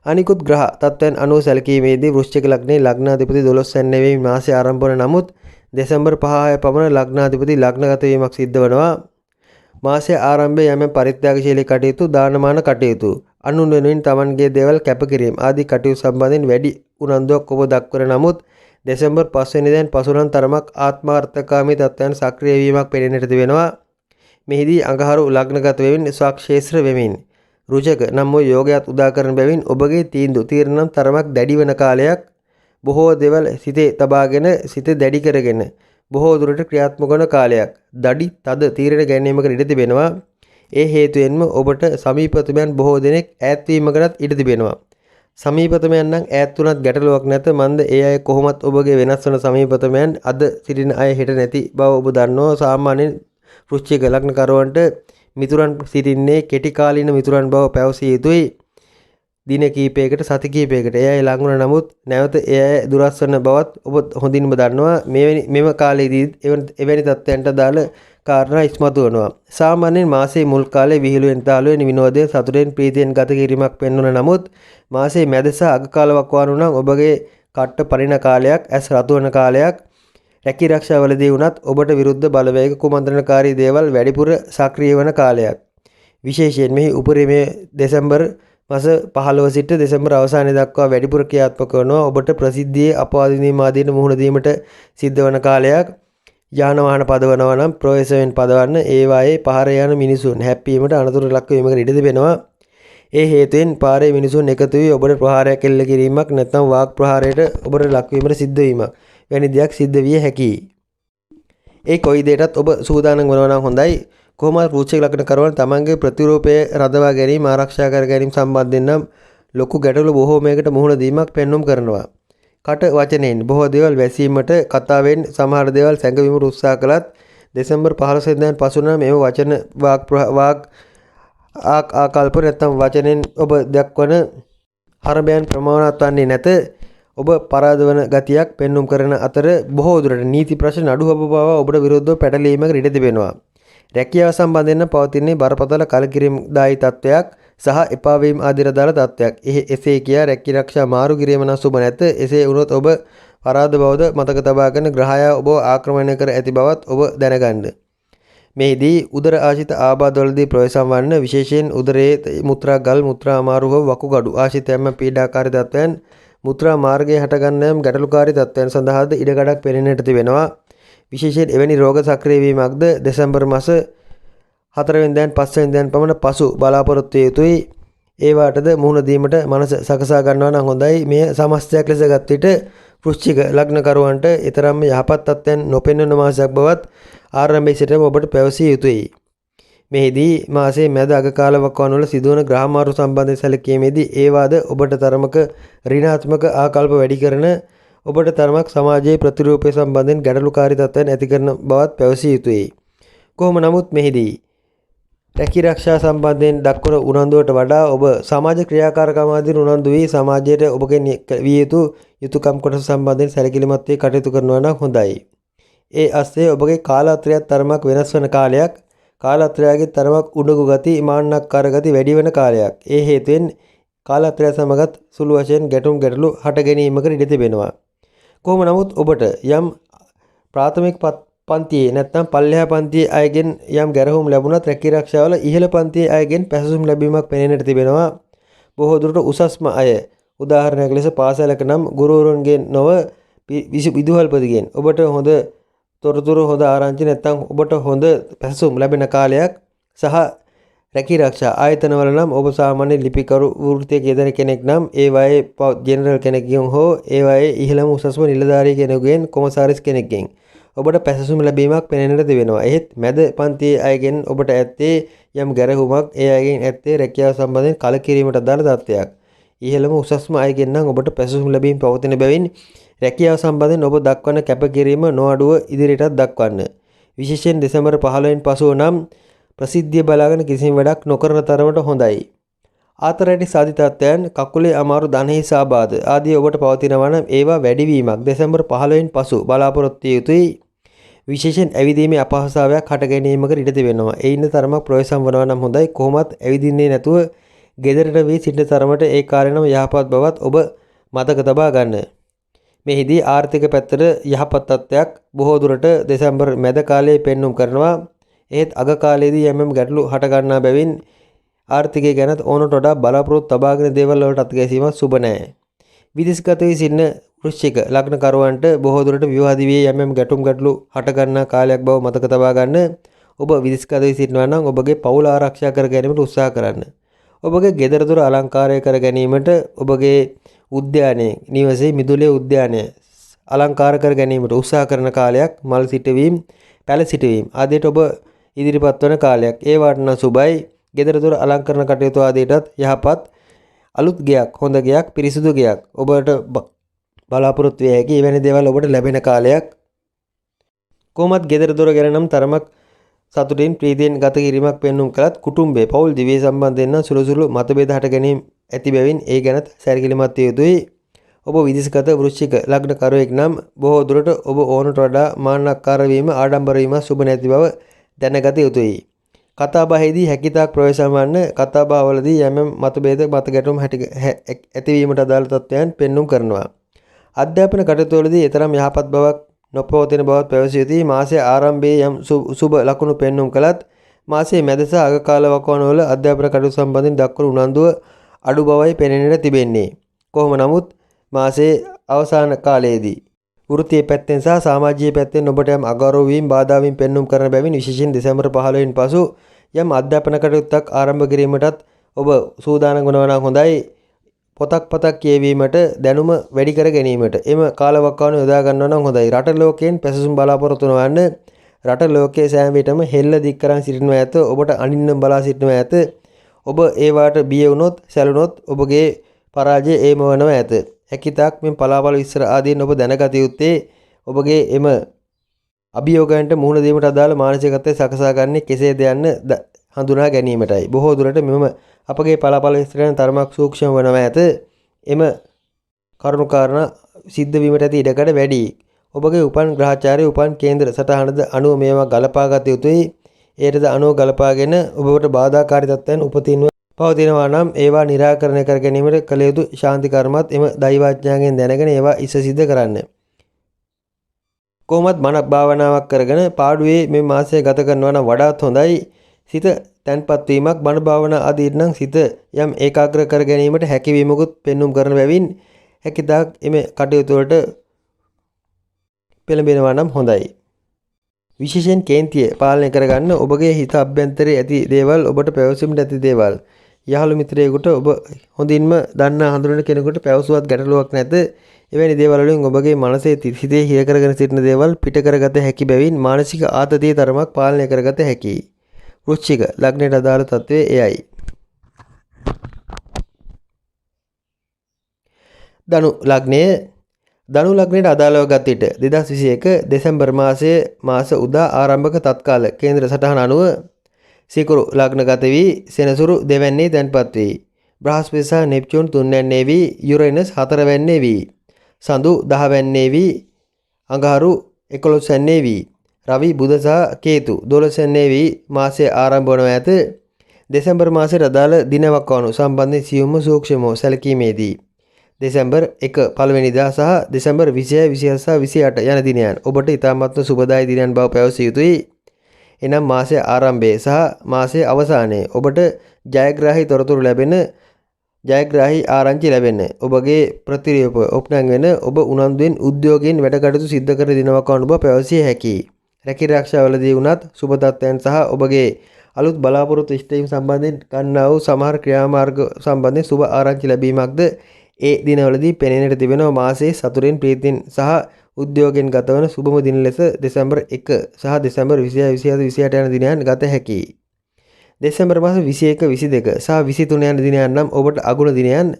B: අනිකුත් ග්‍රහ තත්ත්වයන් අනුව සැලකීමේදී වෘශ්චික ලග්නයේ ලග්නාධිපති 12 වැන්නේ වෙමින් මාසය ආරම්භ වන නමුත් දෙසැම්බර් 5 පමණ ලග්නාධිපති ලග්නගත වීමක් සිද්ධ වෙනවා. මාසයේ ආරම්භයේ යම් පරිත්‍යාගශීලී කටයුතු දානමාන කටයුතු අනුන් වෙනුවෙන් තමන්ගේ දේවල් කැපකිරීම ආදී කටයුතු සම්බන්ධයෙන් වැඩි උනන්දුවක් ඔබ දක්වන නමුත් දෙසැම්බර් 5 වෙනිදාන් පසුලන් තරමක් ආත්මාර්ථකාමී තත්ත්වයන් සක්‍රිය වීමක් පෙනෙන්නට තිබෙනවා. මෙහිදී අඟහරු ලග්නගත වෙමින් ස්වක්ෂේත්‍ර වෙමින් රුචක නම් වූ යෝගයක් උදා කරන බැවින් ඔබගේ තීරණ තරමක් දැඩි වන කාලයක් බොහෝ දේවල් සිතේ තබාගෙන සිත දැඩි කරගෙන බොහෝ දුරට ක්‍රියාත්මක වන කාලයක් දඩි තද තීරණ ගැනීමකට ඉඩ තිබෙනවා. ඒ හේතුවෙන්ම ඔබට සමීපතමයන් බොහෝ දෙනෙක් ඈත් වීමකටත් ඉඩ තිබෙනවා. සමීපතමයන් නම් ඈත් වුණත් ගැටලුවක් නැත. මන්ද ඒ අය කොහොමත් ඔබගේ වෙනස් වන සමීපතමයන් අද සිටින අය හෙට නැති බව ඔබ දන්නවා. සාමාන්‍යයෙන් වෘශ්චික ලග්නකරුවන්ට මිතුරන් සිටින්නේ කෙටි කාලීන මිතුරන් බව පැවසිය යුතුයි. දින කීපයකට සති කීපයකට එය ලඟ වුණ නමුත් නැවත එය දුරස් වන බවත් ඔබ හොඳින්ම දන්නවා. මෙම කාලයේදී එවැනි තත්ත්වයන්ට දාල කාරණා ඉස්මතු වෙනවා. සාමාන්‍යයෙන් මාසයේ මුල් කාලයේ විහිළුවෙන් තාලුවෙන් විනෝදයෙන් සතුටෙන් ප්‍රීතියෙන් ගත කිරීමක් පෙන්වන නමුත් මාසයේ මැද සහ අග කාල වකවානු නම් ඔබගේ කට්ට පරිණ කාලයක් ඇස් රතු වන කාලයක්. රැකී ආරක්ෂාවලදී වුණත් ඔබට විරුද්ධ බලවේග කුමන්ත්‍රණකාරී දේවල් වැඩිපුර සක්‍රිය වන කාලයක්. විශේෂයෙන් මෙහි උපරිමයේ දෙසැම්බර් මාස 15 සිට දෙසැම්බර් අවසානය දක්වා වැඩිපුර ක්‍රියාත්මක වනවා. ඔබට ප්‍රසිද්ධියේ අපවාද වීම ආදීන මුහුණ දීමට සිද්ධ වන කාලයක්. යාන වාහන පදවනවා නම් ප්‍රවේශයෙන් පදවන්න ඒවායේ පාර යන මිනිසුන් හැප්පීමට අනතුරු ලක්වීමකට ඉඩ තිබෙනවා. ඒ හේතුවෙන් පාරේ මිනිසුන් එකතු වී ඔබට ප්‍රහාරයක් එල්ල කිරීමක් නැත්නම් වාග් ප්‍රහාරයට ඔබට ලක්වීමට සිද්ධ වීමක් වැනි දෙයක් සිද්ධ විය හැකියි. ඒ කොයි දෙයකටත් ඔබ සූදානම් වෙනවා නම් හොඳයි. කොහොමද වෘශ්චික ලග්න කරවන තමන්ගේ ප්‍රතිරූපය රඳවා ගැනීම ආරක්ෂා කර ගැනීම සම්බන්ධයෙන් නම් ලොකු ගැටලු බොහෝමයකට මුහුණ දීමක් පෙන්눔 කරනවා. කට වචනෙන් බොහෝ දේවල් වැසීමට කතාවෙන් සමහර දේවල් සැඟවීමට උත්සාහ කළත් දෙසැම්බර් 15 වෙනිදාන් පසු නම් මේව වචන වාග් ආකල්ප නැත්නම් වචනෙන් ඔබ දක්වන හරබයන් ප්‍රමාණවත් වන්නේ නැත. ඔබ පරාද වන ගතියක් පෙන්눔 කරන අතර බොහෝ දුරට නීති ප්‍රශ්න අඩු බව ඔබට විරුද්ධව පැටලීමකට ඉඩ තිබෙනවා. රැකියාව සම්බන්ධයෙන් පවතින බරපතල කලකිරීමදායී තත්වයක් සහ එපා වීම ආදී රදාල තත්වයක්. එසේ කියා රැකී ආරක්ෂා මාරු කිරීම නම් සුබ නැත. එසේ වුණොත් ඔබ පරාද බවද මතක තබාගෙන ග්‍රහයා ඔබ ආක්‍රමණය කර ඇති බවත් ඔබ දැනගන්න. මෙහිදී උදර ආශිත ආබාධවලදී ප්‍රවේශම් වන්න විශේෂයෙන් උදරයේ මුත්‍රා ගල් මුත්‍රා අමාරු හෝ වකුගඩු ආශිතයන්ම පීඩාකාරී තත්වයන් මුත්‍රා මාර්ගයේ හටගන්න යම් ගැටලුකාරී තත්වයන් සඳහාද ඉඩකඩක් පෙනෙන්නට තිබෙනවා. විශේෂයෙන් එවැනි රෝග සක්‍රිය වීමක්ද දෙසැම්බර් මාස 4 වෙනිදාන් 5 වෙනිදාන් පමණ පසු බලාපොරොත්තු විය යුතුයි. ඒවාටද මුහුණ දීමට මනස සකසා ගන්නවා නම් හොඳයි. මේ සමස්තයක් ලෙස ගත් විට වෘශ්චික ලග්නකරුවන්ට ඊතරම්ම යහපත් තත්ත්වයන් නොපෙනෙන මාසයක් බවත් ආරම්භයේ සිටම ඔබට පැවසිය යුතුයි. මෙහිදී මාසයේ මැද අග කාල වකවානුවල සිදුවන ග්‍රහ මාරු සම්බන්ධයෙන් සැලකීමේදී ඒවාද ඔබට තරමක ඍණාත්මක ආකල්ප වැඩි කරන ඔබට තරමක් සමාජයේ ප්‍රතිරූපය සම්බන්ධයෙන් ගැටලුකාරී තත්ත්වයන් ඇති කරන බවත් පැවසිය යුතුයි. කොහොම නමුත් මෙහිදී රැකී ආරක්ෂා සම්බන්ධයෙන් දක්වන උනන්දුවට වඩා ඔබ සමාජ ක්‍රියාකාරකම් ආදී උනන්දු වී සමාජයට ඔබගෙන් විය යුතු යුතුයකම් කොටස සම්බන්ධයෙන් සැලකිලිමත් වී කටයුතු කරනවා නම් හොඳයි. ඒ අස්සේ ඔබගේ කාලාත්‍රයත් තරමක් වෙනස් වන කාලයක්. කාලාත්‍රයගේ තරමක් උඩඟු ගති මාන්නක්කාර ගති වැඩි වෙන කාලයක්. ඒ හේතුවෙන් කාලාත්‍රය සමගත් සුළු වශයෙන් ගැටලු හට ගැනීමකට ඉඩ තිබෙනවා. කොහොම නමුත් ඔබට යම් ප්‍රාථමික පන්තියේ නැත්නම් පල්ලෙහා පන්තියේ අයගෙන් යම් ගැරහුම් ලැබුණත් රැකී ආරක්ෂාවල ඉහළ පන්තියේ අයගෙන් පැසසුම් ලැබීමක් පෙනෙන්නට තිබෙනවා. බොහෝ දුරට උසස්ම අය උදාහරණයක් ලෙස පාසලක නම් ගුරුවරුන්ගෙන් නොව විදුහල්පතිගෙන් ඔබට හොඳ තොරතුරු හොඳ ආරංචි නැත්නම් ඔබට හොඳ පැසසුම් ලැබෙන කාලයක් සහ රැකී ආරක්ෂා ආයතනවල නම් ඔබ සාමාන්‍ය ලිපිකරු වෘත්තියක යෙදෙන කෙනෙක් නම් ඒ වායේ ජෙනරල් කෙනෙක්ගෙන් හෝ ඒ වායේ ඉහළම උසස්ම නිලධාරී කෙනෙකුගෙන් කොමසාරිස් කෙනෙක්ගෙන් ඔබට පැසසුම් ලැබීමක් පෙනෙන්නට තිබෙනවා. එහෙත් මැද පන්තියේ අයගෙන් ඔබට ඇත්තේ යම් ගැරහුමක් ඒ අයගෙන් ඇත්තේ රැකියාව සම්බන්ධයෙන් කලකිරීමට අදාළ තත්ත්වයක්. ඉහළම උසස්ම අයගෙන් නම් ඔබට පැසසුම් ලැබීම පවතින බැවින් රැකියාව සම්බන්ධයෙන් ඔබ දක්වන කැපකිරීම නොඅඩුව ඉදිරියටත් දක්වන්න. විශේෂයෙන් දෙසැම්බර් 15 පසුව නම් ප්‍රසිද්ධිය බලාගෙන කිසිම වැඩක් නොකරන තරමට හොඳයි. ආතරයිටිස් ආදී තත්ත්වයන් කකුලේ අමාරු දණහිස ආබාධ ආදී ඔබට පවතිනවා නම් ඒවා වැඩිවීමක් දෙසැම්බර් 15 පසු බලාපොරොත්තු විය යුතුයි. විශේෂයෙන් ඇවිදීමේ අපහසුතාවයක් හට ගැනීමකට ඉඩ තිබෙනවා. ඒ ඉන්න තරමක් ප්‍රවේශම් වනවා නම් හොඳයි. කොහොමත් ඇවිදින්නේ නැතුව ගෙදරට වී සිටින තරමට ඒ කාර්යනම යහපත් බවත් ඔබ මතක තබා ගන්න. මෙහිදී ආර්ථික පැත්තට යහපත් තත්ත්වයක් බොහෝ දුරට දෙසැම්බර් මැද කාලයේ පෙන්눔 කරනවා. ඒත් අග කාලයේදී යම් ගැටලු හට ගන්නා බැවින් ආර්ථිකය ගැනත් ඕනට වඩා බලාපොරොත්තු තබාගෙන දේවල් වලට අත්ගැසීමක් සුබ නැහැ. විදේශගත වී සිටින වෘශ්චික ලග්නකරුවන්ට බොහෝ දුරට විවාහ දිවියේ යම් ගැටලු හට ගන්නා කාලයක් බව මතක තබා ගන්න. ඔබ විදේශගත වී සිටිනවා නම් ඔබගේ පවුල ආරක්ෂා කර ගැනීමට උත්සාහ කරන්න. ඔබගේ ගෙදර දොර අලංකාරය කර ගැනීමට ඔබගේ උද්‍යානයේ නිවසේ මිදුලේ උද්‍යානය අලංකාර කර ගැනීමට උත්සාහ කරන කාලයක්. මල් සිටවීම, පැල සිටවීම ආදියට ඔබ ඉදිරිපත් වන කාලයක්. ඒ වටන සුබයි. ගෙදර දොර අලංකරණ කටයුතු ආදියටත් යහපත් අලුත් ගෙයක්, හොඳ ගෙයක්, පිරිසිදු ගෙයක් ඔබට බලාපොරොත්තු විය හැකි එවැනි දේවල් ඔබට ලැබෙන කාලයක්. කොහොමත් ගෙදර දොර ගැන නම් තරමක් සතුටින් ප්‍රීතියෙන් ගත කිරීමක් පෙන්눔 කළත් කුටුම්බයේ පෞල් දිවිය සම්බන්ධයෙන් නම් සුළු මතභේද හට ගැනීම ඇති බැවින් ඒ ගැනත් සැලකිලිමත් විය යුතුයි. ඔබ විදේශගත වෘශ්චික ලග්නකරුවෙක් නම් බොහෝ දුරට ඔබ ඕනට වඩා මාන්නක්කාර වීම, ආඩම්බර වීම සුබ නැති බව දැනගත යුතුයි. කතාබහේදී හැකියතාක් ප්‍රවේශම් වන්න. කතාබහවලදී යම් මතභේද මත ගැටුම් ඇතිවීමට අදාළ තත්ත්වයන් පෙන්눔 කරනවා. අධ්‍යාපන කටයුතුවලදී ඊතරම් යහපත් බවක් නොපවතින බවත් පැවසිය යුතුයි. මාසයේ ආරම්භයේ යම් සුබ ලකුණු පෙන්눔 කළත් මාසයේ මැද සහ අග කාල වකවානුවල අධ්‍යාපන කටයුතු සම්බන්ධයෙන් දක්වන උනන්දුව අඩු බවයි පෙනෙන්නට තිබෙන්නේ. කොහොම නමුත් මාසයේ අවසාන කාලයේදී වෘත්තීය පැත්තෙන් සහ සමාජීය පැත්තෙන් ඔබට යම් අගෞරව වීම බාධා වීම පෙන්눔 කරන බැවින් විශේෂයෙන් දෙසැම්බර් 15 වෙනි පසු යම් අධ්‍යාපන කටයුත්තක් ආරම්භ කිරීමටත් ඔබ සූදානම් වනවා නම් හොඳයි. පොතක් කියවීමට දැනුම වැඩි කර ගැනීමට එම කාලවකවානුව යොදා ගන්නවා නම් හොඳයි. රට ලෝකයෙන් පැසසුම් බලාපොරොත්තු වන රට ලෝකයේ සෑම විටම හෙල්ල දික් කරන් සිටිනවා ඇත. ඔබට අනින්න බලා සිටිනවා ඇත. ඔබ ඒවාට බිය වුණොත් සැලුනොත් ඔබගේ පරාජය ඒම වනවා ඇත. හැකිතාක් මෙම පලාපල විස්තර ආදීන් ඔබ දැනගත යුත්තේ ඔබගේ එම අභියෝගයන්ට මුහුණ දීමට අදාළ මානසිකත්වය සකසා ගන්නේ කෙසේද යන්න හඳුනා ගැනීමටයි. බොහෝ දුරට මෙම අපගේ පලාපල විස්තරයන් තරමක් සූක්ෂම වනවා ඇත. එම කරුණු කාරණා සිද්ධ වීමට ඇති ඉඩකඩ වැඩි. ඔබගේ උපන් ග්‍රහචාරයේ උපන් කේන්ද්‍ර සටහනද අනුව මේවා ගලපා ගත යුතුයි. ඒටද අනුව ගලපාගෙන ඔබට බාධාකාරී තත්ත්වයන් උපදිනව පවතිනවා නම් ඒවා निराකරණය කර ගැනීමට කළ යුතු ශාන්ති කර්මත් එම දෛවාඥයන්ගෙන් දැනගෙන ඒවා ඉස සිද්ධ කරන්න. කොහොමත් මනක් භාවනාවක් කරගෙන පාඩුවේ මේ මාසය ගත කරනවා නම් වඩාත් හොඳයි. සිත තැන්පත් වීමක් බණ භාවනා ආදී නම් සිත යම් ඒකාග්‍ර කර ගැනීමට හැකියවීමකුත් පෙන්눔 කරන බැවින් හැකිතාක් එමෙ කටයුතු වලට පෙළඹෙනවා නම් හොඳයි. විශේෂයෙන් කේන්තිය පාලනය කරගන්න ඔබගේ හිත අභ්‍යන්තරයේ ඇති දේවල් ඔබට පැවසීමට ඇති දේවල් යහළු මිත්‍රයෙකුට ඔබ හොඳින්ම දන්නා හඳුනන කෙනෙකුට පැවසුවත් ගැටලුවක් නැත. එවැනි දේවල් වලින් ඔබගේ මනසේ හිතේ හිර කරගෙන සිටින දේවල් පිට කරගත හැකි බැවින් මානසික ආතතිය තරමක් පාලනය කරගත හැකියි. වෘශ්චික ලග්නයට අදාළ තත්ත්වය එයයි. ධනු ලග්නයට අදාළව ගත් විට 2021 දෙසැම්බර් මාස උදා ආරම්භක තත්කාල කේන්ද්‍ර සටහන අනුව සිකුරු ලග්නගත වී සෙනසුරු දෙවැන්නේ තැන්පත් වී බ්‍රහස්පති සහ නෙප්චූන් තුන්වැන්නේ වී යුරේනස් හතරවැන්නේ වී සඳු 10 වැන්නේ වී අඟහරු 11 වැන්නේ වී රවි බුධ සහ කේතු 12 වැන්නේ වී මාසය ආරම්භ වනු ඇත. දෙසැම්බර් මාසයට අදාළ දිනවක් වනු සම්බන්ධයෙන් සියුම්ව සූක්ෂමව සැලකීමේදී දෙසැම්බර් 1 පළවෙනිදා සහ දෙසැම්බර් 26 27 සහ 28 යන දිනයන් ඔබට ඉතාමත්ම සුබදායී දිනයන් බව පැවසිය යුතුයි. එනම් මාසයේ ආරම්භයේ සහ මාසයේ අවසානයේ ඔබට ජයග්‍රාහී තොරතුරු ලැබෙන ජයග්‍රාහී ආරංචි ලැබෙන ඔබගේ ප්‍රතිරූප ඔප්නං වෙන ඔබ උනන්දුවෙන් උද්‍යෝගයෙන් වැඩ කටයුතු සිද්ධ කර දිනවක් වන බව පැවසිය හැකියි. රැකී ආරක්ෂාවලදී වුණත් සුබ තත්ත්වයන් සහ ඔබගේ අලුත් බලාපොරොත්තු ඉෂ්ටවීම් සම්බන්ධයෙන් ගන්නා වූ සමහර ක්‍රියාමාර්ග සම්බන්ධයෙන් සුබ ආරංචි ලැබීමක්ද ඒ දිනවලදී පෙනෙන්නට තිබෙනවා. මාසයේ සතුරෙන් ප්‍රීතියෙන් සහ උද්‍යෝගයෙන් ගතවන සුබම දින ලෙස දෙසැම්බර් 1 සහ දෙසැම්බර් 26 27 28 යන දිනයන් ගත හැකියි. දෙසැම්බර් මාස 21 22 සහ 23 යන දිනයන් නම් ඔබට අගුණ දිනයන්.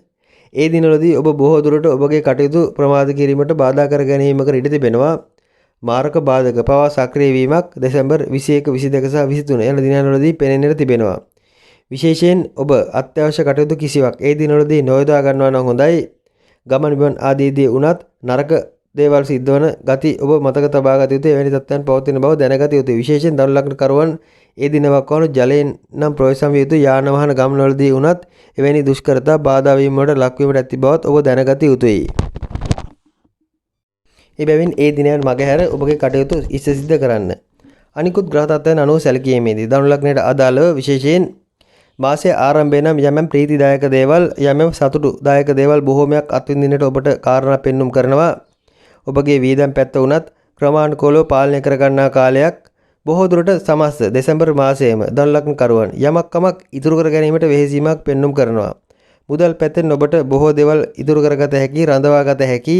B: ඒ දිනවලදී ඔබ බොහෝ දුරට ඔබගේ කටයුතු ප්‍රමාද කිරීමට බාධා කර ගැනීමකට ඉඩ තිබෙනවා. මාරක බාධක පවා සක්‍රිය වීමක් දෙසැම්බර් 21 22 සහ 23 යන දිනවලදී පෙනෙන්නට තිබෙනවා. විශේෂයෙන් ඔබ අත්‍යවශ්‍ය කටයුතු කිසිවක් ඒ දිනවලදී නොයොදා ගන්නවා නම් හොඳයි. ගමන් බිමන් ආදීදී වුණත් නරක දේවල් සිද්ධ වන ගති ඔබ මතක තබා ගත යුතුයි. එවැනි තත්ත්වයන් පවතින බව දැනගත යුතුයි. විශේෂයෙන් ධනු ලග්න කරුවන් ඒ දිනවක් වන ජලයෙන් නම් ප්‍රවේශම් විය යුතු යාන වාහන ගමන්වලදී වුණත් එවැනි දුෂ්කරතා බාධා වීම වලට ලක්වීමට ඇති බවත් ඔබ දැනගත යුතුයි. එබැවින් ඒ දිනයන් මගහැර ඔබගේ කටයුතු ඉෂ්ට සිද්ධ කරන්න. අනිකුත් ග්‍රහ තත්ත්වයන් අනුව සැලකීමේදී ධනු ලග්නයට අදාළව විශේෂයෙන් මාසයේ ආරම්භය නම් යම් ප්‍රීතිදායක දේවල් යම් සතුටුදායක දේවල් බොහෝමයක් අත්විඳින්නට ඔබට කාරණා පෙන්눔 කරනවා. ඔබගේ වීදම් පැත්ත වුණත් ක්‍රමානුකූලව පාලනය කර ගන්නා කාලයක්. බොහෝ දුරට සමස්ත දෙසැම්බර් මාසයේම ධනු ලග්න කරුවන් යමක් කමක් ඉතුරු කර ගැනීමට වෙහෙසීමක් පෙන්눔 කරනවා. මුදල් පැත්තෙන් ඔබට බොහෝ දේවල් ඉතුරු කරගත හැකි රඳවාගත හැකි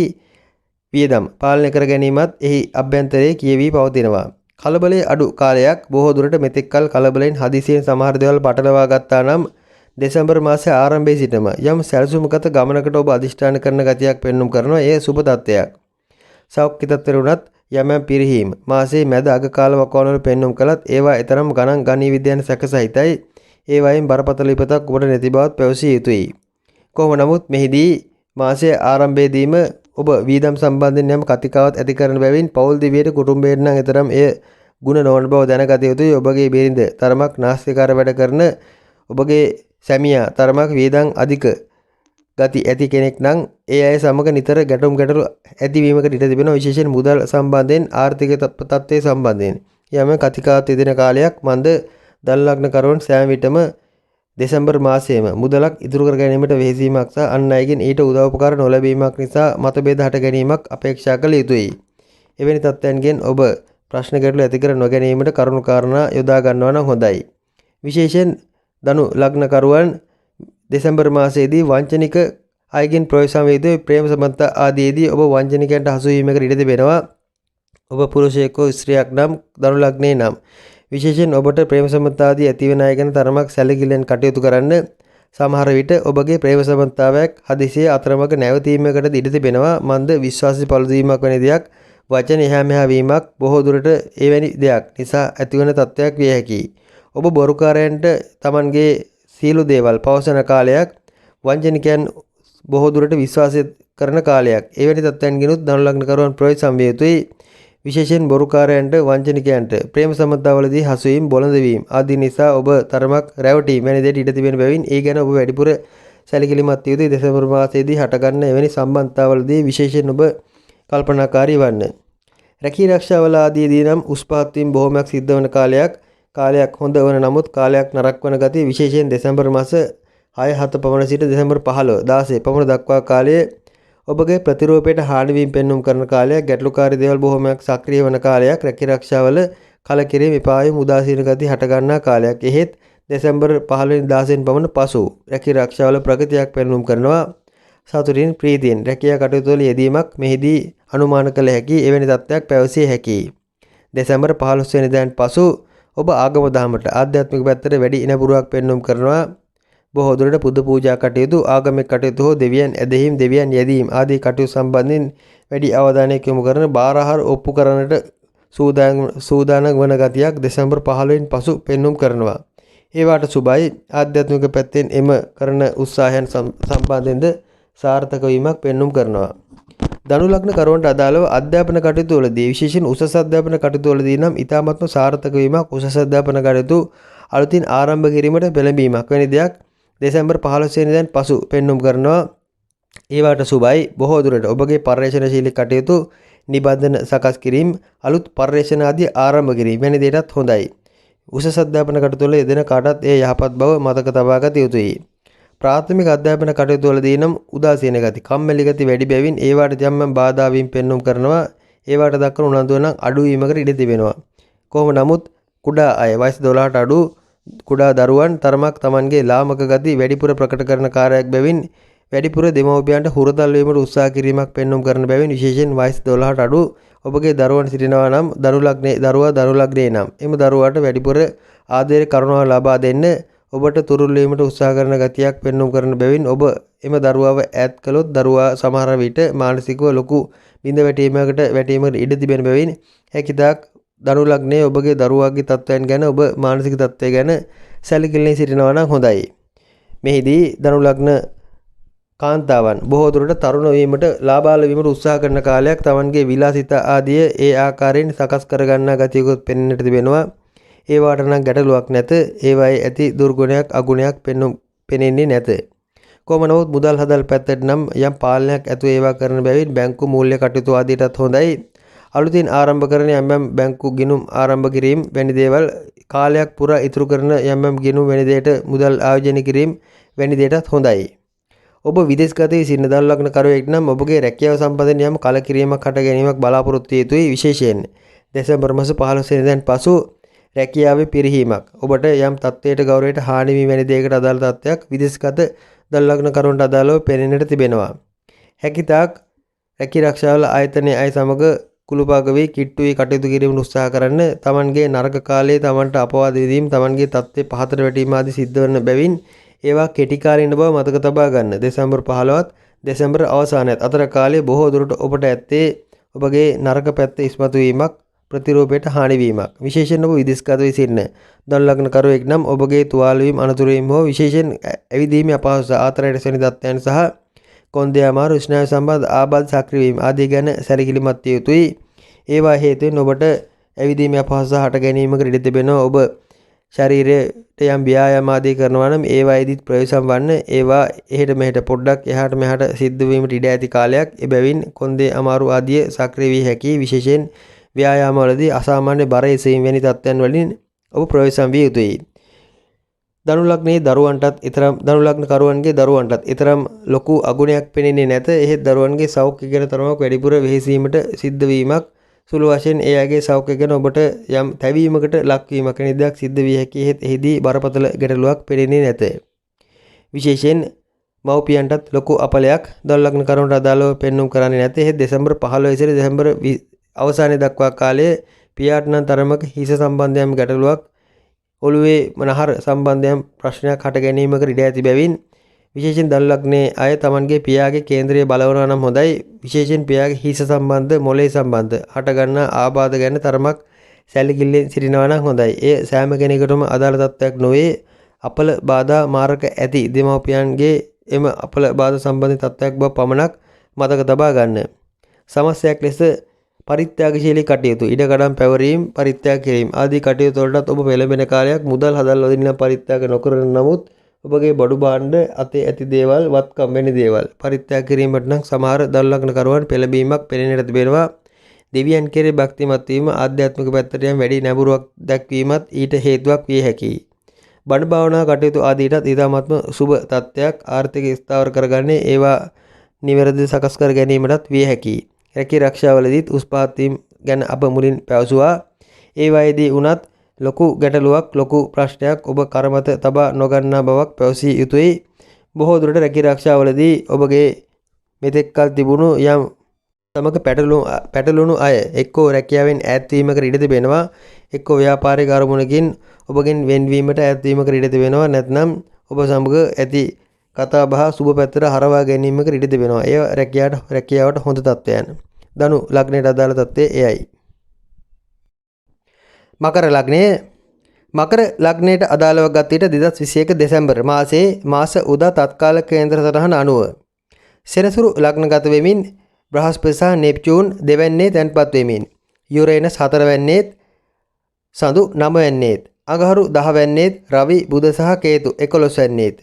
B: වියදම් පාලනය කර ගැනීමත් එහි අභ්‍යන්තරයේ කියවි පවතිනවා. කලබලයේ අඩු කාලයක්. බොහෝ දුරට මෙතෙක්කල් කලබලෙන් හදිසියෙන් සමහර දේවල් පටලවා ගත්තා නම් දෙසැම්බර් මාසයේ ආරම්භයේ සිටම යම් සැලසුමකට ගමනකට ඔබ අදිෂ්ඨාන කරන ගතියක් පෙන්눔 කරනවා. එය සුබ තත්ත්වයක්. සෞඛ්‍ය තත්ත්වරුණත් යම් පිරිහීම මාසයේ මැද අග කාල වකවානුවල පෙන්눔 කළත් ඒවා ඊතරම් ගණන් ගනී විද්‍යාන සැකසහිතයි. ඒ වයින් බරපතල විපතක් ඔබට නැති බවත් පැවසිය යුතුයි. කොහොම නමුත් මෙහිදී මාසයේ ආරම්භයේදීම ඔබ වීදම් සම්බන්ධයෙන් යම් කතිකාවත් ඇති කරන බැවින් පෞල් දිවියට කුටුම්බයට නම් ඊතරම් එය ಗುಣ නොවන බව දැනගත යුතුයි. ඔබගේ බිරිඳ තරමක් නාස්තිකාර වැඩ කරන ඔබගේ සැමියා තරමක් වේදන් අධික ගති ඇති කෙනෙක් නම් ඒ අය සමග නිතර ගැටලු ඇතිවීමකට ඉඩ තිබෙනවා. විශේෂයෙන් මුදල් සම්බන්ධයෙන් ආර්ථික තත්ත්වයේ සම්බන්ධයෙන් යම් කතිකාවත් යෙදෙන කාලයක් මන්ද ධනු ලග්න කරුවන් සෑම විටම දෙසැම්බර් මාසයේම මුදලක් ඉතුරු කර ගැනීමට වෙහෙසීමක් සහ අන් අයගෙන් ඊට උදව්පකාර නොලැබීමක් නිසා මතභේද හට ගැනීමක් අපේක්ෂා කළ යුතුයි. එවැනි තත්ත්වයන්ගෙන් ඔබ ප්‍රශ්න ගැටලු ඇති කර නොගැනීමට කරුණු කාරණා යොදා ගන්නවා නම් හොඳයි. විශේෂයෙන් ධනු ලග්නකරුවන් දෙසැම්බර් මාසයේදී වංචනික අයගෙන් ප්‍රවේශම් වේ යුතුයි. ප්‍රේම සම්බන්ධතා ආදීදී ඔබ වංචනිකයන්ට හසු වීමකට ඉඩ තිබෙනවා. ඔබ පුරුෂයෙක් හෝ ස්ත්‍රියක් නම් ධනු ලග්නේ නම් විශේෂයෙන් ඔබට ප්‍රේම සම්බන්ධතාවදී ඇතිවන අය ගැන තරමක් සැලකිල්ලෙන් කටයුතු කරන්න. සමහර විට ඔබගේ ප්‍රේම සම්බන්ධතාවයක් හදිසියේ අතරමඟ නැවතීමකට ඉඩ තිබෙනවා. මන්ද විශ්වාසී පළුදීමක් වැනි දෙයක් වචන එහා මෙහා වීමක් බොහෝ දුරට එවැනි දෙයක් නිසා ඇතිවන තත්ත්වයක් විය හැකියි. ඔබ බොරුකාරයන්ට Tamanගේ සියලු දේවල් පවසන කාලයක්. වංචනිකයන් බොහෝ දුරට විශ්වාස කරන කාලයක්. එවැනි තත්ත්වයන් ගිනුත් ධනු ලග්නකරුවන් ප්‍රවේශම් විය යුතුයි. විශේෂයෙන් බොරුකාරයන්ට වංචනිකයන්ට ප්‍රේම සම්බන්ධතාවලදී හසු වීම බොළඳ වීම ආදී නිසා ඔබ තරමක් රැවටීම වැනි දෙයට ඉඩ තිබෙන බැවින් ඒ ගැන ඔබ වැඩිපුර සැලකිලිමත් යුතුයි. දෙසැම්බර් මාසයේදී හටගන්න එවැනි සම්බන්ධතාවලදී විශේෂයෙන් ඔබ කල්පනාකාරී වන්න. රැකී ආරක්ෂාවල ආදීදී නම් උස් පහත් වීම බොහොමයක් සිද්ධ වන කාලයක් හොඳ වන නමුත් කාලයක් නරක වන ගතිය විශේෂයෙන් දෙසැම්බර් මාස 6-7 පමණ සිට දෙසැම්බර් 15-16 පමණ දක්වා කාලයේ ඔබගේ ප්‍රතිරූපයට හානි වීම පෙන්눔 කරන කාලයක්. ගැටලුකාරී දේවල් බොහොමයක් සක්‍රිය වන කාලයක්. රැකී ආරක්ෂාවල කලකිරීම එපායම් උදාසීන ගති හට ගන්නා කාලයක්. එහෙත් දෙසැම්බර් 15-16 පමණ පසු රැකී ආරක්ෂාවල ප්‍රගතියක් පෙන්눔 කරනවා. සතුටින් ප්‍රීතියෙන් රැකියා කටයුතු වල යෙදීමක් මෙහිදී අනුමාන කළ හැකි එවැනි තත්ත්වයක් පැවසිය හැකියි. දෙසැම්බර් 15 වෙනිදාන් පසු ඔබ ආගම දහමට ආධ්‍යාත්මික පැත්තට වැඩි ඉනපුරුවක් පෙන්눔 කරනවා. බොහෝ දුරට පුද පූජා කටයුතු ආගමික කටයුතු හෝ දෙවියන් ඇදහිීම් දෙවියන් යැදීම් ආදී කටයුතු සම්බන්ධයෙන් වැඩි අවධානයක් යොමු කරන බාරහාර ඔප්පු කරන්නට සූදානම් වන ගතියක් දෙසැම්බර් 15න් පසු පෙන්눔 කරනවා. ඒවාට සුබයි. ආධ්‍යාත්මික පැත්තෙන් එම කරන උත්සාහයන් සම්බන්ධයෙන්ද සාර්ථක වීමක් පෙන්눔 කරනවා. ධනු ලග්න කරුවන්ට අදාළව අධ්‍යාපන කටයුතු වලදී විශේෂයෙන් උසස් අධ්‍යාපන කටයුතු වලදී නම් ඉතාමත්ම සාර්ථක වීමක් උසස් අධ්‍යාපන කටයුතු අලුතින් ආරම්භ කිරීමට පෙළඹීමක් වැනි දෙයක් දෙසැම්බර් 15 වෙනිදාන් පසු පෙන්눔 කරනවා. ඒවාට සුබයි. බොහෝ දුරට ඔබගේ පර්යේෂණශීලී කටයුතු නිබන්ධන සකස් කිරීම අලුත් පර්යේෂණ ආදී ආරම්භ කිරීම වැනි දේටත් හොඳයි. උසස් අධ්‍යාපන කටයුතු වල යෙදෙන කාටත් ඒ යහපත් බව මතක තබා ගත යුතුයි. ප්‍රාථමික අධ්‍යාපන කටයුතු වලදී නම් උදාසීන ගති, කම්මැලි ගති වැඩි බැවින් ඒවාට යම් බාධා වීම පෙන්눔 කරනවා. ඒවාට දක්වන උනන්දුව නම් අඩු වීමකට ඉඩ තිබෙනවා. කොහොම නමුත් කුඩා අය වයස 12ට අඩු කුඩා දරුවන් තරමක් Tamanගේ ලාමක ගති වැඩිපුර ප්‍රකට කරන කාර්යයක් බැවින් වැඩිපුර දෙමව්පියන්ට හුරතල් වීමට උත්සාහ කිරීමක් පෙන්눔 කරන බැවින් විශේෂයෙන් වයස 12ට අඩු ඔබගේ දරුවන් සිටිනවා නම් ධනු ලග්නේ නම් එම දරුවාට වැඩිපුර ආදරය කරුණාව ලබා දෙන්න ඔබට තුරුල් වීමට උත්සාහ කරන ගතියක් පෙන්눔 කරන බැවින් ඔබ එම දරුවාව ඈත් කළොත් දරුවා සමහර විට මානසිකව ලොකු බිඳ වැටීමකට ඉඩ තිබෙන බැවින් හැකිතාක් ධනු ලග්නයේ ඔබගේ දරුවාගේ තත්ත්වයන් ගැන ඔබ මානසික තත්ත්වය ගැන සැලකිලිමත් සිටිනවා නම් හොඳයි. මෙහිදී ධනු ලග්න කාන්තාවන් බොහෝ දුරට තරුණ වීමට ලාබාල වීමට උත්සාහ කරන කාලයක්. Tamanගේ විලාසිතා ආදිය ඒ ආකාරයෙන් සකස් කර ගන්නා ගතියකුත් පෙනෙන්නට තිබෙනවා. ඒවාට නම් ගැටලුවක් නැත. ඒවායේ ඇති දුර්ගුණයක් අගුණයක් පෙනෙන්නේ නැත. කොහොම නමුත් මුදල් හදල් පැත්තට නම් යම් පාලනයක් ඇතුව ඒවා කරන බැවින් බැංකු මූල්‍ය කටයුතු ආදියටත් හොඳයි. අලුතින් ආරම්භ කරන යම් බැංකු ගිණුම් ආරම්භ කිරීම වැනි දේවල් කාලයක් පුරා ඉතුරු කරන යම් ගිණුම් වැනි දෙයට මුදල් ආයෝජනය කිරීම වැනි දෙයටත් හොඳයි. ඔබ විදේශගතයේ සිටින ධනු ලග්න කරුවෙක් නම් ඔබගේ රැකියාව සම්බන්ධයෙන් යම් කලකිරීමක් හට ගැනීමක් බලාපොරොත්තු විය යුතුයි. විශේෂයෙන් දෙසැම්බර් මාස 15 වෙනිදාන් පසු රැකියාවේ පිරිහීමක් ඔබට යම් තත්ත්වයට ගෞරවයට හානි වීම වැනි දෙයකට අදාළ තත්ත්වයක් විදේශගත ධනු ලග්න කරුවන්ට අදාළව පෙනෙන්නට තිබෙනවා. හැකිතාක් රැකී ආරක්ෂාවල ආයතනයේ අය සමග කුළුපග වී කිට්ටු වී කටයුතු කිරීමට උත්සාහ කරන්න. Tamanගේ නරක කාලයේ Tamanට අපවාද වීම Tamanගේ තත්ත්වයේ පහතට වැටීම ආදී සිද්ධ වන බැවින් ඒවා කෙටි කාලීන බව මතක තබා ගන්න. දෙසැම්බර් 15ත් දෙසැම්බර් අවසානයත් අතර කාලයේ බොහෝ දුරට ඔබට ඇත්තේ ඔබගේ නරක පැත්ත ඉස්මතු වීමක් ප්‍රතිරූපයට හානි වීමක්. විශේෂයෙන් ඔබ විදේශගත වී සිටින ධනු ලග්න කරුවෙක් නම් ඔබගේ තුවාල වීම අනතුරු වීම හෝ විශේෂයෙන් ඇවිදීමේ අපහසුතාව ආතරයිටස් වැනි තත්ත්වයන් සහ කොන්දේ අමාරු ස්නායු සම්බන්ධ ආබාධ සක්‍රිය වීම ආදී ගැන සැලකිලිමත් විය යුතුයි. ඒවා හේතුවෙන් ඔබට ඇවිදීමේ අපහසුතාව හට ගැනීමකට ඉඩ තිබෙනවා. ඔබ ශරීරයට යම් ව්‍යායාම ආදී කරනවා නම් ඒවායිදිත් ප්‍රවේශම් වන්න. ඒවා එහෙට මෙහෙට පොඩ්ඩක් එහාට මෙහාට සිද්ධ වීමට ඉඩ ඇති කාලයක්. එබැවින් කොන්දේ අමාරු ආදිය සක්‍රිය වී හැකි. විශේෂයෙන් ව්‍යායාමවලදී අසාමාන්‍ය බර එසවීම වැනි තත්ත්වයන් වලින් ඔබ ප්‍රවේශම් විය යුතුයි. ධනු ලග්නයේ දරුවන්ටත් ඊතරම් ධනු ලග්න කරුවන්ගේ දරුවන්ටත් ඊතරම් ලොකු අගුණයක් පෙනෙන්නේ නැත. එහෙත් දරුවන්ගේ සෞඛ්‍ය ගැන තරමක් වැඩිපුර වෙහෙසීමට සිද්ධ වීමක් සුළු වශයෙන් ඒ අයගේ සෞඛ්‍ය ගැන ඔබට යම් තැවීමකට ලක්වීමක් වෙන දෙයක් සිද්ධ විය හැකි. එහෙත් එහිදී බරපතල ගැටලුවක් පෙනෙන්නේ නැත. විශේෂයෙන් මව්පියන්ටත් ලොකු අපලයක් ධනු ලග්න කරුවන්ට අදාළව පෙන්වුම් කරන්නේ නැත. එහෙත් දෙසැම්බර් 15 සිට දෙසැම්බර් අවසානයේ දක්වා කාලයේ පියාට නම් තරමක හිස සම්බන්ධයෙන් ගැටලුවක් ඔළුවේ මනහර සම්බන්ධයෙන් ප්‍රශ්නයක් හට ගැනීමකට ඉඩ ඇති බැවින් විශේෂයෙන් ධනු ලග්නයේ අය තමන්ගේ පියාගේ කේන්ද්‍රය බලවනවා නම් හොඳයි. විශේෂයෙන් පියාගේ හිස සම්බන්ධ මොළේ සම්බන්ධ හටගන්න ආබාධ ගැන තරමක් සැලකිල්ලෙන් සිටිනවා නම් හොඳයි. ඒ සෑම කෙනෙකුටම අදාළ තත්ත්වයක් නොවේ. අපල බාධා මාර්ග ඇති දෙමව්පියන්ගේ එම අපල බාධා සම්බන්ධ තත්ත්වයක් බව පමණක් මතක තබා ගන්න. සමස්තයක් ලෙස පරිත්‍යාගශීලී කටයුතු ඉඩකඩම් පැවරීම පරිත්‍යාග කිරීම ආදී කටයුතු වලටත් ඔබ පෙළඹෙන කාලයක් මුදල් හදල් වදින පරිත්‍යාග නොකරන නමුත් ඔබගේ බඩු භාණ්ඩ අතේ ඇති දේවල් වත්කම් වෙන දේවල් පරිත්‍යාග කිරීමට නම් සමහර ධනු ලග්න කරුවන් පෙළඹීමක් පෙනෙන්නට තිබෙනවා. දෙවියන් කෙරේ භක්තිමත් වීම ආධ්‍යාත්මික පැත්තට යම් වැඩි නැඹුරුවක් දක්වීමත් ඊට හේතුවක් විය හැකියි. බණ භාවනා කටයුතු ආදීටත් ඊටාත්ම සුබ තත්ත්වයක් ආර්ථික ස්ථාවර කරගන්නේ ඒවා නිවැරදි සකස් කර ගැනීමටත් විය හැකියි. රැකී රක්ෂාවලදීත් උස් පහත් වීම ගැන අප මුලින් පැවසුවා. ඒ වයේදී වුණත් ලොකු ගැටලුවක් ලොකු ප්‍රශ්නයක් ඔබ කරමත තබා නොගන්නා බවක් පැවසිය යුතුයි. බොහෝ දුරට රැකී රක්ෂාවලදී ඔබගේ මෙතෙක් කල තිබුණු යම් සමග පැටළුණු අය එක්කෝ රැකියාවෙන් ඈත් වීමකට ඉඩ තිබෙනවා. එක්කෝ ව්‍යාපාරික අරමුණකින් ඔබගෙන් වෙන්වීමට ඈත් වීමකට ඉඩ තිබෙනවා. නැත්නම් ඔබ සමග ඇති කතා බහ සුබ පැත්තට හරවා ගැනීමකට ඉඩ තිබෙනවා. ඒ රැකියාවට හොඳ තත්ත්වයන්. ධනු ලග්නයට අදාළ තත්ත්වය එයයි. මකර ලග්නයට අදාළව ගත් විට 2021 දෙසැම්බර් මාසයේ මාස උදා තත්කාල කේන්ද්‍ර සටහන අනුව සෙනසුරු ලග්නගත වෙමින් බ්‍රහස්පති සහ නෙප්චූන් දෙවැන්නේ තැන්පත් වෙමින් යුරේනස් 4 වැන්නේත් සඳු 9 වැන්නේත් අඟහරු 10 වැන්නේත් රවි බුධ සහ කේතු 11 වැන්නේත්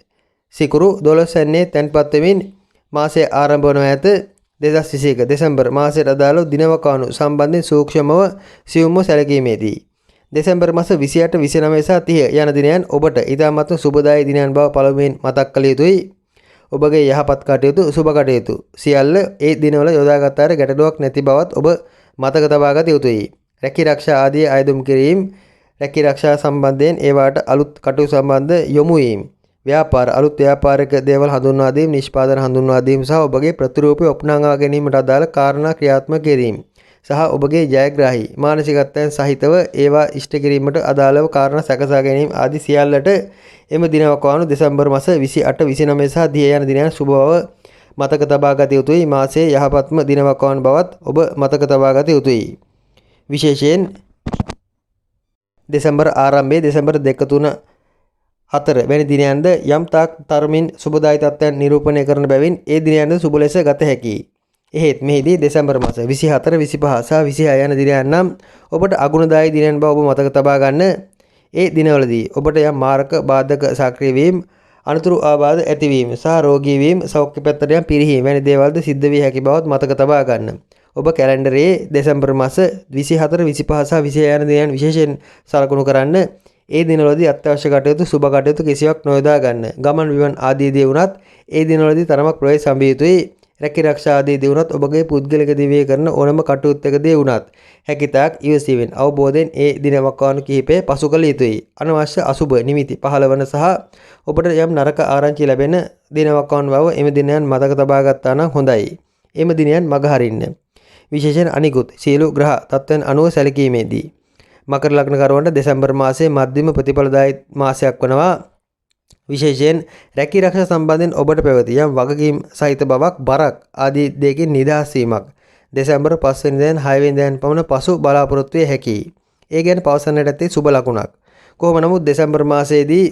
B: සිකුරු 12 වැන්නේ තැන්පත් වෙමින් මාසය ආරම්භ වන ඇත. 2021 දෙසැම්බර් මාසයට අදාළ දිනවකාණු සම්බන්ධයෙන් සූක්ෂමව සියුම්ව සැලකීමේදී දෙසැම්බර් මාස 28 29 සහ 30 යන දිනයන් ඔබට ඉතාමත් සුබදායී දිනයන් බව පළමුවෙන් මතක් කළ යුතුයි. ඔබගේ යහපත් කටයුතු සුබ කටයුතු සියල්ල ඒ දිනවල යොදාගත් අතර ගැටලුවක් නැති බවත් ඔබ මතක තබා ගත යුතුයි. රැකී රක්ෂා ආදී අයදුම් කිරීම රැකී රක්ෂා සම්බන්ධයෙන් ඒවාට අලුත් කටයුතු සම්බන්ධ යොමු වීම ව්‍යාපාර අලුත් ව්‍යාපාරික දේවල් හඳුන්වා දීම නිෂ්පාදන හඳුන්වා දීම සහ ඔබගේ ප්‍රතිරූපය ඔප්නාංගා ගැනීමට අදාළ කාරණා ක්‍රියාත්මක කිරීම සහ ඔබගේ ජයග්‍රාහී මානසිකත්වයන් සහිතව ඒවා ඉෂ්ට කිරීමට අදාළව කාරණා සැකසා ගැනීම ආදී සියල්ලට එම දිනවකවානු දෙසැම්බර් මාස 28 29 සහ 30 යන දිනයන් සුබ බව මතක තබා ගත යුතුයි. මාසයේ යහපත්ම දිනවකවානු බවත් ඔබ මතක තබා ගත යුතුයි. විශේෂයෙන් දෙසැම්බර් ආරම්භයේ දෙසැම්බර් 2 3 4 වැනි දිනයන්ද යම් තාක් තරමින් සුබදායි තත්ත්වයන් නිරූපණය කරන බැවින් ඒ දිනයන්ද සුබ ලෙස ගත හැකියි. එහෙත් මෙහිදී දෙසැම්බර් මාස 24 25 සහ 26 යන දිනයන් නම් ඔබට අගුණදායී දිනයන් බව ඔබ මතක තබා ගන්න. ඒ දිනවලදී ඔබට යම් මාරක බාධක සක්‍රිය වීම අනතුරු ආබාධ ඇතිවීම සහ රෝගී වීම සෞඛ්‍ය පැත්තට යම් පිරිහීම වැනි දේවල්ද සිද්ධ විය හැකි බවත් මතක තබා ගන්න. ඔබ කැලෙන්ඩරයේ දෙසැම්බර් මාස 24 25 සහ 26 යන දිනයන් විශේෂයෙන් සලකුණු කරන්න. ඒ දිනවලදී අත්‍යවශ්‍ය කටයුතු සුබ කටයුතු කිසිවක් නොයොදා ගන්න. ගමන් විමන් ආදී දේ වුණත් ඒ දිනවලදී තරමක් ප්‍රවේශ සම්බිය යුතුයි. රැකී රක්ෂා ආදී දේ වුණත් ඔබගේ පුද්ගලික දිවියේ කරන ඕනම කටයුත්තකදී වුණත් හැකිතාක් ඉවසීමෙන් අවබෝධයෙන් ඒ දිනවකවානු කිහිපය පසු කළ යුතුයි. අනවශ්‍ය අසුබ නිමිති පහළවන සහ ඔබට යම් නරක ආරංචි ලැබෙන දිනවකවානු බව එම දිනයන් මතක තබා ගත්තා නම් හොඳයි. එම දිනයන් මගහරින්න. විශේෂයෙන් අනිකුත් සියලු ග්‍රහ තත්ත්වයන් අනුව සැලකීමේදී මකර ලග්න කරුවන්ට දෙසැම්බර් මාසයේ මධ්‍යම ප්‍රතිඵලදායී මාසයක් වනවා. විශේෂයෙන් රැකී රක්ෂා සම්බන්ධයෙන් ඔබට පැවති යම් වගකීම් සහිත බවක් බරක් ආදී දෙකකින් නිදහස් වීමක් දෙසැම්බර් 5 වෙනිදාන් 6 වෙනිදාන් පමණ පසු බලාපොරොත්තු විය හැකියි. ඒ ගැන පවසන්නට ඇත්තේ සුබ ලකුණක්. කොහොම නමුත් දෙසැම්බර් මාසයේදී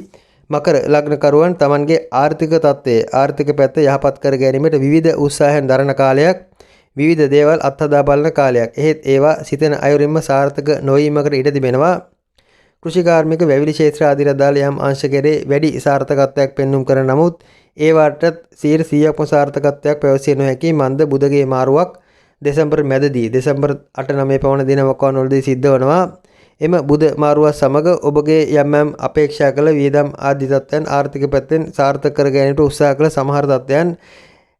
B: මකර ලග්න කරුවන් තමන්ගේ ආර්ථික තත්ත්වය ආර්ථික පැත්ත යහපත් කර ගැනීමට විවිධ උත්සාහයන් දරන කාලයක්. විවිධ දේවල් අත්හදා බලන කාලයක්. එහෙත් ඒවා සිතන අයුරින්ම සාර්ථක නොවීමකට ඉඩ තිබෙනවා. කෘෂිකාර්මික වැවිලි ක්ෂේත්‍ර ආදී අදාළ යම් අංශ කෙරේ වැඩි සාර්ථකත්වයක් පෙන්눔 කරන නමුත් ඒවාට 100%ක්ම සාර්ථකත්වයක් පැවසිය නොහැකි මන්ද බුදගේ මාරුවක් දෙසැම්බර් මැදදී දෙසැම්බර් 8 9 පවන දිනවකවානුවලදී සිද්ධ වනවා. එම බුද මාරුවත් සමග ඔබගේ යම් අපේක්ෂා කළ වියදම් ආදී තත්ත්වයන් ආර්ථික පැත්තෙන් සාර්ථක කර ගැනීමට උත්සාහ කළ සමහර තත්ත්වයන්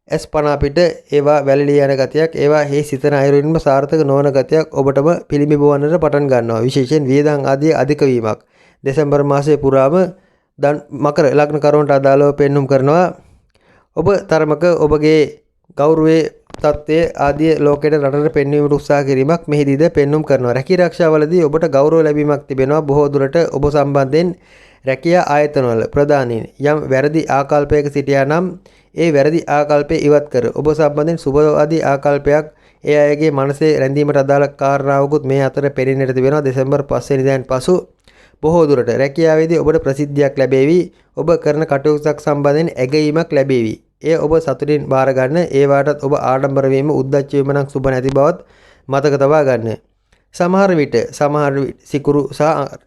B: ඇස් පන අපිට ඒවා වැළලී යන ගතියක්, ඒවා හේ සිතන අයුරින්ම සාර්ථක නොවන ගතියක් ඔබටම පිළිඹවන්නට පටන් ගන්නවා. විශේෂයෙන් වියදම් ආදී අධික වීමක් දෙසැම්බර් මාසයේ පුරාම මකර ලග්න කරුවන්ට අදාළව පෙන්눔 කරනවා. ඔබ තරමක ඔබගේ ගෞරවයේ තත්ත්වයේ ආදී ලෝකයට රටට පෙන්වීමට උත්සාහ කිරීමක් මෙහිදීද පෙන්눔 කරනවා. රැකී ආරක්ෂාවලදී ඔබට ගෞරව ලැබීමක් තිබෙනවා. බොහෝ දුරට ඔබ සම්බන්ධයෙන් රැකියා ආයතනවල ප්‍රධානීන් යම් වැරදි ආකල්පයක සිටියා නම් ඒ වැරදි ආකල්පය ඉවත් කර ඔබ සම්බන්ධයෙන් සුබවාදී ආකල්පයක් ඒ අයගේ මනසේ රැඳීමට අදාළ කාරණාවකුත් මේ අතර පෙනෙන්නට තිබෙනවා. දෙසැම්බර් 5 වෙනිදාන් පසු බොහෝ දුරට රැකියාවේදී ඔබට ප්‍රසිද්ධියක් ලැබේවි. ඔබ කරන කටයුත්තක් සම්බන්ධයෙන් ඇගයීමක් ලැබේවි. එය ඔබ සතුටින් බාර ගන්න. ඒ වාටත් ඔබ ආඩම්බර වීම, උද්දච්ච වීම නම් සුබ නැති බවත් මතක තබා ගන්න. සමහර විට සිකුරු සහ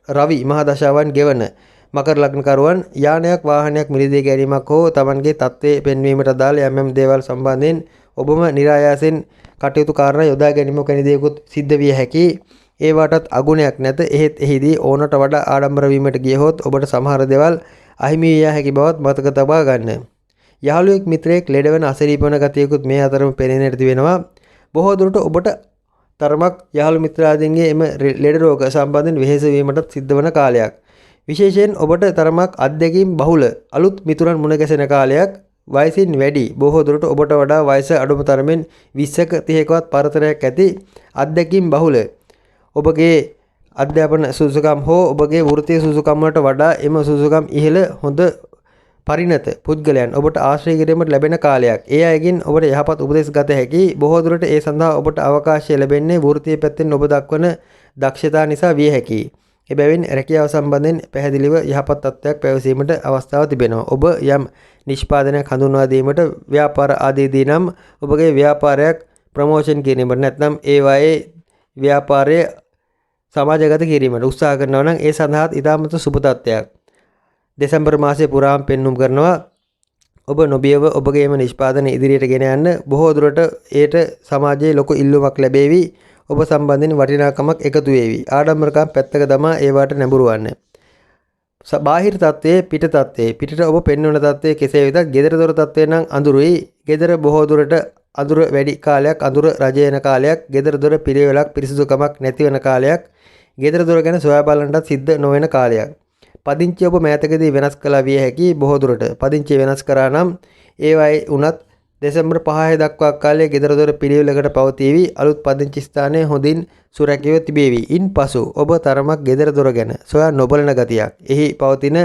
B: රවි මහ දශාවන් ගෙවන මකර ලග්නකරුවන් යානයක් වාහනයක් මිලදී ගැනීමක් හෝ Tamanගේ තත්ත්වයේ පෙන්වීමට අදාළ යම් දේවල් සම්බන්ධයෙන් ඔබම નિરાයාසෙන් කටයුතු කාරණා යොදා ගැනීම වැනි දේකුත් සිද්ධ විය හැකියි. ඒ වටත් අගුණයක් නැත. එහෙත් එහිදී ඕනට වඩා ආඩම්බර වීමට ගියහොත් ඔබට සමහර දේවල් අහිමි විය හැකි බවත් මතක තබා ගන්න. යහළුවෙක් මිත්‍රයෙක් ලෙඩ වෙන අසනීප වන ගතියකුත් මේ අතරම පෙනෙන්නට තිබෙනවා. බොහෝ දුරට ඔබට තරමක් යහළු මිත්‍රාදීන්ගේ එම ලෙඩ රෝග සම්බන්ධයෙන් වෙහෙස වීමටත් සිද්ධ වන කාලයක්. විශේෂයෙන් ඔබට තරමක් අත්දැකීම් බහුල අලුත් මිතුරන් මුණ ගැසෙන කාලයක්. වයසින් වැඩි බොහෝ දුරට ඔබට වඩා වයස අඩුම තරමින් 20ක 30කවත් පරතරයක් ඇති අත්දැකීම් බහුල ඔබගේ අධ්‍යාපන සුසුකම් හෝ ඔබගේ වෘත්තීය සුසුකම් වලට වඩා එම සුසුකම් ඉහළ හොඳ පරිණත පුද්ගලයන් ඔබට ආශ්‍රය කිරීමට ලැබෙන කාලයක්. ඒ අයගෙන් ඔබට යහපත් උපදෙස් ගත හැකි. බොහෝ දුරට ඒ සඳහා ඔබට අවකාශය ලැබෙන්නේ වෘත්තීය පැත්තෙන් ඔබ දක්වන දක්ෂතා නිසා විය හැකියි. එබැවින් රැකියාව සම්බන්ධයෙන් පැහැදිලිව යහපත් තත්ත්වයක් පැවසීමට අවස්ථාව තිබෙනවා. ඔබ යම් නිෂ්පාදනයක් හඳුන්වා දීමට, ව්‍යාපාර ආදීදී නම් ඔබගේ ව්‍යාපාරයක් ප්‍රමෝෂන් කිරීමට නැත්නම් ඒවායේ ව්‍යාපාරය සමාජගත කිරීමට උත්සාහ කරනවා නම් ඒ සඳහාත් ඉතාමත් සුබ තත්ත්වයක් දෙසැම්බර් මාසයේ පුරාම පෙන්눔 කරනවා. ඔබ නොබියව ඔබගේම නිෂ්පාදන ඉදිරියට ගෙන යන්න. බොහෝ දුරට ඒට සමාජයේ ලොකු ඉල්ලුමක් ලැබේවි. ඔබ සම්බන්ධයෙන් වටිනාකමක් එකතු වේවි. ආඩම්බරකම් පැත්තක දමා ඒවට නැඹුරු වන්න. බාහිර තත්ත්වයේ පිට තත්ත්වයේ පිටට ඔබ පෙන්වන තත්ත්වයේ කෙසේ වෙතත් ගෙදර දොර තත්ත්වය නම් අඳුරුයි. ගෙදර බොහෝ දුරට අඳුර වැඩි කාලයක්, අඳුර රජයන කාලයක්, ගෙදර දොර පිළිවෙලක් පිරිසිදුකමක් නැති වෙන කාලයක්, ගෙදර දොර ගැන සොයා බලන්නත් සිද්ධ නොවන කාලයක්. පදිංචි ඔබ මෑතකදී වෙනස් කළා විය හැකි. බොහෝ දුරට පදිංචි වෙනස් කරා නම් ඒවයි උනත් දෙසැම්බර් 5 දක්වා කාලයේ ගෙදර දොර පිළිවෙලකට පවතිවි. අලුත් පදිංචි ස්ථානයේ හොඳින් සුරැකියව තිබේවි. ඉන්පසු ඔබ තරමක් ගෙදර දොර ගැන සොයා නොබලන ගතියක්, එහි පවතින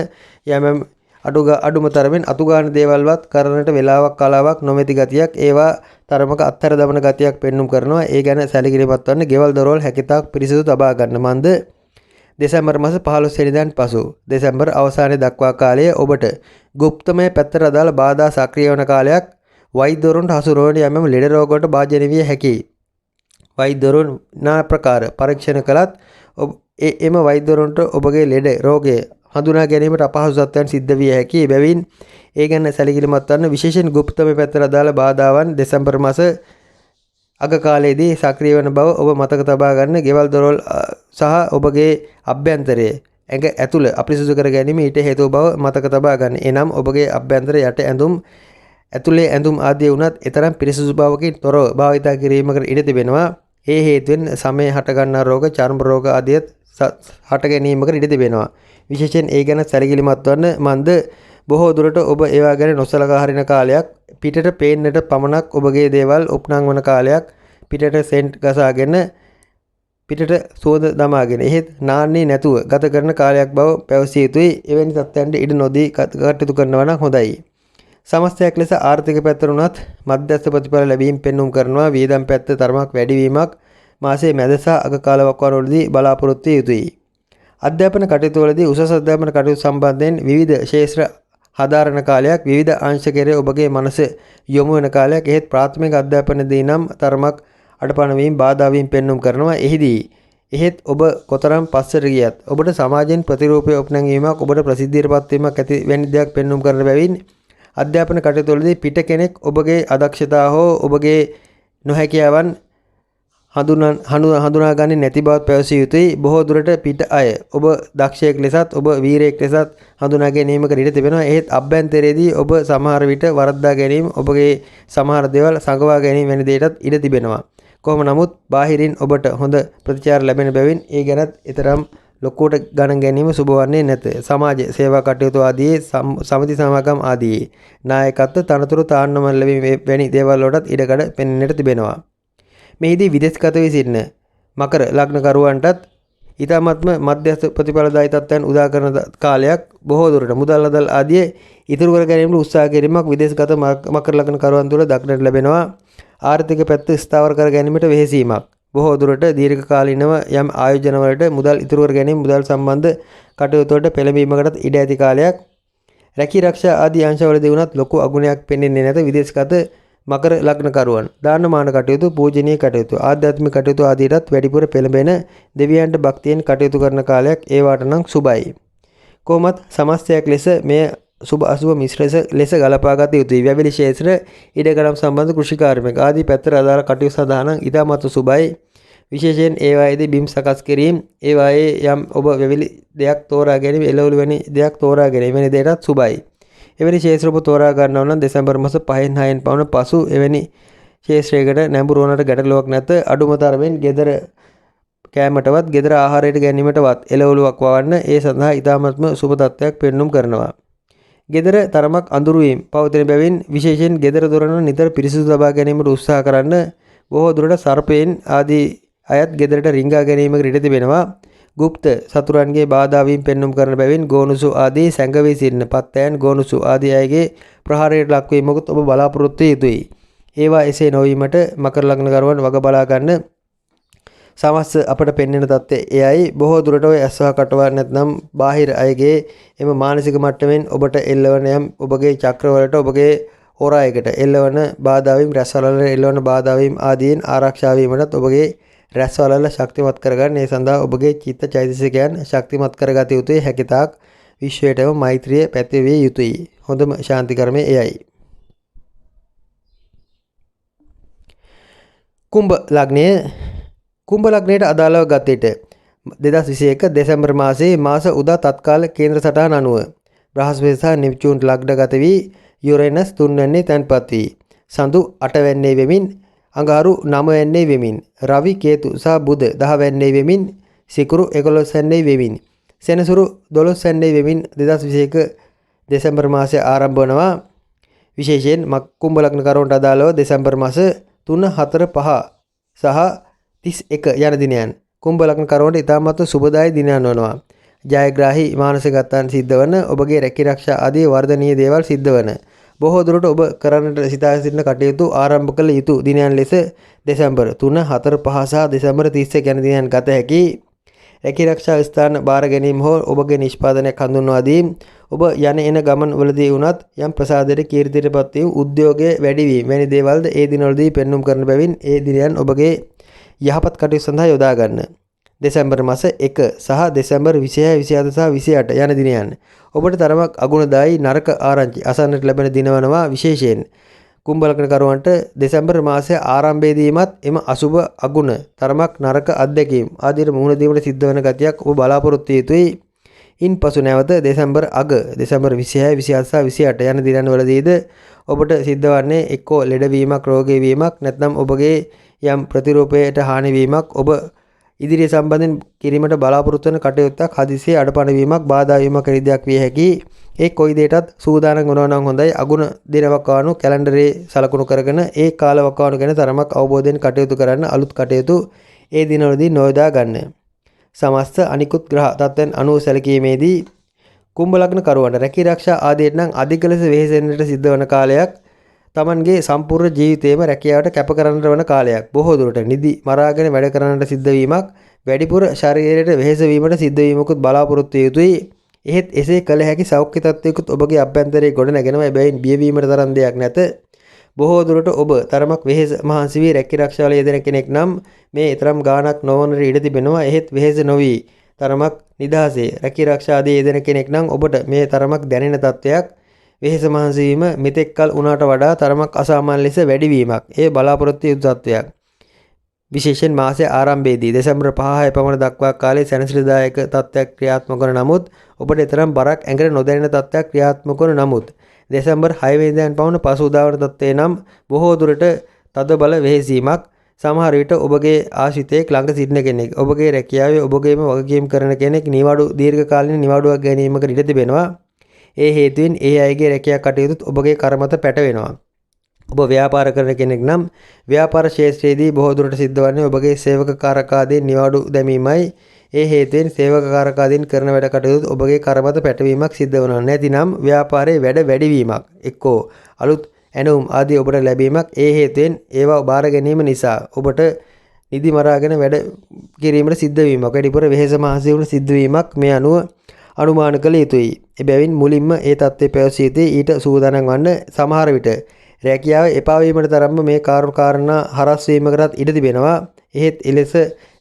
B: යම් අඩුම තරමින් අතුගාන දේවල්වත් කරන්නට වෙලාවක් කාලාවක් නොමැති ගතියක්, ඒවා තරමක අත්හැර දමන ගතියක් පෙන්눔 කරනවා. ඒ ගැන සැලකිලිමත් වන්න. ගෙවල් දොරවල් හැකිතාක් පිරිසිදු තබා ගන්න. මන්ද දෙසැම්බර් මාස 15 වෙනිදාන් පසු දෙසැම්බර් අවසානයේ දක්වා කාලයේ ඔබට গুপ্তමය පැත්තට අදාළ බාධා සක්‍රිය වන කාලයක්. වෛද්‍යවරුන්ට හසු නොවන යම් ලෙඩ රෝග වලට භාජනය විය හැකියි. වෛද්‍යවරුන් නා ප්‍රකාර පරීක්ෂණ කළත් එම වෛද්‍යවරුන්ට ඔබගේ ලෙඩ රෝගය හඳුනා ගැනීමට අපහසුතාවයන් සිද්ධ විය හැකියි. බැවින් ඒ ගැන සැලකිලිමත් වන්න. විශේෂයෙන් গুপ্তමය පැත්තට අදාළ බාධාවන් දෙසැම්බර් මාස අග කාලයේදී සක්‍රිය වන බව ඔබ මතක තබා ගන්න. ගෙවල් දොරවල් සහ ඔබගේ අභ්‍යන්තරයේ ඇඟ ඇතුළ අපිරිසුදු කර ගැනීම ඊට හේතුව බව මතක තබා ගන්න. එනම් ඔබගේ අභ්‍යන්තර යට ඇඳුම්, ඇතුළේ ඇඳුම් ආදී වුණත් එතරම් පිරිසිදු බවකින් තොරව භාවිතා කිරීමකට ඉඩ තිබෙනවා. ඒ හේතුවෙන් සමය හට ගන්නා රෝග, චර්ම රෝග ආදියත් හට ගැනීමකට ඉඩ තිබෙනවා. විශේෂයෙන් ඒ ගැන සැලකිලිමත් වන්න. මන්ද බොහෝ දුරට ඔබ ඒවා ගැන නොසලකා හරින කාලයක්. පිටට පේන්නට පමණක් ඔබගේ දේවල් උපනං වන කාලයක්. පිටට සෙන්ට් ගසාගෙන, පිටට සුවඳ දමාගෙන, එහෙත් නාන්නේ නැතුව ගත කරන කාලයක් බව පැවසිය යුතුයි. එවැනි තත්ත්වයන්ට ඉඩ නොදී කටයුතු කරනවා නම් හොඳයි. සමස්තයක් ලෙස ආර්ථික පැත්තට උනත් මධ්‍යස්ථ ප්‍රතිඵල ලැබීම පෙන්눔 කරනවා. වියදම් පැත්ත තරමක් වැඩිවීමක් මාසයේ මැද සහ අග කාලවකවානුවලදී බලාපොරොත්තු විය යුතුයි. අධ්‍යාපන කටයුතුවලදී උසස් අධ්‍යාපන කටයුතු සම්බන්ධයෙන් විවිධ ශාස්ත්‍ර හදාරන කාලයක්. විවිධ අංශ කෙරේ ඔබගේ මනස යොමු වෙන කාලයක්. එහෙත් ප්‍රාථමික අධ්‍යාපනයේදී නම් තරමක් අඩපණ වීම, බාධා වීම පෙන්눔 කරනවා. එහෙත් ඔබ කොතරම් පස්සට ගියත් ඔබට සමාජයෙන් ප්‍රතිරූපය උපනංවීමක්, ඔබට ප්‍රසිද්ධියටපත් වීමක් ඇති වැනි දෙයක් පෙන්눔 කරන බැවින් අධ්‍යාපන කටයුතුවලදී පිට කෙනෙක් ඔබගේ අදක්ෂතා හෝ ඔබගේ නොහැකියාවන් හඳුනාගන්නේ නැති බවත් පැවසිය යුතුයි. බොහෝ දුරට පිට අය ඔබ දක්ෂයෙක් ලෙසත් ඔබ වීරයෙක් ලෙසත් හඳුනා ගැනීමකට ඉඩ තිබෙනවා. එහෙත් අභ්‍යන්තරයේදී ඔබ සමහර විට වරද්දා ගැනීම, ඔබගේ සමහර දේවල් සංගවා ගැනීම වැනි දේටත් ඉඩ තිබෙනවා. කොහොම නමුත් බාහිරින් ඔබට හොඳ ප්‍රතිචාර ලැබෙන බැවින් ඒ ගැනත් ඊතරම් ලොකුවට ගණන් ගැනීම සුබ වන්නේ නැත. සමාජ සේවා කටයුතු ආදී සමිති සමාගම් ආදී නායකත්ව තනතුරු තාන්නම ලැබීම වැනි දේවල් වලටත් ඉඩකඩ පෙනෙන්නට තිබෙනවා. මෙහිදී විදේශගත වී සිටින මකර ලග්නකරුවන්ටත් ඊටමත්ම මධ්‍යස්ථ ප්‍රතිඵලදායී තත්ත්වයන් උදා කරන කාලයක්. බොහෝ දුරට මුදල් අදල් ආදී ඉතුරු කර ගැනීමට උත්සාහ කිරීමක් විදේශගත මකර ලග්නකරුවන් තුළ දක්නට ලැබෙනවා. ආර්ථික පැත්ත ස්ථාවර කර ගැනීමට වෙහෙසීමක්. බොහෝ දුරට දීර්ඝ කාලීනව යම් ආයෝජනවලට මුදල් ඉතුරු කර ගැනීම, මුදල් සම්බන්ධ කටයුතු වලට පෙළඹීමකටත් ඉඩ ඇති කාලයක්. රැකී ආරක්ෂා ආදී අංශවලදී වුණත් ලොකු අගුණයක් පෙන්වෙන්නේ නැත විදේශගත මකර ලග්නකරුවන්. දානමාන කටයුතු, පූජනීය කටයුතු, ආධ්‍යාත්මික කටයුතු ආදීටත් වැඩිපුර පෙළඹෙන දෙවියන්ට භක්තියෙන් කටයුතු කරන කාලයක්. ඒවාට නම් සුබයි. කොහොමත් සමස්තයක් ලෙස මෙය සුබ අසුබ මිශ්‍ර ලෙස ගලපාගත යුතුයි. වැවිලි ක්ෂේත්‍ර, ඉඩකඩම් සම්බන්ධ කෘෂිකාර්මික ආදී පැත්තට අදාළ කටයුතු සඳහා නම් ඉතාමත් සුබයි. විශේෂයෙන් ඒවායේදී බිම් සකස් කිරීම, ඒවායේ යම් ඔබ වැවිලි දෙයක් තෝරා ගැනීම, එළවලු වැනි දෙයක් තෝරා ගැනීම වැනි දෙයටත් සුබයි. එවැනි ක්ෂේත්‍ර ඔබ තෝරා ගන්නව නම් දෙසැම්බර් මාස 5න් 6න් පමණ පසු එවැනි ක්ෂේත්‍රයකට නැඹුරු වනට ගැටලුවක් නැත. අඩුම තරමින් ගෙදර කෑමටවත්, ගෙදර ආහාරයට ගැනීමටවත් එළවලුවක් වවන්න ඒ සඳහා ඉතාමත්ම සුබ තත්ත්වයක් පෙන්눔 කරනවා. ගෙදර තරමක් අඳුරු වීම පවතින බැවින් විශේෂයෙන් ගෙදර දොරන නිතර පිරිසිදු ලබා ගැනීමට උත්සාහ කරන්න. බොහෝ දුරට සර්පයන් ආදී අයත් ගෙදරට රිංගා ගැනීමකට ඉඩ තිබෙනවා. ගුප්ත සතුරන්ගේ බාධා වීම පෙන්눔 කරන බැවින් ගෝනුසු ආදී සැඟවී සිටින පත්තයන්, ගෝනුසු ආදී අයගේ ප්‍රහාරයට ලක්වීමකුත් ඔබ බලාපොරොත්තු යුතුයි. ඒවා එසේ නොවීමට මකර ලග්නකරුවන් වග බලා ගන්න. සමස්ත අපට පෙන්වන தත්ත්වය එයයි. බොහෝ දුරට ඔය ඇස්වා කටවා නැත්නම් බාහිර අයගේ එම මානසික මට්ටමින් ඔබට එල්ලවන යම් ඔබගේ චක්‍රවලට, ඔබගේ හොරායකට එල්ලවන බාධා වීම, රැස්වලවල එල්ලවන බාධා වීම ආදීන් ආරක්ෂා වීමටත් ඔබගේ රැස්වලවල ශක්තිමත් කරගන්න. ඒ සඳහා ඔබගේ චිත්ත චෛතසිකයන් ශක්තිමත් කරගත යුතුයි. හැකිතාක් විශ්වයටම මෛත්‍රිය පැතිවිය යුතුයි. හොඳම ශාන්ති කර්මය එයයි. කුම්භ ලග්නය. කුම්භ ලග්නයට අදාළව ගත විට 2021 දෙසැම්බර් මාසයේ මාස උදා තත්කාල කේන්ද්‍ර සටහන අනුව බ්‍රහස්පති සහ නෙප්චූන්ට ලග්නගත වී යුරේනස් 3 වැන්නේ තැන්පත් වී, සඳු 8 වැන්නේ වෙමින්, අඟහරු 9 වැන්නේ වෙමින්, රවි කේතු සහ බුධ 10 වැන්නේ වෙමින්, සිකුරු 11 වැන්නේ වෙමින්, සෙනසුරු 12 වැන්නේ වෙමින් 2021 දෙසැම්බර් මාසය ආරම්භ වනවා. විශේෂයෙන් කුම්භ ලග්නකරුවන්ට අදාළව දෙසැම්බර් මාස 3, 4, 5 සහ 31 යන දිනයන් කුම්භ ලග්නකරුවන්ට ඉතාමත් සුබදායී දිනයන් වනවා. ජයග්‍රාහී මානසිකත්වයන් සිද්ධ වන, ඔබගේ රැකී ආරක්ෂා ආදී වර්ධනීය දේවල් සිද්ධ වන, බොහෝ දුරට ඔබ කරන්නට සිතා සිටින කටයුතු ආරම්භ කළ යුතු දිනයන් ලෙස දෙසැම්බර් 3, 4, 5 සහ දෙසැම්බර් 31 යන දිනයන් ගත හැකි. රැකී ආරක්ෂා ස්ථාන බාර ගැනීම හෝ ඔබගේ නිෂ්පාදනයක් හඳුන්වා දීම, ඔබ යන එන ගමන් වලදී වුණත් යම් ප්‍රසාදයට, කීර්තියටපත් වීම, උද්‍යෝගයේ වැඩි වීම වැනි දේවල්ද ඒ දිනවලදී පෙන්눔 කරන බැවින් ඒ දිනයන් ඔබගේ යහපත් කටයුතු සඳහා යොදා ගන්න. දෙසැම්බර් මාස 1 සහ දෙසැම්බර් 26, 27 සහ 28 යන දිනයන් ඔබට තරමක් අගුණදායී නරක ආරංචි අසන්නට ලැබෙන දින වනවා. විශේෂයෙන් කුම්භ ලග්නකරුවන්ට දෙසැම්බර් මාසයේ ආරම්භයේදීමත් එම අසුබ අගුණ, තරමක් නරක අත්දැකීම් ආදීට මුහුණ දීමට සිද්ධ වන ගතියක් ඔබ බලාපොරොත්තු යුතුයි. ඉන්පසු නැවත දෙසැම්බර් අග, දෙසැම්බර් 26, 27 සහ 28 යන දිනවලදීද ඔබට සිද්ධ වන්නේ එක්කෝ ලෙඩවීමක්, රෝගී වීමක්, නැත්නම් ඔබගේ යම් ප්‍රතිරූපයට හානි වීමක්, ඔබ ඉදිරිය සම්බන්ධයෙන් කිරීමට බලාපොරොත්තු වන කටයුත්තක් හදිසියේ අඩපණ වීමක්, බාධා වීමක් වැනි දෙයක් විය හැකියි. ඒ කොයි දෙයකටත් සූදානම් වෙනවා නම් හොඳයි. අගුණ දිනවකවානු කැලෙන්ඩරේ සලකුණු කරගෙන ඒ කාලවකවානු ගැන තරමක් අවබෝධයෙන් කටයුතු කරන්න. අලුත් කටයුතු ඒ දිනවලදී නොයොදා ගන්න. සමස්ත අනිකුත් ග්‍රහ තත්ත්වයන් අනුව සැලකීමේදී කුම්භ ලග්න කරුවන්ට රැකී ආරක්ෂා ආදියට නම් අධික ලෙස වෙහෙසෙන්නට සිද්ධ වන කාලයක්. තමන්ගේ සම්පූර්ණ ජීවිතේම රැකියාවට කැප කරන්නට වන කාලයක්. බොහෝ දුරට නිදි මරාගෙන වැඩ කරන්නට සිද්ධ වීමක්, වැඩිපුර ශරීරයට වෙහෙස වීමට සිද්ධ වීමකුත් බලාපොරොත්තු යුතුයි. එහෙත් එසේ කළ හැකි සෞඛ්‍ය තත්ත්වයකුත් ඔබගේ අභ්‍යන්තරයේ ගොඩ නැගෙනවා. එබැවින් බියවීමට තරම් දෙයක් නැත. බොහෝ දුරට ඔබ තරමක් වෙහෙස මහන්සි වී රැකී ආරක්ෂාවල යෙදෙන කෙනෙක් නම් මේ තරම් ගාණක් නොවනට ඉඩ තිබෙනවා. එහෙත් වෙහෙස නොවි තරමක් නිදහසේ රැකී ආරක්ෂා ආදී යෙදෙන කෙනෙක් නම් ඔබට මේ තරමක් දැනෙන තත්ත්වයක්. වෙහෙස මහන්සි වීම මෙතෙක් කල උනාට වඩා තරමක් අසාමාන්‍ය ලෙස වැඩි වීමක්. ඒ බලාපොරොත්තු යුතු තත්ත්වයක්. විශේෂයෙන් මාසයේ ආරම්භයේදී දෙසැම්බර් 5 පමණ දක්වා කාලයේ සැනසිලිදායක තත්ත්වයක් ක්‍රියාත්මක වන නමුත් ඔබට එතරම් බරක් ඇඟට නොදැනෙන තත්ත්වයක් ක්‍රියාත්මක වන නමුත් දෙසැම්බර් 6 වෙනිදාන් පමණ පසු උදාවන තත්ත්වය නම් බොහෝ දුරට තදබල වෙහෙසීමක් සමහර විට ඔබගේ ආශ්‍රිතයෙක් ළඟ සිටින කෙනෙක් ඔබගේ රැකියාවේ ඔබගේම වගකීම් කරන කෙනෙක් නිවාඩු දීර්ඝකාලීන නිවාඩුවක් ගැනීමකට ඉඩ තිබෙනවා. ඒ හේතුවෙන් ඒ අයගේ රැකියා කටයුතුත් ඔබගේ කර මත පැටවෙනවා. ඔබ ව්‍යාපාර කරන කෙනෙක් නම් ව්‍යාපාර ක්ෂේත්‍රයේදී බොහෝ දුරට සිද්ධ වන්නේ ඔබගේ සේවක කාරකාදීන් නිවාඩු දැමීමයි. ඒ හේතුවෙන් සේවක කාරකාදීන් කරන වැඩ කටයුතු ඔබගේ කර මත පැටවීමක් සිද්ධ වෙනවා. නැතිනම් ව්‍යාපාරයේ වැඩ වැඩිවීමක් එක්කෝ අලුත් ඇනුම් ආදී ඔබට ලැබීමක් ඒ හේතුවෙන් ඒවා බාර ගැනීම නිසා ඔබට නිදි මරාගෙන වැඩ කිරීමට සිද්ධ වීමක් වැඩිපුර වෙහෙස මහන්සි වුණ සිද්ධ වීමක් මේ අනුව අනුමාන කළ යුතුයි. එබැවින් මුලින්ම ඒ தත්ත්වය පැවසිය යුතුයි. ඊට සූදානම් වන්න සමහර විට රැකියාව එපා වීමට තරම්ම මේ කාරණා හරස් වීමකටත් ඉඩ තිබෙනවා. එහෙත් එලෙස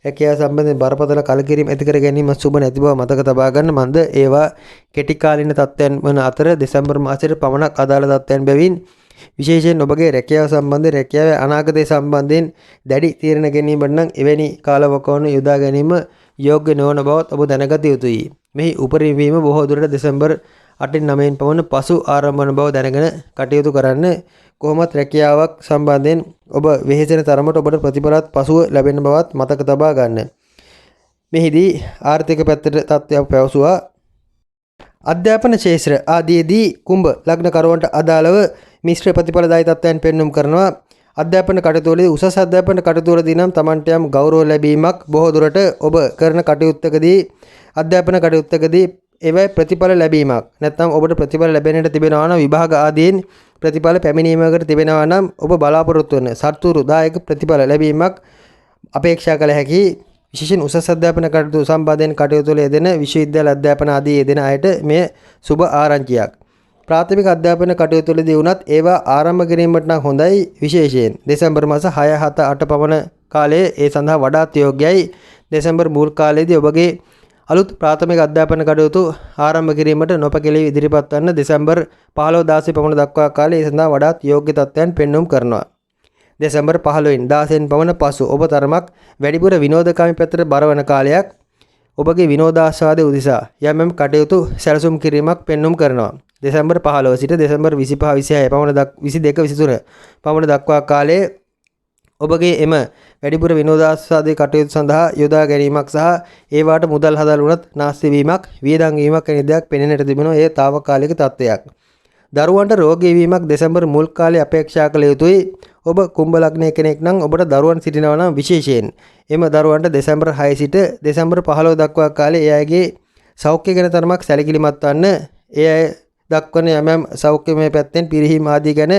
B: රැකියාව සම්බන්ධයෙන් බරපතල කලකිරීම ඇති කර ගැනීම සුබ නැති බව මතක තබා ගන්න. මන්ද ඒවා කෙටි කාලින තත්ත්වයන් වන අතර දෙසැම්බර් මාසයේ පමණක් අදාළ තත්ත්වයන් බැවින් විශේෂයෙන් ඔබගේ රැකියාව සම්බන්ධ රැකියාවේ අනාගතය සම්බන්ධයෙන් දැඩි තීරණ ගැනීමට නම් එවැනි කාලවකවානු යොදා ගැනීම යෝග්‍ය නොවන බවත් ඔබ දැනගත යුතුයි. මෙහි උපරිම වීම බොහෝ දුරට දෙසැම්බර් 8-9 පමණ පසු ආරම්භ වන බව දැනගෙන කටයුතු කරන්න. කොහොමත් රැකියාවක් සම්බන්ධයෙන් ඔබ වෙහෙසෙන තරමට ඔබට ප්‍රතිඵලات පසුව ලැබෙන බවත් මතක තබා ගන්න. මෙහිදී ආර්ථික පැත්තට තත්ත්වයක් පැවසුවා. අධ්‍යාපන ක්ෂේත්‍ර ආදීදී කුම්භ ලග්න කරුවන්ට අදාළව මිශ්‍ර ප්‍රතිඵලදායී තත්ත්වයන් පෙන්වුම් කරනවා. අධ්‍යාපන කටයුතුවලදී උසස් අධ්‍යාපන කටයුතුවලදී නම් Tamanට යම් ගෞරව ලැබීමක් බොහෝ දුරට ඔබ කරන කටයුත්තකදී අධ්‍යාපන කටයුත්තකදී ඒවයි ප්‍රතිඵල ලැබීමක් නැත්නම් ඔබට ප්‍රතිඵල ලැබෙන්නට තිබෙනවා නම් විභාග ආදීන් ප්‍රතිඵල පැමිණීමකට තිබෙනවා නම් ඔබ බලාපොරොත්තු වන සතුරුදායක ප්‍රතිඵල ලැබීමක් අපේක්ෂා කළ හැකි. විශේෂයෙන් උසස් අධ්‍යාපන කටයුතු සම්බන්ධයෙන් කටයුතු වල යෙදෙන විශ්වවිද්‍යාල අධ්‍යාපන ආදී යෙදෙන අයට මෙය සුබ ආරංචියක්. ප්‍රාථමික අධ්‍යාපන කටයුතු වලදී වුණත් ඒවා ආරම්භ කිරීමට නම් හොඳයි. විශේෂයෙන් දෙසැම්බර් මාස 6, 7, 8 පමණ කාලයේ ඒ සඳහා වඩාත් යෝග්‍යයි. දෙසැම්බර් මුල් කාලයේදී ඔබගේ අලුත් ප්‍රාථමික අධ්‍යාපන කටයුතු ආරම්භ කිරීමට නොපැකිලී ඉදිරිපත් වන්න දෙසැම්බර් 15 16 පමණ දක්වා කාලය ඒ සඳහා වඩාත් යෝග්‍ය තත්ත්වයන් පෙන්වුම් කරනවා. දෙසැම්බර් 15 16 පමණ පසු ඔබ තරමක් වැඩිපුර විනෝදකාමී පැත්තට බරවන කාලයක්. ඔබගේ විනෝදාස්වාදය උදෙසා යම් කටයුතු සැලසුම් කිරීමක් පෙන්වුම් කරනවා. දෙසැම්බර් 15 සිට දෙසැම්බර් 25 26 පමණ 22 23 පමණ දක්වා කාලයේ ඔබගේ එම වැඩිපුර විනෝදාස්වාදයේ කටයුතු සඳහා යොදා ගැනීමක් සහ ඒවාට මුදල් හදල් වුණත් නාස්ති වීමක් වියදම් වීමක් වැනි දෙයක් පෙනෙන්නට තිබෙනවා. ඒ తాවකාලික තත්ත්වයක්. දරුවන්ට රෝගී වීමක් දෙසැම්බර් මුල් කාලයේ අපේක්ෂා කළ යුතුයි. ඔබ කුම්භ ලග්නයේ කෙනෙක් නම් ඔබට දරුවන් සිටිනවා නම් විශේෂයෙන් එම දරුවන්ට දෙසැම්බර් 6 සිට දෙසැම්බර් 15 දක්වා කාලයේ ඒ අයගේ සෞඛ්‍ය ගැන තරමක් සැලකිලිමත් වන්න. ඒ අය දක්වන යම් සෞඛ්‍යමය පැත්තෙන් පිරිහීම ආදී ගැන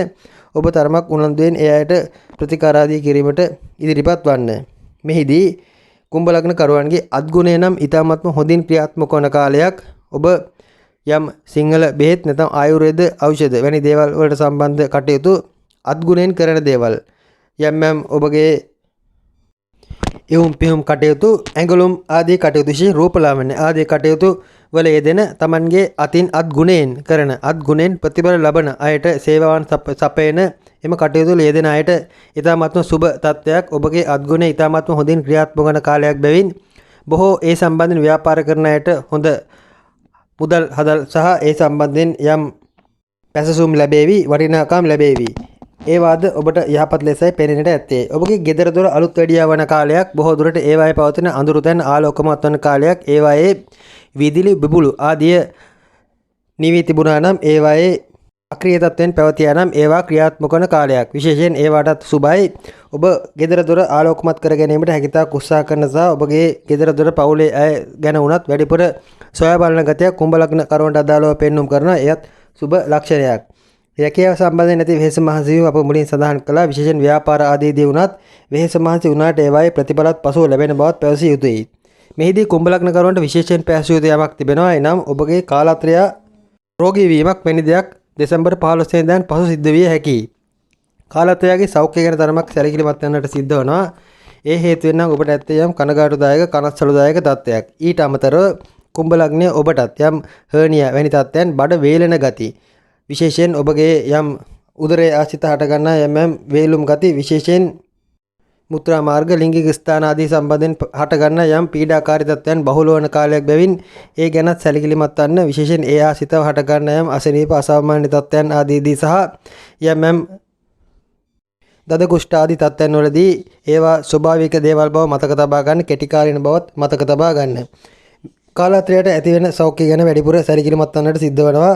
B: ඔබ තරමක් උනන්දුවෙන් ඒ අයට ප්‍රතිකාර ආදී කිරීමට ඉදිරිපත් වන්න. මෙහිදී කුම්භ ලග්න කරුවන්ගේ අත්ගුණය නම් ඊ타ත්ම හොඳින් ක්‍රියාත්මක වන කාලයක්. ඔබ යම් සිංහල බෙහෙත් නැත්නම් ආයුර්වේද ඖෂධ වැනි දේවල් වලට සම්බන්ධ කටයුතු අත්ගුණයෙන් කරන දේවල් යම් ඔබගේ එවුම් පිහුම් කටයුතු ඇඟලුම් ආදී කටයුතු විශේෂ රූපලාවන්‍ය ආදී කටයුතු වල යෙදෙන Tamanගේ අතින් අත්ගුණයෙන් කරන අත්ගුණයෙන් ප්‍රතිඵල ලබන අයට සේවාවන් සපයන එම කටයුතු වල යෙදෙන අයට ඊ타ත්ම සුබ තත්ත්වයක්. ඔබගේ අත්ගුණය ඊ타ත්ම හොඳින් ක්‍රියාත්මක වන කාලයක් බැවින් බොහෝ ඒ සම්බන්ධයෙන් ව්‍යාපාර කරන අයට හොඳ මුදල් හදල් සහ ඒ සම්බන්ධයෙන් යම් පැසසුම් ලැබේවි, වටිනාකම් ලැබේවි. ඒ වාද ඔබට යහපත් ලෙසයි පෙනෙන්නට ඇත්තේ. ඔබගේ ගෙදර දොර අලුත් වැඩියා වන කාලයක්. බොහෝ දුරට ඒවායේ පවතින අඳුරු තැන් ආලෝකමත් වන කාලයක්. ඒවායේ විදුලි බිබුළු ආදිය නිවි තිබුණා නම් ඒවායේ අක්‍රීය තත්ත්වෙන් පැවතියා නම් ඒවා ක්‍රියාත්මක වන කාලයක්. විශේෂයෙන් ඒවාටත් සුබයි. ඔබ ගෙදර දොර ආලෝකමත් කර ගැනීමට හැකියතාක් උත්සාහ කරන සහ ඔබගේ ගෙදර දොර පවුලේ අය ගැන වුණත් වැඩිපුර සොයා බලන ගතියක් කුම්භ ලග්න කරුවන්ට අදාළව පෙන්වුම් කරන එයත් සුබ ලක්ෂණයක්. රැකියාව සම්බන්ධයෙන් නැති වෙහෙස මහන්සි වීම අප මුලින් සඳහන් කළා. විශේෂයෙන් ව්‍යාපාර ආදීදී වුණත් වෙහෙස මහන්සි වුණාට ඒවායේ ප්‍රතිඵලත් පසුව ලැබෙන බවත් පැවසිය යුතුයි. මෙහිදී කුම්භ ලග්න කරුවන්ට විශේෂයෙන් පැවසිය යුතු යමක් තිබෙනවා. එනම් ඔබගේ කාලත්‍රය රෝගී වීමක් වැනි දෙයක් දෙසැම්බර් 15 වෙනිදාන් පසු සිද්ධ විය හැකියි. කාලත්‍රයගේ සෞඛ්‍ය ගැන තරමක් සැලකිලිමත් වෙන්නට සිද්ධ වෙනවා. ඒ හේතුවෙන් නම් ඔබට ඇත්තේ යම් කනගාටුදායක කනස්සලුදායක තත්ත්වයක්. ඊට අමතරව කුම්භ ලග්නය ඔබටත් යම් හර්නියා වැනි තත්ත්වයන් බඩ වේලෙන ගති විශේෂයෙන් ඔබගේ යම් උදරයේ ආශ්‍රිත හට ගන්නා යම් වේලුම් ගති විශේෂයෙන් මුත්‍රා මාර්ග ලිංගික ස්ථාන ආදී සම්බන්ධයෙන් හටගන්න යම් පීඩාකාරී තත්ත්වයන් බහුල වන කාලයක් බැවින් ඒ ගැනත් සැලකිලිමත් වන්න. විශේෂයෙන් ඒ ආසිතව හටගන්න යම් අසනීප අසාමාන්‍ය තත්ත්වයන් ආදීදී සහ යම් දද කුෂ්ඨ ආදී තත්ත්වයන් වලදී ඒවා ස්වභාවික දේවල් බව මතක තබා ගන්න. කෙටි කාලින බවත් මතක තබා ගන්න. කාලාන්තරයට ඇති වෙන සෞඛ්‍ය ගැන වැඩිපුර සැලකිලිමත් වන්නට සිද්ධ වෙනවා.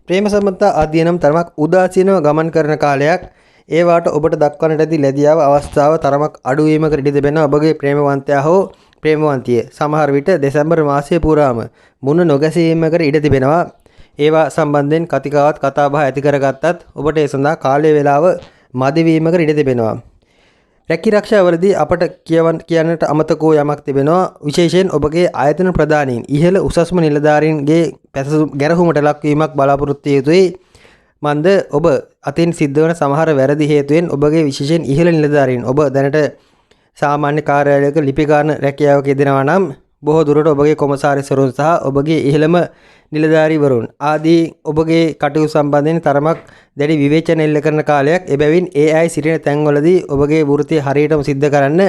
B: ප්‍රේම සම්බන්ධතා ආදී නම් තරමක් උදාසීනව ගමන් කරන කාලයක්. ඒ වාට ඔබට දක්වන්නට ඇති ලැබියාව අවස්ථාව තරමක් අඩු වීමකට ඉඩ තිබෙනවා. ඔබගේ ප්‍රේමවන්තයා හෝ ප්‍රේමවන්තිය සමහර විට දෙසැම්බර් මාසය පුරාම මුණ නොගැසීමකට ඉඩ තිබෙනවා. ඒවා සම්බන්ධයෙන් කතිකාවත් කතාබහ ඇති කරගත්තත් ඔබට ඒ සඳහා කාලය වේලාව මදි වීමකට ඉඩ තිබෙනවා. රැකිරක්ෂාවලදී අපට කියන්නට අමතක වූ යමක් තිබෙනවා. විශේෂයෙන් ඔබගේ ආයතන ප්‍රධානීන් ඉහළ උසස්ම නිලධාරීන්ගේ ගැරහුමට ලක්වීමක් බලාපොරොත්තු යුතුයි. මන්ද ඔබ අතින් සිද්ධ වන සමහර වැරදි හේතුවෙන් ඔබගේ විශේෂයෙන් ඉහළ නිලධාරීන් ඔබ දැනට සාමාන්‍ය කාර්යාලයක ලිපිකාරන රැකියාවක යෙදෙනවා නම් බොහෝ දුරට ඔබගේ කොමසාරිස්වරුන් සහ ඔබගේ ඉහළම නිලධාරීවරුන් ආදී ඔබගේ කටයුතු සම්බන්ධයෙන් තරමක් දැඩි විවේචන එල්ල කරන කාලයක්. එබැවින් ඒ අය සිටින තැන්වලදී ඔබගේ වෘත්තිය හරියටම සිද්ධ කරන්න.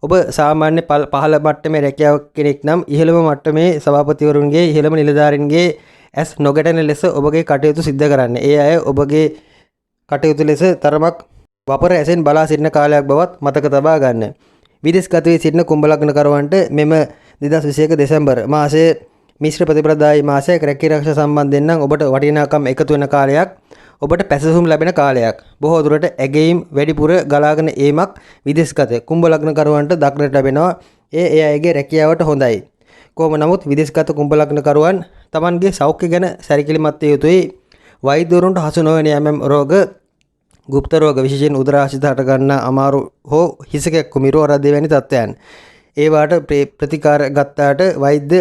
B: ඔබ සාමාන්‍ය පහළ මට්ටමේ රැකියාව කෙනෙක් නම් ඉහළම මට්ටමේ සභාපතිවරුන්ගේ ඉහළම නිලධාරීන්ගේ ඇස් නොගැටෙන ලෙස ඔබගේ කටයුතු සිද්ධ කරන්න. ඒ අය ඔබගේ කටයුතු ලෙස තරමක් වපර ඇසෙන් බලා සිටින කාලයක් බවත් මතක තබා ගන්න. විදේශගත වී සිටින කුම්භ ලග්නකරුවන්ට මෙම 2021 දෙසැම්බර් මාසයේ මිශ්‍ර ප්‍රතිපදායි මාසයක රැකිරක්ෂා සම්බන්ධයෙන් නම් ඔබට වටිනාකම් එකතු වෙන කාලයක්. ඔබට පැසසුම් ලැබෙන කාලයක්. බොහෝ දුරට ඇගීම් වැඩිපුර ගලාගෙන ඒමක් විදේශගත කුම්භ ලග්නකරුවන්ට දක්නට ලැබෙනවා. ඒ අයගේ රැකියාවට හොඳයි. කොහොම නමුත් විදේශගත කුම්භ ලග්නකරුවන් තමන්ගේ සෞඛ්‍ය ගැන සැලකිලිමත් විය යුතුයි. වෛද්‍යවරුන්ට හසු නොවන යම් රෝග, ගුප්ත රෝග විශේෂයෙන් උදරාශිත හට ගන්න අමාරු හෝ හිසකැක් කුමිරු වරද වැනි තත්ත්වයන්. ඒවාට ප්‍රතිකාර ගත්තාට වෛද්‍ය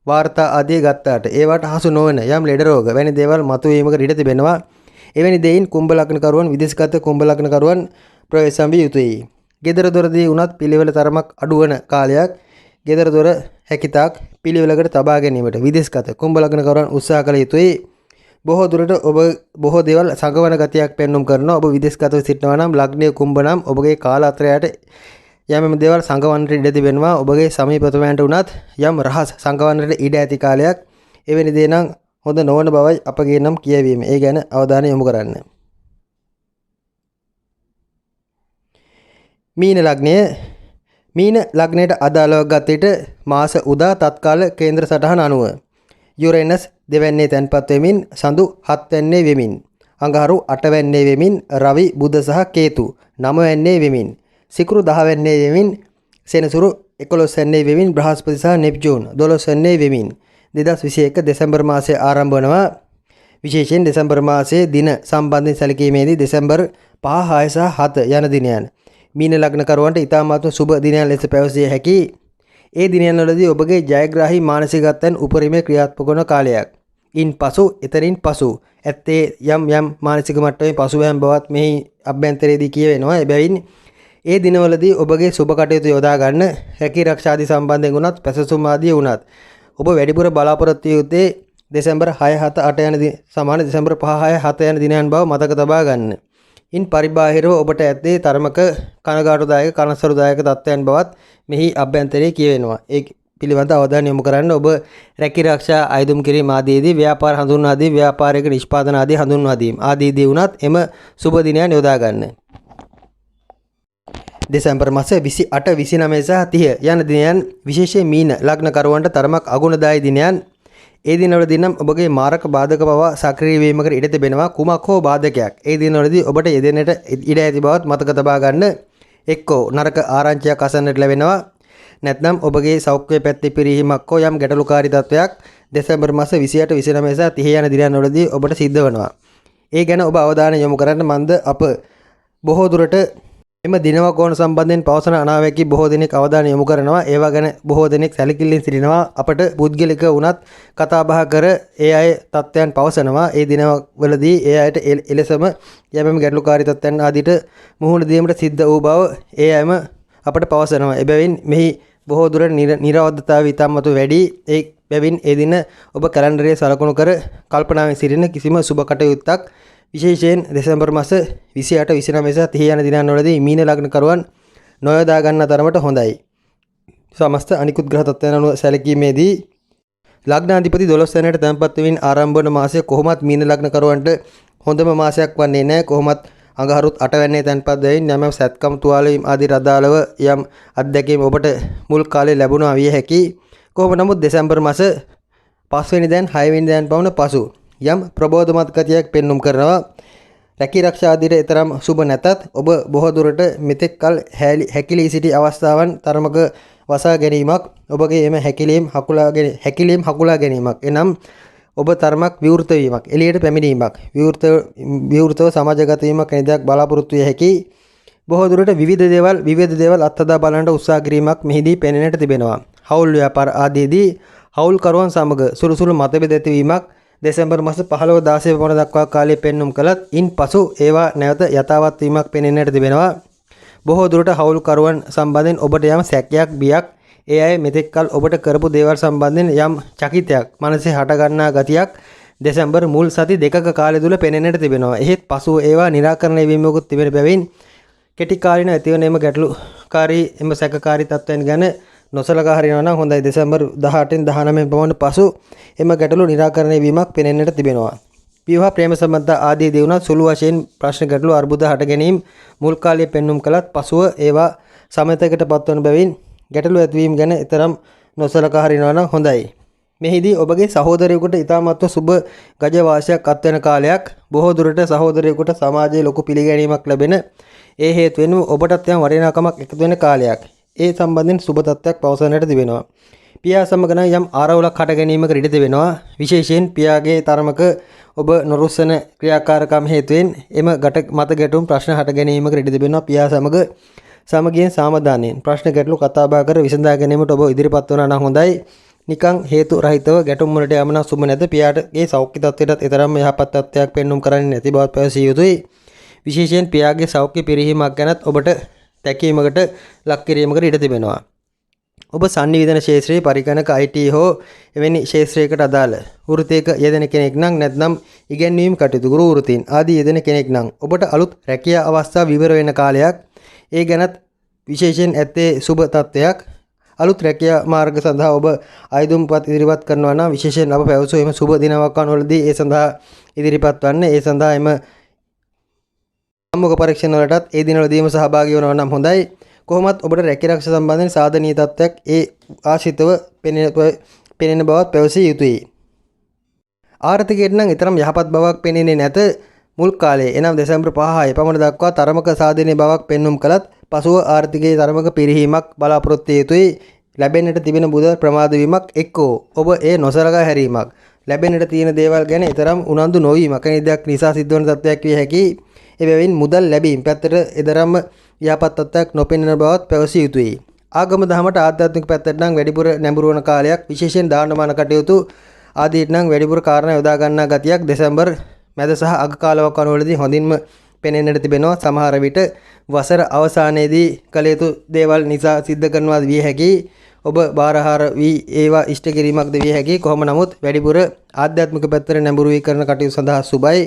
B: වාර්තා ආදී ගත්තාට ඒවාට හසු නොවන යම් ලෙඩ රෝග වැනි දේවල් මතුවීමකට ඉඩ තිබෙනවා. එවැනි දෙයින් කුම්භ ලග්නකරුවන් විදේශගත කුම්භ ලග්නකරුවන් ප්‍රවේශම් විය යුතුයි. ගෙදර දොරදී වුණත් පිළිවෙල තරමක් අඩු වන කාලයක්. ගෙදර දොර හැකිතාක් පිළිවෙලකට තබා ගැනීමට විදේශගත කුම්භ ලග්නකරුවන් උත්සාහ කළ යුතුයි. බොහෝ දුරට ඔබ බොහෝ දේවල් සංගවන ගතියක් පෙන්වුම් කරනවා. ඔබ විදේශගතව සිටිනවා නම් ලග්නයේ කුම්භ නම් ඔබගේ කාලාන්තරයට යම් දේවල් සංගවන්නට ඉඩ තිබෙනවා. ඔබගේ සමීපතමයන්ට උනත් යම් රහස් සංගවන්නට ඉඩ ඇති කාලයක්. එවැනි දේ නම් හොඳ නොවන බවයි අපගේ නම් කියවීම. ඒ ගැන අවධානය යොමු කරන්න. මීන ලග්නය මීන ලග්නයට අදාළව ගත විට මාස උදා තත්කාල කේන්ද්‍ර සටහන අනුව යුරේනස් දෙවැන්නේ තැන්පත් වෙමින් සඳු 7 වැන්නේ වෙමින් අඟහරු 8 වැන්නේ වෙමින් රවි බුධ සහ කේතු 9 වැන්නේ වෙමින් සිකුරු 10 වැන්නේ වෙමින් සෙනසුරු 11 වැන්නේ වෙමින් බ්‍රහස්පති සහ නෙප්චූන් 12 වැන්නේ වෙමින් 2021 දෙසැම්බර් මාසයේ ආරම්භ වනවා. විශේෂයෙන් දෙසැම්බර් මාසයේ දින සම්බන්ධයෙන් සැලකීමේදී දෙසැම්බර් 5, 6 සහ 7 යන දිනයන් මීන ලග්නකරුවන්ට ඉතාමත්ම සුබ දිනයන් ලෙස පැවසිය හැකි. ඒ දිනයන් වලදී ඔබගේ ජයග්‍රාහී මානසිකත්වයන් උපරිමයේ ක්‍රියාත්මක වන කාලයක්. ඉන්පසු එතරින් පසු ඇත්තේ යම් මානසික මට්ටමේ පසුබෑම් බවත් මෙහි අභ්‍යන්තරයේදී කියවෙනවා. එබැවින් ඒ දිනවලදී ඔබගේ සුබ කටයුතු යොදා ගන්න. රැකිරක්ෂාදී සම්බන්ධයෙන් වුණත් පැසසුම් ආදී වුණත් ඔබ වැඩිපුර බලාපොරොත්තු යුත්තේ දෙසැම්බර් 6, 7, 8 යන සමාන දෙසැම්බර් 5, 6, 7 යන දිනයන් බව මතක තබා ගන්න. ඉන් පරිබාහිරව ඔබට ඇත්තේ තරමක කනගාටුදායක කනස්සරුදායක තත්ත්වයන් බවත් මෙහි අභ්‍යන්තරයේ කියවෙනවා. ඒ පිළිබඳ අවධානය යොමු කරන්න. ඔබ රැකිරක්ෂා අයදුම් කිරීම ආදීදී ව්‍යාපාර හඳුන්වා දී ව්‍යාපාරික නිෂ්පාදන ආදී හඳුන්වා දීම ආදීදී වුණත් එම සුබ දිනයන් යොදා ගන්න. දෙසැම්බර් මාස 28, 29 සහ 30 යන දිනයන් විශේෂයෙන් මීන ලග්නකරුවන්ට තරමක් අගුණදායී දිනයන්. ඒ දිනවලදී නම් ඔබගේ මාරක බාධක පවා සක්‍රිය වීමකට ඉඩ තිබෙනවා. කුමක් හෝ බාධකයක් ඒ දිනවලදී ඔබට යෙදෙන්නට ඉඩ ඇති බවත් මතක තබා ගන්න. එක්කෝ නරක ආරංචියක් අසන්නට ලැබෙනවා. නැත්නම් ඔබගේ සෞඛ්‍ය පැත්තේ පිරිහීමක් හෝ යම් ගැටලුකාරී තත්වයක් දෙසැම්බර් මාස 28, 29 සහ 30 යන දිනවලදී ඔබට සිද්ධ වෙනවා. ඒ ගැන ඔබ අවධානය යොමු කරන්න. මන්ද අප බොහෝ දුරට එම දිනවකෝණ සම්බන්ධයෙන් පවසන අනාවැකි බොහෝ දෙනෙක් අවධානය යොමු කරනවා. ඒවා ගැන බොහෝ දෙනෙක් සැලකිල්ලෙන් සිටිනවා. අපට පුද්ගලික වුණත් කතා බහ කර ඒ අය තත්ත්වයන් පවසනවා. ඒ දිනවලදී ඒ අයට එලෙසම යම් ගැටලුකාරී තත්ත්වයන් ආදිට මුහුණ දීමට සිද්ධ වූ බව ඒ අයම අපට පවසනවා. එබැවින් මෙහි බොහෝ දුරට නිරවද්දතාවය ඉතාමත් වැඩි. ඒ බැවින් ඒ දින ඔබ කැලෙන්ඩරයේ සලකුණු කර කල්පනාවෙන් සිටින කිසිම සුබ කටයුත්තක් විශේෂයෙන් දෙසැම්බර් මාස 28, 29 සහ 30 යන දිනවලදී මීන ලග්නකරුවන් නොයොදා ගන්න තරමට හොඳයි. සමස්ත අනිකුත් ග්‍රහ තත්ත්වයන් අනුව සැලකීමේදී ලග්නාධිපති 12 වෙනිට තැන්පත් වෙමින් ආරම්භ වන මාසය කොහොමත් මීන ලග්නකරුවන්ට හොඳම මාසයක් වන්නේ නැහැ. කොහොමත් අඟහරුත් 8 වෙනියේ තැන්පත් වෙමින් යම් සත්කම් තුවාලවීම් ආදී අදාළව යම් අත්දැකීම් ඔබට මුල් කාලේ ලැබුණා විය හැකියි. කොහොම නමුත් දෙසැම්බර් මාස 5 වෙනිදාන් 6 වෙනිදාන් පවන පසු යම් ප්‍රබෝධමත් ගතියක් පෙන්눔 කරනවා. රැකී ආරක්ෂා ආදීට තරම් සුබ නැතත් ඔබ බොහෝ දුරට මෙතෙක් කල හැකිලී සිටි අවස්ථාවන් තරමක වසා ගැනීමක් ඔබගේ එම හැකිලීම් හකුලා ගැනීමක් එනම් ඔබ තරමක් විවෘත වීමක් එළියට පැමිණීමක් විවෘතව සමාජගත වීමක් වැනි දෙයක් බලාපොරොත්තු විය හැකි බොහෝ දුරට විවිධ දේවල් අත්හදා බලන්නට උත්සාහ කිරීමක් මෙහිදී පෙනෙන්නට තිබෙනවා. හවුල් ව්‍යාපාර ආදීදී හවුල්කරුවන් සමග සුළු මතභේද ඇතිවීමක් දෙසැම්බර් මාස 15 16 පමණ දක්වා කාලය පෙන්눔 කළත් ඉන්පසු ඒවා නැවත යථාවත් වීමක් පෙනෙන්නට තිබෙනවා. බොහෝ දුරට හවුල්කරුවන් සම්බන්ධයෙන් ඔබට යම් සැකයක් බියක් ඒ අය මෙතෙක් කල ඔබට කරපු දේවල් සම්බන්ධයෙන් යම් චකිතයක් මනසේ හටගන්නා ගතියක් දෙසැම්බර් මුල් සති දෙකක කාලය තුල පෙනෙන්නට තිබෙනවා. එහෙත් පසුව ඒවා निराකරණය වීමකුත් තිබෙන බැවින් කෙටි කාලින ඇතිවන එම ගැටලුකාරී එම සැකකාරී තත්ත්වයන් ගැන නොසලකා හරිනවා නම් හොඳයි. දෙසැම්බර් 18න් 19 පමණ පසු එම ගැටලු निराකරණය වීමක් පෙනෙන්නට තිබෙනවා. විවාහ ප්‍රේම සම්බන්ධ ආදී දේවුණත් සුළු වශයෙන් ප්‍රශ්න ගැටලු අර්බුද හට ගැනීම මුල් කාලයේ පෙන්눔 කළත් පසුව ඒවා සමතයකට පත්වන බැවින් ගැටලු ඇතිවීම ගැන තරම් නොසලකා හරිනවා නම් හොඳයි. මෙහිදී ඔබගේ සහෝදරයෙකුට ඉතාමත්ව සුබ ගජ වාසයක් අත්වන කාලයක්. බොහෝ දුරට සහෝදරයෙකුට සමාජයේ ලොකු පිළිගැනීමක් ලැබෙන ඒ හේතුවෙන් ඔබටත් යම් වටිනාකමක් එකතු වෙන කාලයක්. ඒ සම්බන්ධයෙන් සුබ තත්ත්වයක් පවසන්නට තිබෙනවා. පියා සමග යම් ආරවුලක් හට ගැනීමකට ඉඩ තිබෙනවා. විශේෂයෙන් පියාගේ තරමක ඔබ නොරුස්සන ක්‍රියාකාරකම් හේතුවෙන් එම මත ගැටුම් ප්‍රශ්න හට ගැනීමකට ඉඩ තිබෙනවා. පියා සමග සමගියෙන් සාමදානයෙන් ප්‍රශ්න ගැටලු කතා බහ කර විසඳා ගැනීමට ඔබ ඉදිරිපත් වුණා නම් හොඳයි. නිකං හේතු රහිතව ගැටුම් වලට යම නම් සුබ නැත. පියාගේ සෞඛ්‍ය තත්ත්වයටත් තරම් යහපත් තත්ත්වයක් පෙන්눔 කරන්නේ නැති බවත් පැවසිය යුතුයි. විශේෂයෙන් පියාගේ සෞඛ්‍ය පිරිහීමක් ගැනත් ඔබට තැකීමකට ලක් කිරීමකට ඉඩ තිබෙනවා. ඔබ සංනිවේදන ශාස්ත්‍රයේ පරිගණක IT හෝ එවැනි ශාස්ත්‍රයකට අදාළ වෘත්තයක යෙදෙන කෙනෙක් නම් නැත්නම් ඉගැන්වීම් කටයුතු ගුරු වෘත්තීන් ආදී යෙදෙන කෙනෙක් නම් ඔබට අලුත් රැකියා අවස්ථා විවර වෙන කාලයක්. ඒ ගැනත් විශේෂයෙන් ඇත්තේ සුබ තත්ත්වයක්. අලුත් රැකියා මාර්ග සඳහා ඔබ ආයුධම්පත් ඉදිරිපත් කරනවා නම් විශේෂයෙන් අප පැවසු එම සුබ දිනවකන්වලදී ඒ සඳහා ඉදිරිපත් වන්නේ. ඒ සඳහා එම සම්මුඛ පරීක්ෂණ වලටත් ඒ දිනවලදීම සහභාගී වෙනවා නම් හොඳයි. කොහොමත් ඔබට රැකියාරක්ෂා සම්බන්ධයෙන් සාධනීය තත්ත්වයක් ඒ ආශ්‍රිතව පෙනෙන බවත් පැවසිය යුතුයි. ආර්ථිකයට නම් ඊතරම් යහපත් බවක් පෙනෙන්නේ නැත. මුල් කාලයේ එනම් දෙසැම්බර් 5 පමණ දක්වා තරමක සාධනීය බවක් පෙන්눔 කළත් පසුව ආර්ථිකයේ තරමක පිරිහීමක් බලාපොරොත්තු යුතුයි. ලැබෙන්නට තිබෙන මුදල් ප්‍රමාද වීමක් එක්කෝ ඔබ ඒ නොසලකා හැරීමක් ලැබෙන්නට තියෙන දේවල් ගැන ඊතරම් උනන්දු නොවීමක් වැනි දෙයක් නිසා සිද්ධ වන තත්ත්වයක් විය හැකියි. එබැවින් මුදල් ලැබීම පැත්තට ඊතරම් යහපත් තත්ත්වයක් නොපෙනෙන බවත් පැවසිය යුතුයි. ආගම දහමට ආධ්‍යාත්මික පැත්තට නම් වැඩිපුර නැඹුරු වන කාලයක්. විශේෂයෙන් දානමාන කටයුතු ආදීට නම් වැඩිපුර කාරණා යොදා ගන්නා ගතියක් දෙසැම්බර් මැද සහ අග කාලවකවානුවලදී හොඳින්ම පෙනෙන්නට තිබෙනවා. සමහර විට වසර අවසානයේදී කළ යුතු දේවල් නිසා සිද්ධ කරනවා විය හැකියි. ඔබ බාරහාර වී ඒවා ඉෂ්ට කිරීමක්ද විය හැකියි. කොහොම නමුත් වැඩිපුර ආධ්‍යාත්මික පැත්තට නැඹුරු වී කරන කටයුතු සඳහා සුබයි.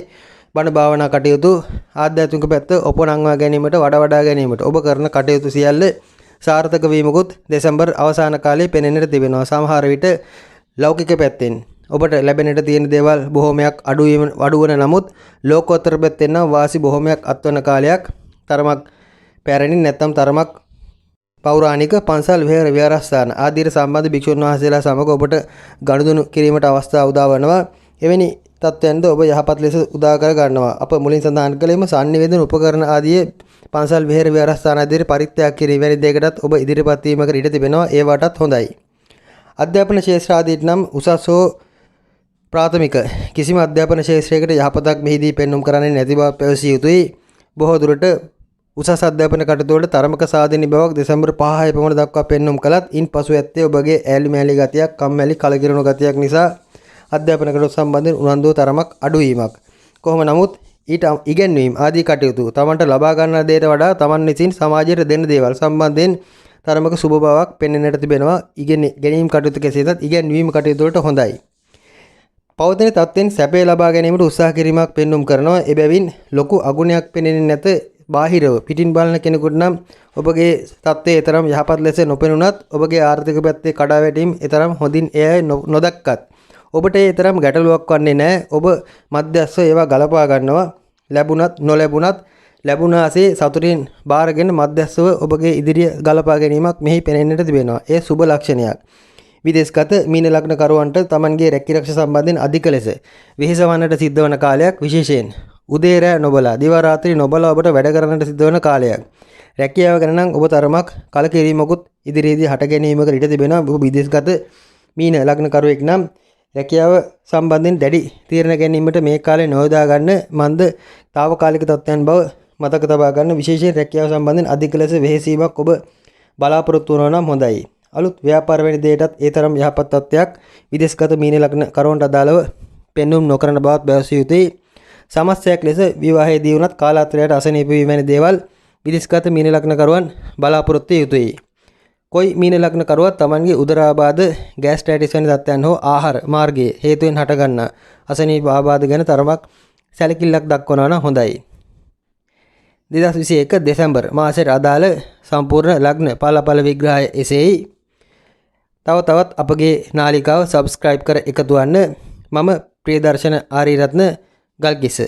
B: බණ භාවනා කටයුතු ආධ්‍යාත්මික පැත්ත ඔපනංවා ගැනීමට වඩා ගැනීමට ඔබ කරන කටයුතු සියල්ල සාර්ථක වීමකුත් දෙසැම්බර් අවසාන කාලයේ පෙනෙන්නට තිබෙනවා. සමහර විට ලෞකික පැත්තෙන් ඔබට ලැබෙන්නට තියෙන දේවල් බොහෝමයක් අඩු වන නමුත් ලෝකෝත්තර පැත්තෙන් නම් වාසි බොහෝමයක් අත්වන කාලයක්. තරමක් පැරණි නැත්නම් තරමක් පෞරාණික පන්සල් විහාරස්ථාන ආදීට සම්බන්ධ භික්ෂුන් වහන්සේලා සමග ඔබට ගනුදෙනු කිරීමට අවස්ථා උදා වනවා. එවැනි තත්ත්වයන්ද ඔබ යහපත් ලෙස උදා කර ගන්නවා. අප මුලින් සඳහන් කළේම සංනිවේදන උපකරණ ආදී පන්සල් විහාරස්ථාන ආදී පරිත්‍යාග කිරීම වැනි දෙයකටත් ඔබ ඉදිරිපත් වීමකට ඉඩ තිබෙනවා. ඒවටත් හොඳයි. අධ්‍යාපන ශාස්ත්‍ර ආදීට නම් උසස් හෝ ප්‍රාථමික කිසිම අධ්‍යාපන ශාස්ත්‍රයකට යහපතක් මෙහිදී පෙන්눔 කරන්නේ නැති බව පැවසිය යුතුයි. බොහෝ දුරට උසස් අධ්‍යාපන කටයුතු වලට තරමක සාධනීය බවක් දෙසැම්බර් 5 පමණ දක්වා පෙන්눔 කළත් ඉන්පසු ඇත්තේ ඔබගේ ඈලි මෑලි ගතියක්, කම්මැලි කලකිරුණු ගතියක් නිසා අධ්‍යාපන කටයුතු සම්බන්ධයෙන් උනන්දුව තරමක් අඩු වීමක්. කොහොම නමුත් ඊට ඉගැන්වීම් ආදී කටයුතු තමන්ට ලබා ගන්නා දේට වඩා තමන් විසින් සමාජයට දෙන්න දේවල් සම්බන්ධයෙන් තරමක සුබ බවක් පෙනෙන්නට තිබෙනවා. ගැනීම් කටයුතු කෙසේදත් ඉගැන්වීම් කටයුතු වලට හොඳයි. පවතින තත්ත්වෙන් සැපේ ලබා ගැනීමට උත්සාහ කිරීමක් පෙන්눔 කරනවා. එබැවින් ලොකු අගුණයක් පෙනෙන්නේ නැත. බාහිරව පිටින් බලන කෙනෙකුට නම් ඔබගේ තත්ත්වය තරම් යහපත් ලෙස නොපෙනුනත් ඔබගේ ආර්ථික පැත්තේ කඩාවැටීම් තරම් හොඳින් එය නොදක්කත් ඔබට ඒ තරම් ගැටලුවක් වන්නේ නැහැ. ඔබ මධ්‍යස්ථව ඒවා ගලපා ගන්නවා. ලැබුණත් නොලැබුණත් ලැබුණාසේ සතුටින් බාරගෙන මධ්‍යස්ථව ඔබගේ ඉදිරිය ගලපා ගැනීමක් මෙහි පෙනෙන්නට තිබෙනවා. ඒ සුබ ලක්ෂණයක්. විදේශගත මීන ලග්න කරුවන්ට තමන්ගේ රැකිරක්ෂ සම්බන්ධයෙන් අධික ලෙස වෙහෙසවන්නට සිද්ධ වන කාලයක්. විශේෂයෙන් උදේ රැ නොබලා දිවා රාත්‍රී නොබලා ඔබට වැඩ කරන්නට සිද්ධ වන කාලයක්. රැකියාව ගැන නම් ඔබ තරමක් කලකිරීමකුත් ඉදිරියේදී හට ගැනීමකට ඉඩ තිබෙනවා. ඔබ විදේශගත මීන ලග්න කරුවෙක් නම් රැකියාව සම්බන්ධයෙන් දැඩි තීරණ ගැනීමට මේ කාලේ නොයොදා ගන්න මන්ද తాවකාලික තත්ත්වයන් බව මතක තබා ගන්න. විශේෂයෙන් රැකියාව සම්බන්ධයෙන් අධික ලෙස වෙහෙසීමක් ඔබ බලාපොරොත්තු වෙනවා නම් හොඳයි. අලුත් ව්‍යාපාර වැනි දෙයටත් ඒ තරම් යහපත් තත්ත්වයක් විදේශගත මීන ලග්න කරුවන්ට අදාළව පෙන්වුම් නොකරන බවත් බැවසිය යුතුයි. සමස්තයක් ලෙස විවාහයේදී වුණත් කාලාන්තරයට අසනීප වීම වැනි දේවල් විදේශගත මීන ලග්න කරුවන් බලාපොරොත්තු යුතුයි. කොයි මීන ලග්න කරුවත් තමන්ගේ උදරාබාධ ගෑස්ට්‍රයිටිස් වැනි තත්ත්වයන් හෝ ආහාර මාර්ගයේ හේතුවෙන් හටගන්නා අසනීප ආබාධ ගැන තරමක් සැලකිල්ලක් දක්වනවා නම් හොඳයි. 2021 දෙසැම්බර් මාසයට අදාළ සම්පූර්ණ ලග්න ඵලඵල විග්‍රහය එසේයි. තවත් අපගේ නාලිකාව සබ්ස්ක්‍රයිබ් කර එකතු වන්න. මම ප්‍රියදර්ශන ආරියරත්න ගල්කිස්ස.